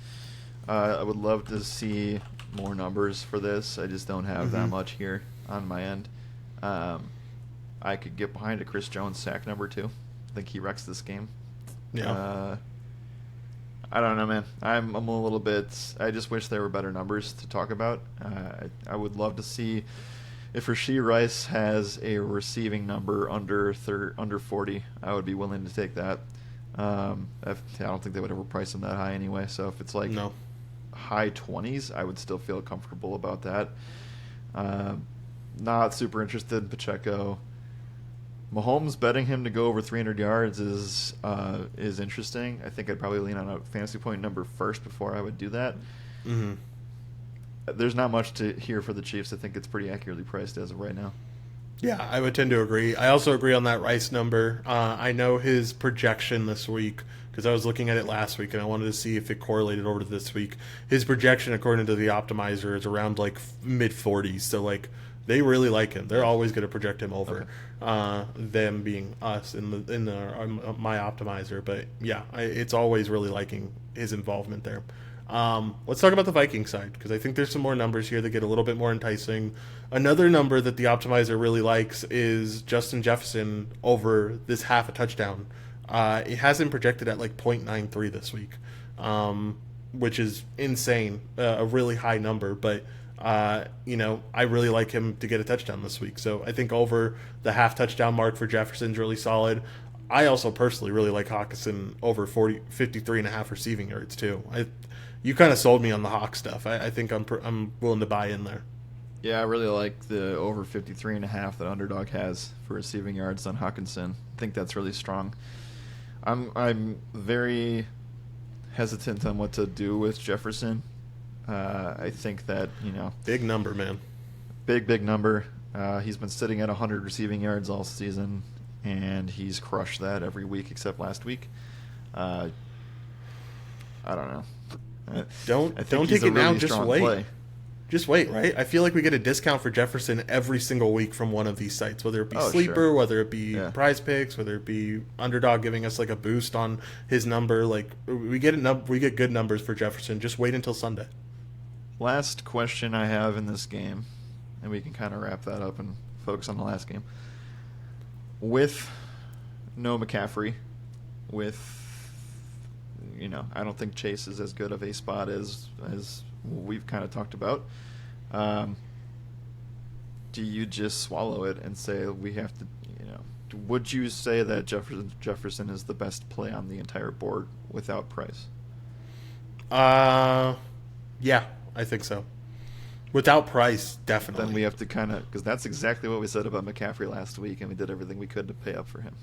I would love to see more numbers for this. I just don't have that much here on my end. I could get behind a Chris Jones sack number 2. I think he wrecks this game. Yeah. I don't know, man. I'm a little bit. I just wish there were better numbers to talk about. I would love to see if Rashee Rice has a receiving number under 40. I would be willing to take that. I don't think they would ever price him that high anyway. So if it's like high 20s, I would still feel comfortable about that. Not super interested in Pacheco. Mahomes betting him to go over 300 yards is interesting. I think I'd probably lean on a fantasy point number first before I would do that. Mm-hmm. There's not much to hear for the Chiefs. I think it's pretty accurately priced as of right now. Yeah, I would tend to agree. I also agree on that Rice number. I know his projection this week because I was looking at it last week and I wanted to see if it correlated over to this week. His projection, according to the optimizer, is around like mid 40s. So like they really like him. They're always going to project him over. Them being us in my optimizer. But yeah, it's always really liking his involvement there. Let's talk about the Viking side because I think there's some more numbers here that get a little bit more enticing. Another number that the optimizer really likes is Justin Jefferson over this half a touchdown. It has him projected at like 0.93 this week, which is insane, a really high number. But I really like him to get a touchdown this week. So I think over the half touchdown mark for Jefferson's really solid. I also personally really like Hawkinson over 53.5 receiving yards too. You kind of sold me on the Hawk stuff. I think I'm willing to buy in there. Yeah, I really like the over 53.5 that Underdog has for receiving yards on Hawkinson. I think that's really strong. I'm very hesitant on what to do with Jefferson. I think that, big number, man. Big number. He's been sitting at 100 receiving yards all season, and he's crushed that every week except last week. I don't know. Don't take it now. Just wait. Play. Just wait, right? I feel like we get a discount for Jefferson every single week from one of these sites, whether it be Sleeper, sure. whether it be PrizePicks, whether it be Underdog giving us like a boost on his number. Like we get good numbers for Jefferson. Just wait until Sunday. Last question I have in this game, and we can kind of wrap that up and focus on the last game. With no McCaffrey, I don't think Chase is as good of a spot as we've kind of talked about. Do you just swallow it and say we have to, would you say that Jefferson is the best play on the entire board without Price? Yeah, I think so. Without Price, definitely. Then we have to kind of, because that's exactly what we said about McCaffrey last week, and we did everything we could to pay up for him.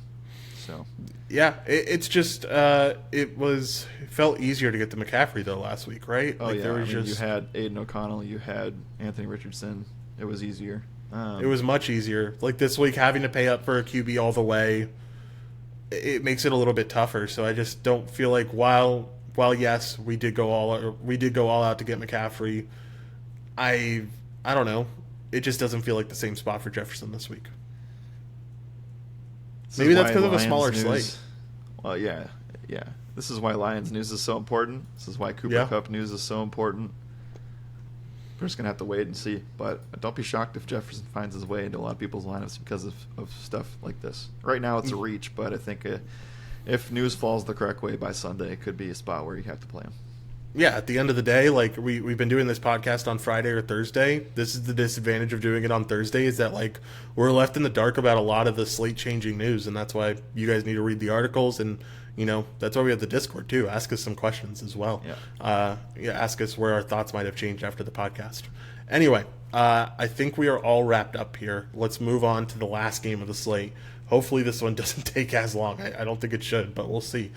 So yeah, it's just it felt easier to get to McCaffrey though last week, right? Oh like, yeah, there was you had Aiden O'Connell, you had Anthony Richardson. It was easier. It was much easier. Like this week, having to pay up for a QB all the way, it makes it a little bit tougher. So I just don't feel like while yes, we did go all out to get McCaffrey. I don't know. It just doesn't feel like the same spot for Jefferson this week. Maybe that's because of a smaller slate. Well, yeah. This is why Lions news is so important. This is why Cooper Kupp news is so important. We're just going to have to wait and see. But don't be shocked if Jefferson finds his way into a lot of people's lineups because of stuff like this. Right now it's a reach, but I think if news falls the correct way by Sunday, it could be a spot where you have to play him. Yeah, at the end of the day, like we've been doing this podcast on Friday or Thursday. This is the disadvantage of doing it on Thursday is that like we're left in the dark about a lot of the slate changing news, and that's why you guys need to read the articles, and that's why we have the Discord too. Ask us some questions as well. Ask us where our thoughts might have changed after the podcast. Anyway, I think we are all wrapped up here. Let's move on to the last game of the slate. Hopefully this one doesn't take as long. I don't think it should, but we'll see.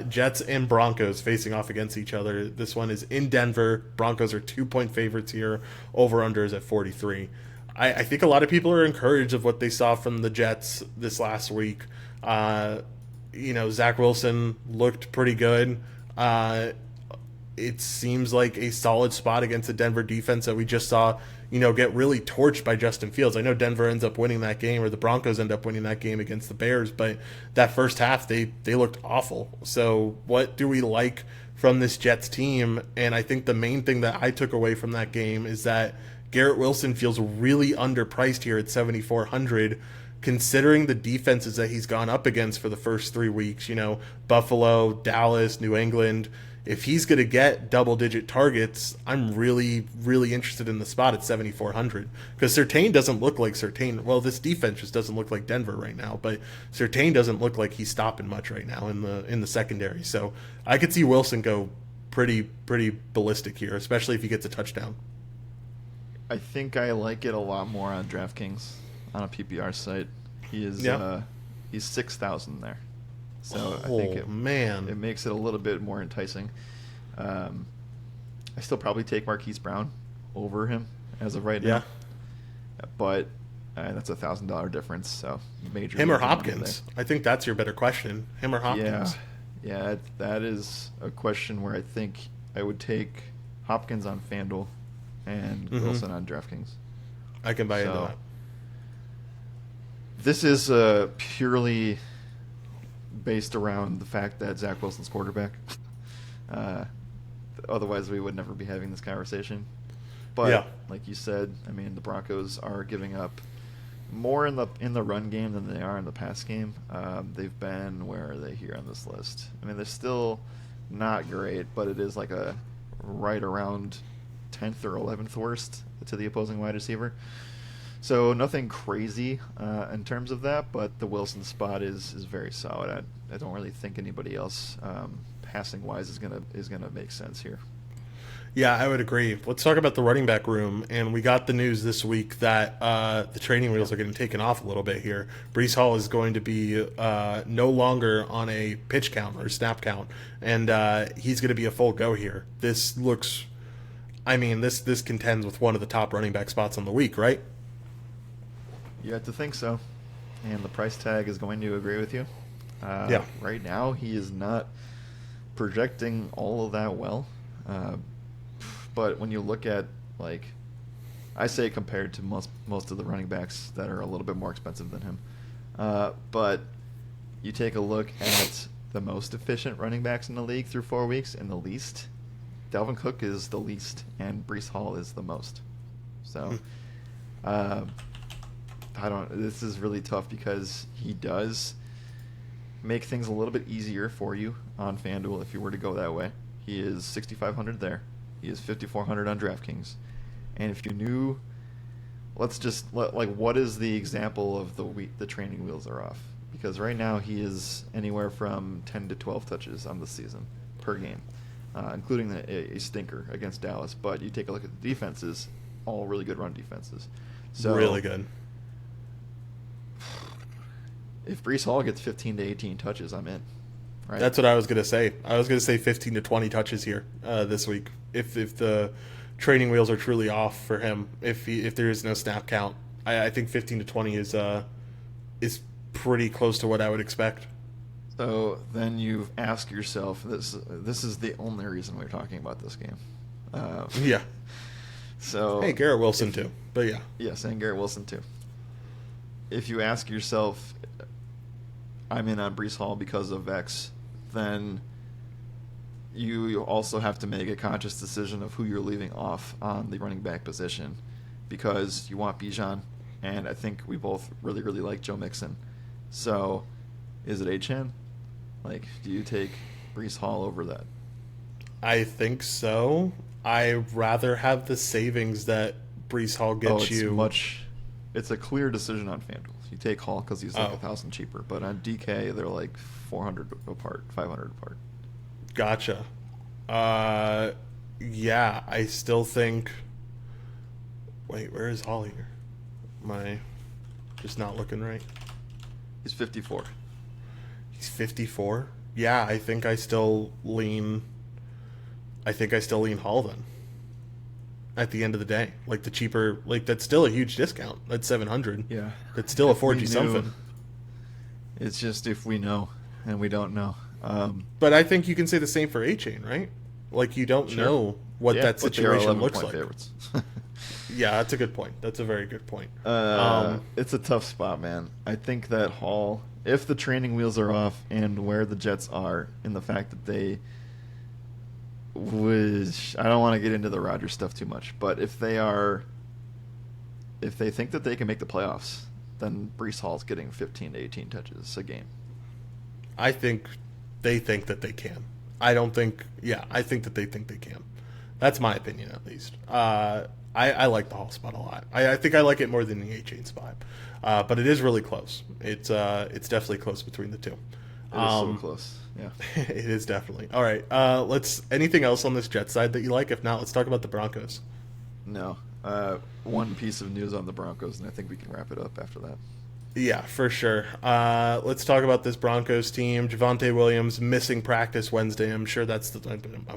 Jets and Broncos facing off against each other. This one is in Denver. Broncos are 2-point favorites here. Over-under is at 43. I think a lot of people are encouraged of what they saw from the Jets this last week. Zach Wilson looked pretty good. It seems like a solid spot against the Denver defense that we just saw get really torched by Justin Fields. I know Denver ends up winning that game, or the Broncos end up winning that game against the Bears, but that first half they looked awful. So what do we like from this Jets team? And I think the main thing that I took away from that game is that Garrett Wilson feels really underpriced here at 7,400, considering the defenses that he's gone up against for the first 3 weeks. Buffalo, Dallas, New England. If he's going to get double-digit targets, I'm really, really interested in the spot at 7,400 because Surtain doesn't look like Surtain. Well, this defense just doesn't look like Denver right now, but Surtain doesn't look like he's stopping much right now in the secondary. So I could see Wilson go pretty ballistic here, especially if he gets a touchdown. I think I like it a lot more on DraftKings on a PPR site. He's 6,000 there. So I think it makes it a little bit more enticing. I still probably take Marquise Brown over him as of right now. But that's $1,000 difference. So major. Him or Hopkins? I think that's your better question. Him or Hopkins? Yeah, that is a question where I think I would take Hopkins on FanDuel and Wilson on DraftKings. I can buy into that. This is purely based around the fact that Zach Wilson's quarterback. Otherwise, we would never be having this conversation. But like you said, I mean, the Broncos are giving up more in the run game than they are in the pass game. They've been, where are they here on this list? I mean, they're still not great, but it is like a right around 10th or 11th worst to the opposing wide receiver. So nothing crazy in terms of that, but the Wilson spot is very solid. I don't really think anybody else passing wise is gonna make sense here. Yeah, I would agree. Let's talk about the running back room. And we got the news this week that the training wheels are getting taken off a little bit here. Breece Hall is going to be no longer on a pitch count or snap count, and he's going to be a full go here. This looks, this contends with one of the top running back spots on the week, right? You have to think so. And the price tag is going to agree with you. Right now, he is not projecting all of that well. But when you look at, like, I say compared to most of the running backs that are a little bit more expensive than him. But you take a look at the most efficient running backs in the league through 4 weeks, and the least, Dalvin Cook is the least, and Breece Hall is the most. So, this is really tough because he does make things a little bit easier for you on FanDuel if you were to go that way. He is 6,500 there. He is 5,400 on DraftKings. And if you knew let's just what is the example of the training wheels are off? Because right now he is anywhere from 10 to 12 touches on the season per game, including a stinker against Dallas. But you take a look at the defenses, all really good run defenses. So really good. If Breece Hall gets 15 to 18 touches, I'm in. Right? That's what I was going to say. I was going to say 15 to 20 touches here this week. If the training wheels are truly off for him, if there is no snap count, I think 15 to 20 is pretty close to what I would expect. So then you ask yourself, this is the only reason we're talking about this game. Yeah. So hey, Garrett Wilson too, but yeah. Yes, and Garrett Wilson too. If you ask yourself, I'm in on Breece Hall because of X, then you also have to make a conscious decision of who you're leaving off on the running back position, because you want Bijan, and I think we both really, really like Joe Mixon. So is it Achane? Like, do you take Breece Hall over that? I think so. I'd rather have the savings that Breece Hall gets you. It's a clear decision on FanDuel. You take Hall because he's like $1,000 cheaper, but on DK they're like 400 apart, 500 apart. Gotcha. Yeah, I still think. Wait, where is Hall here? Am I just not looking right? He's 54. He's 54. Yeah, I think I still lean Hall then. At the end of the day, like the cheaper, like that's still a huge discount. That's $700. Yeah, that still affords you something. It's just if we know, and we don't know. But I think you can say the same for Achane, right? Like you don't know what that situation looks like. Yeah, that's a good point. That's a very good point. It's a tough spot, man. I think that Hall, if the training wheels are off and where the Jets are, in the fact that I don't want to get into the Rodgers stuff too much, but if they think that they can make the playoffs, then Breece Hall's getting 15 to 18 touches a game. I think they think that they can. I think that they think they can. That's my opinion, at least. I like the Hall spot a lot. I think I like it more than the Achane spot, but it is really close. It's definitely close between the two. It is so close. Yeah, it is definitely. All right. Anything else on this Jet side that you like? If not, let's talk about the Broncos. No. One piece of news on the Broncos, and I think we can wrap it up after that. Yeah, for sure. Let's talk about this Broncos team. Javonte Williams missing practice Wednesday. I'm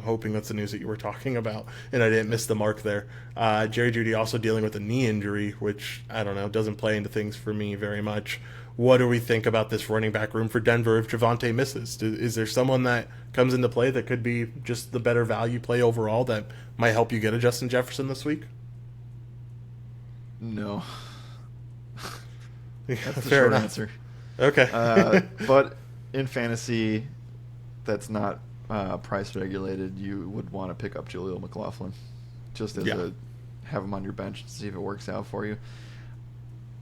hoping that's the news that you were talking about, and I didn't miss the mark there. Jerry Jeudy also dealing with a knee injury, which, I don't know, doesn't play into things for me very much. What do we think about this running back room for Denver if Javonte misses? Is there someone that comes into play that could be just the better value play overall that might help you get a Justin Jefferson this week? No. That's the Fair short enough. answer. Okay. But in fantasy, that's not price regulated. You would want to pick up Jaleel McLaughlin just as have him on your bench to see if it works out for you.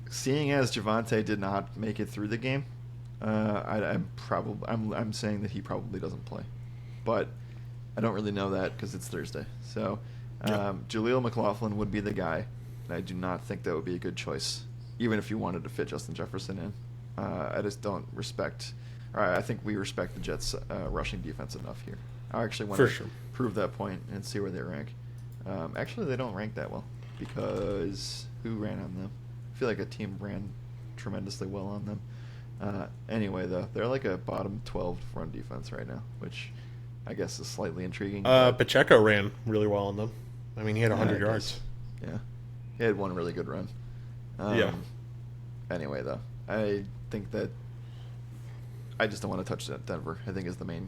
Seeing as Javonte did not make it through the game, I'm saying that he probably doesn't play, but I don't really know that because it's Thursday. So Jaleel McLaughlin would be the guy, and I do not think that would be a good choice, even if you wanted to fit Justin Jefferson in. I just don't respect. I think we respect the Jets' rushing defense enough here. I actually want to prove that point and see where they rank. Actually, they don't rank that well because who ran on them? I feel like a team ran tremendously well on them. Anyway, though, they're like a bottom 12 run defense right now, which I guess is slightly intriguing. Pacheco ran really well on them. I mean, he had 100 yards. Yeah. He had one really good run. Anyway, though, I think that I just don't want to touch that Denver, I think is the main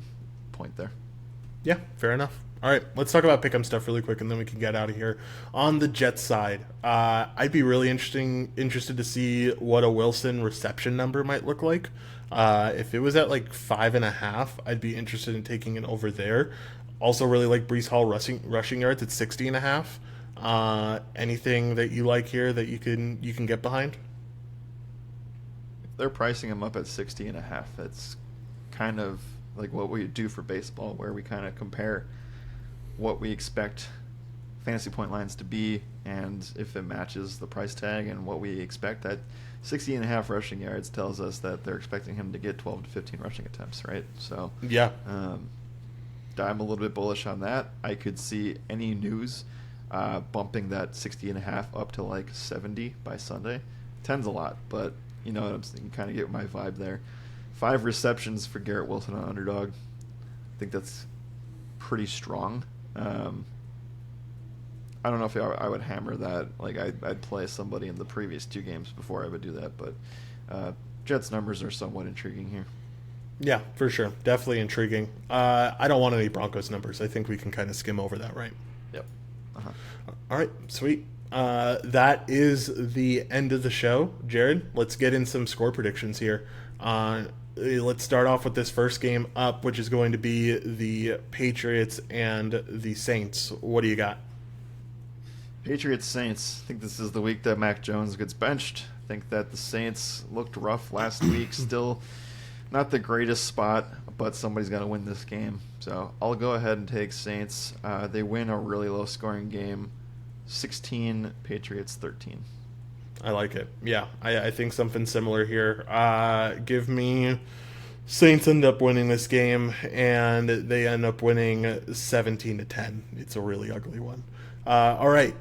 point there. Yeah, fair enough. All right, let's talk about pick'em stuff really quick, and then we can get out of here. On the Jets side, I'd be really interested to see what a Wilson reception number might look like. If it was at like 5.5, I'd be interested in taking it over there. Also, really like Breece Hall rushing yards at 60.5. Anything that you like here that you can get behind? They're pricing him up at 60.5. That's kind of like what we do for baseball, where we kind of compare what we expect fantasy point lines to be, and if it matches the price tag and what we expect, that 60.5 rushing yards tells us that they're expecting him to get 12 to 15 rushing attempts, right? So yeah, I'm a little bit bullish on that. I could see any news bumping that 60.5 up to like 70 by Sunday. 10's a lot, but you know what I'm saying. You kind of get my vibe there. 5 receptions for Garrett Wilson on Underdog. I think that's pretty strong. I don't know if I would hammer that. Like I'd play somebody in the previous 2 games before I would do that, but Jets numbers are somewhat intriguing here. Yeah, for sure. Definitely intriguing. I don't want any Broncos numbers. I think we can kind of skim over that, right? Yep. Uh-huh. All right, sweet. That is the end of the show. Jared, let's get in some score predictions here. Let's start off with this first game up, which is going to be the Patriots and the Saints. What do you got? Patriots Saints. I think this is the week that Mac Jones gets benched. I think that the Saints looked rough last week. Still not the greatest spot, but somebody's got to win this game. So I'll go ahead and take Saints. They win a really low-scoring game, 16, Patriots 13. I like it. Yeah, I think something similar here. Give me Saints end up winning this game, and they end up winning 17-10. It's a really ugly one. All right,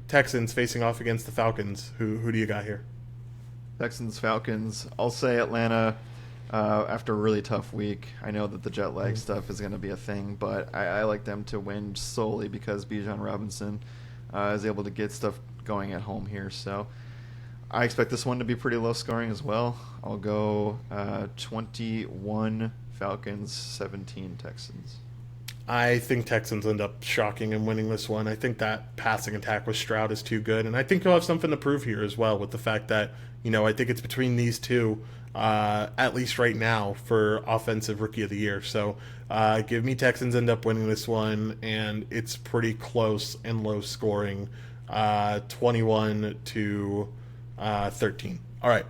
Texans facing off against the Falcons. Who do you got here? Texans, Falcons. I'll say Atlanta after a really tough week. I know that the jet lag stuff is going to be a thing, but I like them to win solely because Bijan Robinson is able to get stuff going at home here. So I expect this one to be pretty low scoring as well. I'll go 21 Falcons, 17 Texans. I think Texans end up shocking and winning this one. I think that passing attack with Stroud is too good, and I think he'll have something to prove here as well with the fact that, I think it's between these two, at least right now, for Offensive Rookie of the Year. So give me Texans end up winning this one, and it's pretty close and low scoring, 21-13. All right,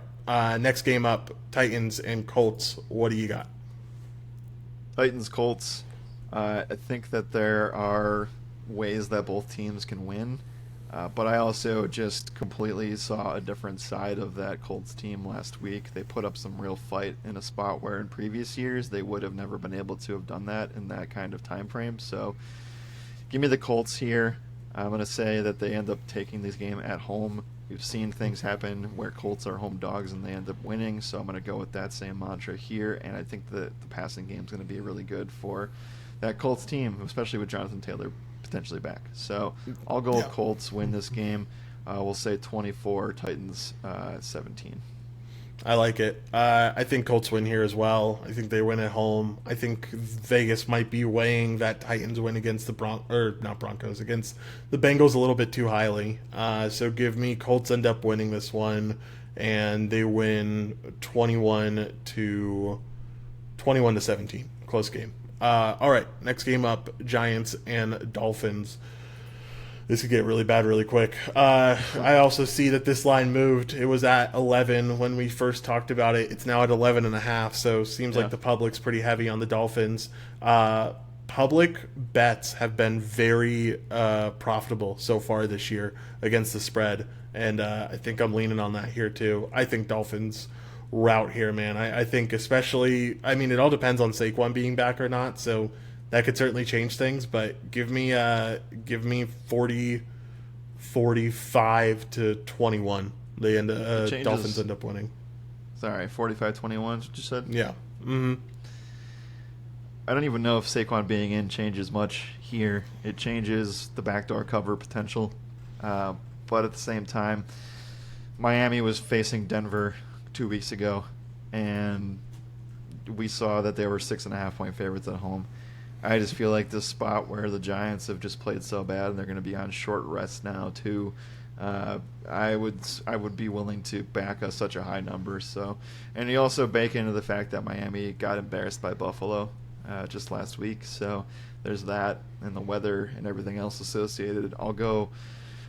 next game up, Titans and Colts. What do you got? Titans, Colts. I think that there are ways that both teams can win, but I also just completely saw a different side of that Colts team last week. They put up some real fight in a spot where in previous years they would have never been able to have done that in that kind of time frame. So give me the Colts here. I'm going to say that they end up taking this game at home. We've seen things happen where Colts are home dogs and they end up winning, so I'm going to go with that same mantra here, and I think that the passing game is going to be really good for that Colts team, especially with Jonathan Taylor potentially back. So I'll go with Colts win this game. We'll say 24, Titans 17. I like it. I think Colts win here as well. I think they win at home. I think Vegas might be weighing that Titans win against the against the Bengals a little bit too highly. So give me Colts end up winning this one, and they win 21-17. Close game. All right, next game up, Giants and Dolphins. This could get really bad really quick. I also see that this line moved. It was at 11 when we first talked about it. It's now at 11.5, so seems like the public's pretty heavy on the Dolphins. Public bets have been very profitable so far this year against the spread, and I think I'm leaning on that here too. I think Dolphins route here, man. I think especially, it all depends on Saquon being back or not, so that could certainly change things, but give me 45-21. Dolphins end up winning. Sorry, 45-21 is what you said? Yeah. Mm-hmm. I don't even know if Saquon being in changes much here. It changes the backdoor cover potential, but at the same time, Miami was facing Denver 2 weeks ago, and we saw that they were 6.5-point favorites at home. I just feel like this spot where the Giants have just played so bad and they're going to be on short rest now too. I would be willing to back such a high number. So, and you also bake into the fact that Miami got embarrassed by Buffalo just last week. So there's that, and the weather and everything else associated. I'll go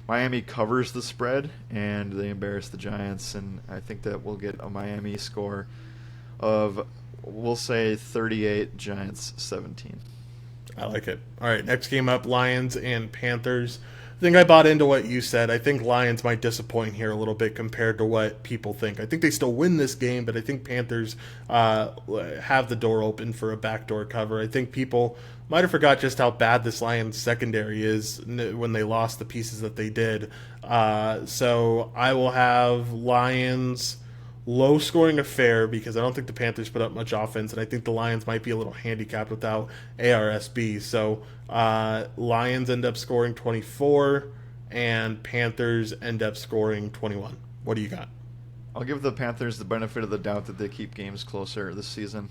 Miami covers the spread and they embarrass the Giants, and I think that we'll get a Miami score of, we'll say 38, Giants 17. I like it. All right, next game up, Lions and Panthers. I think I bought into what you said. I think Lions might disappoint here a little bit compared to what people think. I think they still win this game, but I think Panthers have the door open for a backdoor cover. I think people might have forgot just how bad this Lions secondary is when they lost the pieces that they did. So I will have Lions low scoring affair because I don't think the Panthers put up much offense, and I think the Lions might be a little handicapped without ARSB. So Lions end up scoring 24, and Panthers end up scoring 21. What do you got? I'll give the Panthers the benefit of the doubt that they keep games closer this season.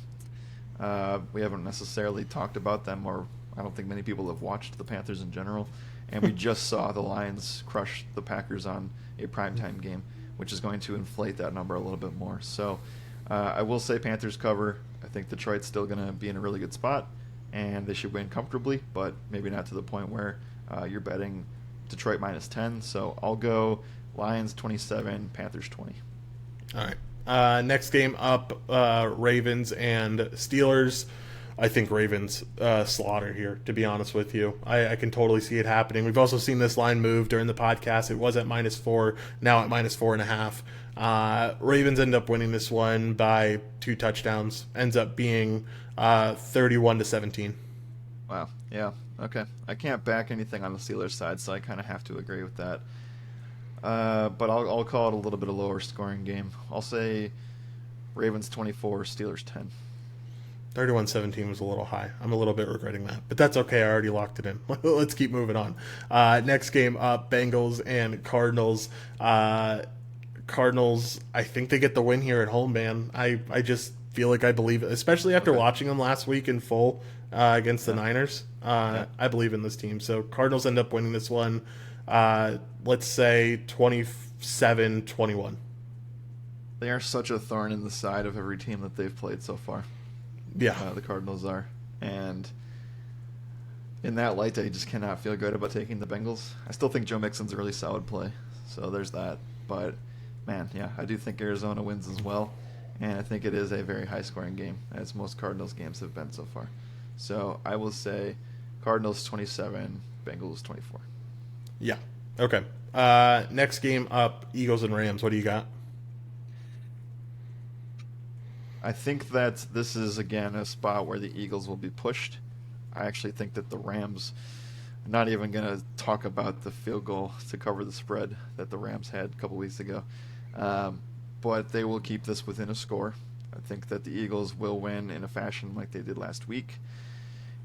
We haven't necessarily talked about them, or I don't think many people have watched the Panthers in general, and we just saw the Lions crush the Packers on a primetime game, which is going to inflate that number a little bit more. So I will say Panthers cover. I think Detroit's still going to be in a really good spot, and they should win comfortably, but maybe not to the point where you're betting Detroit minus 10. So I'll go Lions 27, Panthers 20. All right. Next game up, Ravens and Steelers. I think Ravens slaughter here, to be honest with you. I can totally see it happening. We've also seen this line move during the podcast. It was at -4, now at -4.5. Ravens end up winning this one by 2 touchdowns. Ends up being 31-17. Wow. Yeah. Okay. I can't back anything on the Steelers side, so I kind of have to agree with that. But I'll call it a little bit of lower scoring game. I'll say Ravens 24, Steelers 10. 31-17 was a little high. I'm a little bit regretting that, but that's okay. I already locked it in. Let's keep moving on. Next game up, Bengals and Cardinals. Cardinals, I think they get the win here at home, man. I just feel like I believe it, especially after watching them last week in full against the Niners. I believe in this team. So Cardinals end up winning this one. Let's say 27-21. They are such a thorn in the side of every team that they've played so far. Yeah. The Cardinals are. And in that light, I just cannot feel good about taking the Bengals. I still think Joe Mixon's a really solid play. So there's that. But, man, yeah, I do think Arizona wins as well. And I think it is a very high-scoring game, as most Cardinals games have been so far. So I will say Cardinals 27, Bengals 24. Yeah. Okay. Next game up, Eagles and Rams. What do you got? I think that this is, again, a spot where the Eagles will be pushed. I actually think that the Rams, I'm not even going to talk about the field goal to cover the spread that the Rams had a couple weeks ago. But they will keep this within a score. I think that the Eagles will win in a fashion like they did last week.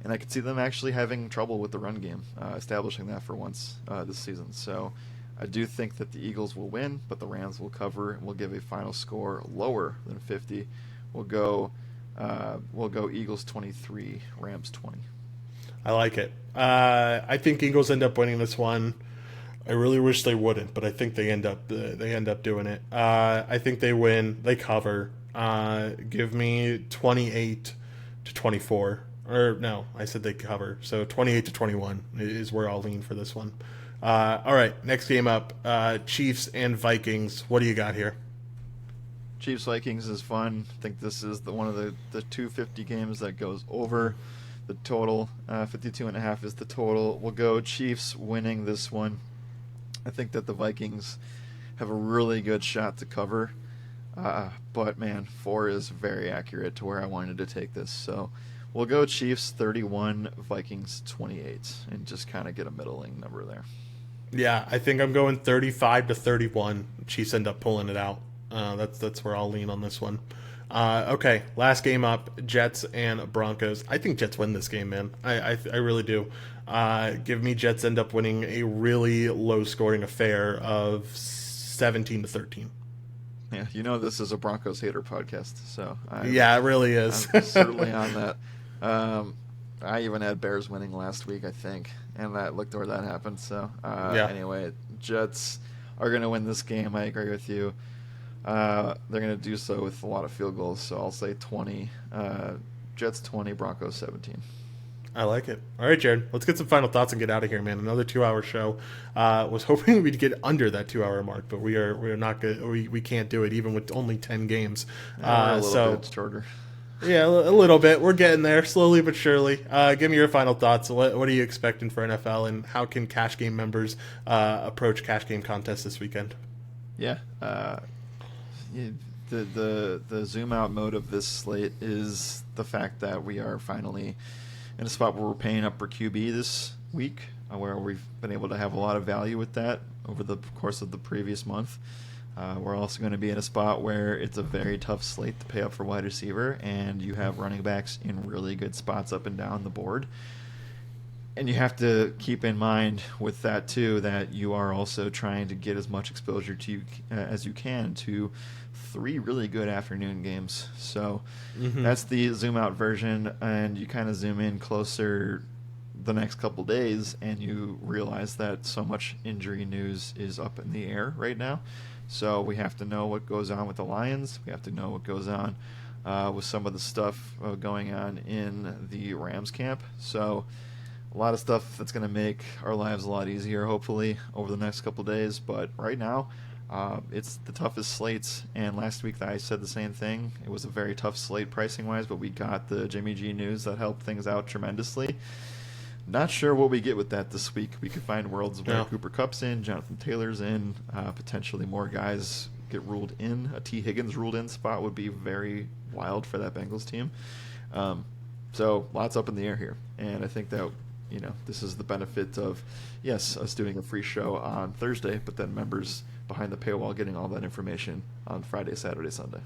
And I could see them actually having trouble with the run game, establishing that for once this season. So I do think that the Eagles will win, but the Rams will cover and will give a final score lower than 50. We'll go Eagles 23, Rams 20. I like it. I think Eagles end up winning this one. I really wish they wouldn't, but I think they end up doing it. I think they win. They cover. Give me 28-24. Or no, I said they cover. So 28-21 is where I'll lean for this one. All right, next game up, Chiefs and Vikings. What do you got here? Chiefs Vikings is fun. I think this is one of the 250 games that goes over the total. 52.5 is the total. We'll go Chiefs winning this one. I think that the Vikings have a really good shot to cover. But man, 4 is very accurate to where I wanted to take this. So we'll go Chiefs 31, Vikings 28, and just kind of get a middling number there. Yeah, I think I'm going 35-31. Chiefs end up pulling it out. That's where I'll lean on this one. Okay, last game up, Jets and Broncos. I think Jets win this game, man. I really do. Give me Jets end up winning a really low-scoring affair of 17-13. Yeah, you know this is a Broncos hater podcast, so yeah, it really is. I'm certainly on that. I even had Bears winning last week, I think, and looked where that happened. So Anyway, Jets are going to win this game. I agree with you. They're going to do so with a lot of field goals, so I'll say 20. Jets 20, Broncos 17. I like it. All right, Jared, let's get some final thoughts and get out of here, man. Another 2-hour show. Was hoping we'd get under that 2-hour mark, but we're not good. We can't do it even with only 10 games. A little bit shorter. Yeah, a little bit. We're getting there slowly but surely. Give me your final thoughts. What are you expecting for NFL, and how can cash game members approach cash game contests this weekend? Yeah. Yeah, the zoom out mode of this slate is the fact that we are finally in a spot where we're paying up for QB this week, where we've been able to have a lot of value with that over the course of the previous month. We're also going to be in a spot where it's a very tough slate to pay up for wide receiver, and you have running backs in really good spots up and down the board. And you have to keep in mind with that too that you are also trying to get as much exposure to as you can to 3 really good afternoon games. So that's the zoom out version, and you kind of zoom in closer the next couple days, and you realize that so much injury news is up in the air right now. So we have to know what goes on with the Lions. We have to know what goes on with some of the stuff going on in the Rams camp. So a lot of stuff that's going to make our lives a lot easier, hopefully, over the next couple days. But right now, it's the toughest slates. And last week I said the same thing. It was a very tough slate pricing-wise, but we got the Jimmy G news that helped things out tremendously. Not sure what we get with that this week. We could find worlds where Cooper Kupp's in, Jonathan Taylor's in, potentially more guys get ruled in. A T. Higgins ruled in spot would be very wild for that Bengals team. So lots up in the air here. And I think that, this is the benefit of, yes, us doing a free show on Thursday, but then members behind the paywall getting all that information on Friday, Saturday, Sunday.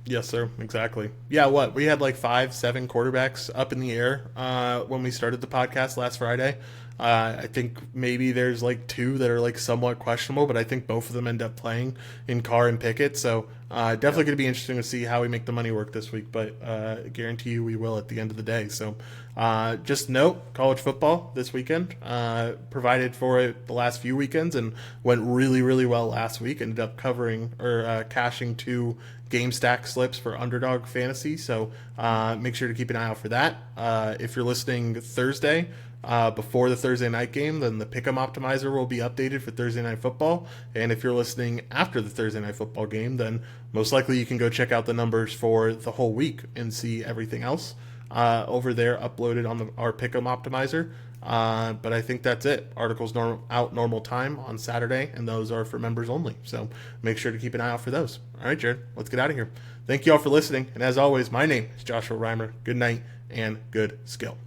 Yes, sir. Exactly. Yeah, we had like 5-7 quarterbacks up in the air when we started the podcast last Friday. I think maybe there's like 2 that are like somewhat questionable, but I think both of them end up playing in Carr and Pickett. So definitely going to be interesting to see how we make the money work this week, but I guarantee you we will at the end of the day. So just note, college football this weekend, provided for it the last few weekends and went really, really well last week. Ended up covering or cashing 2 game stack slips for Underdog Fantasy, so make sure to keep an eye out for that. If you're listening Thursday before the Thursday night game, then the Pick'em Optimizer will be updated for Thursday Night Football, and if you're listening after the Thursday Night Football game, then most likely you can go check out the numbers for the whole week and see everything else over there uploaded on our Pick'em Optimizer. But I think that's it. Articles out normal time on Saturday, and those are for members only. So make sure to keep an eye out for those. All right, Jared, let's get out of here. Thank you all for listening. And as always, my name is Joshua Riemer. Good night and good skill.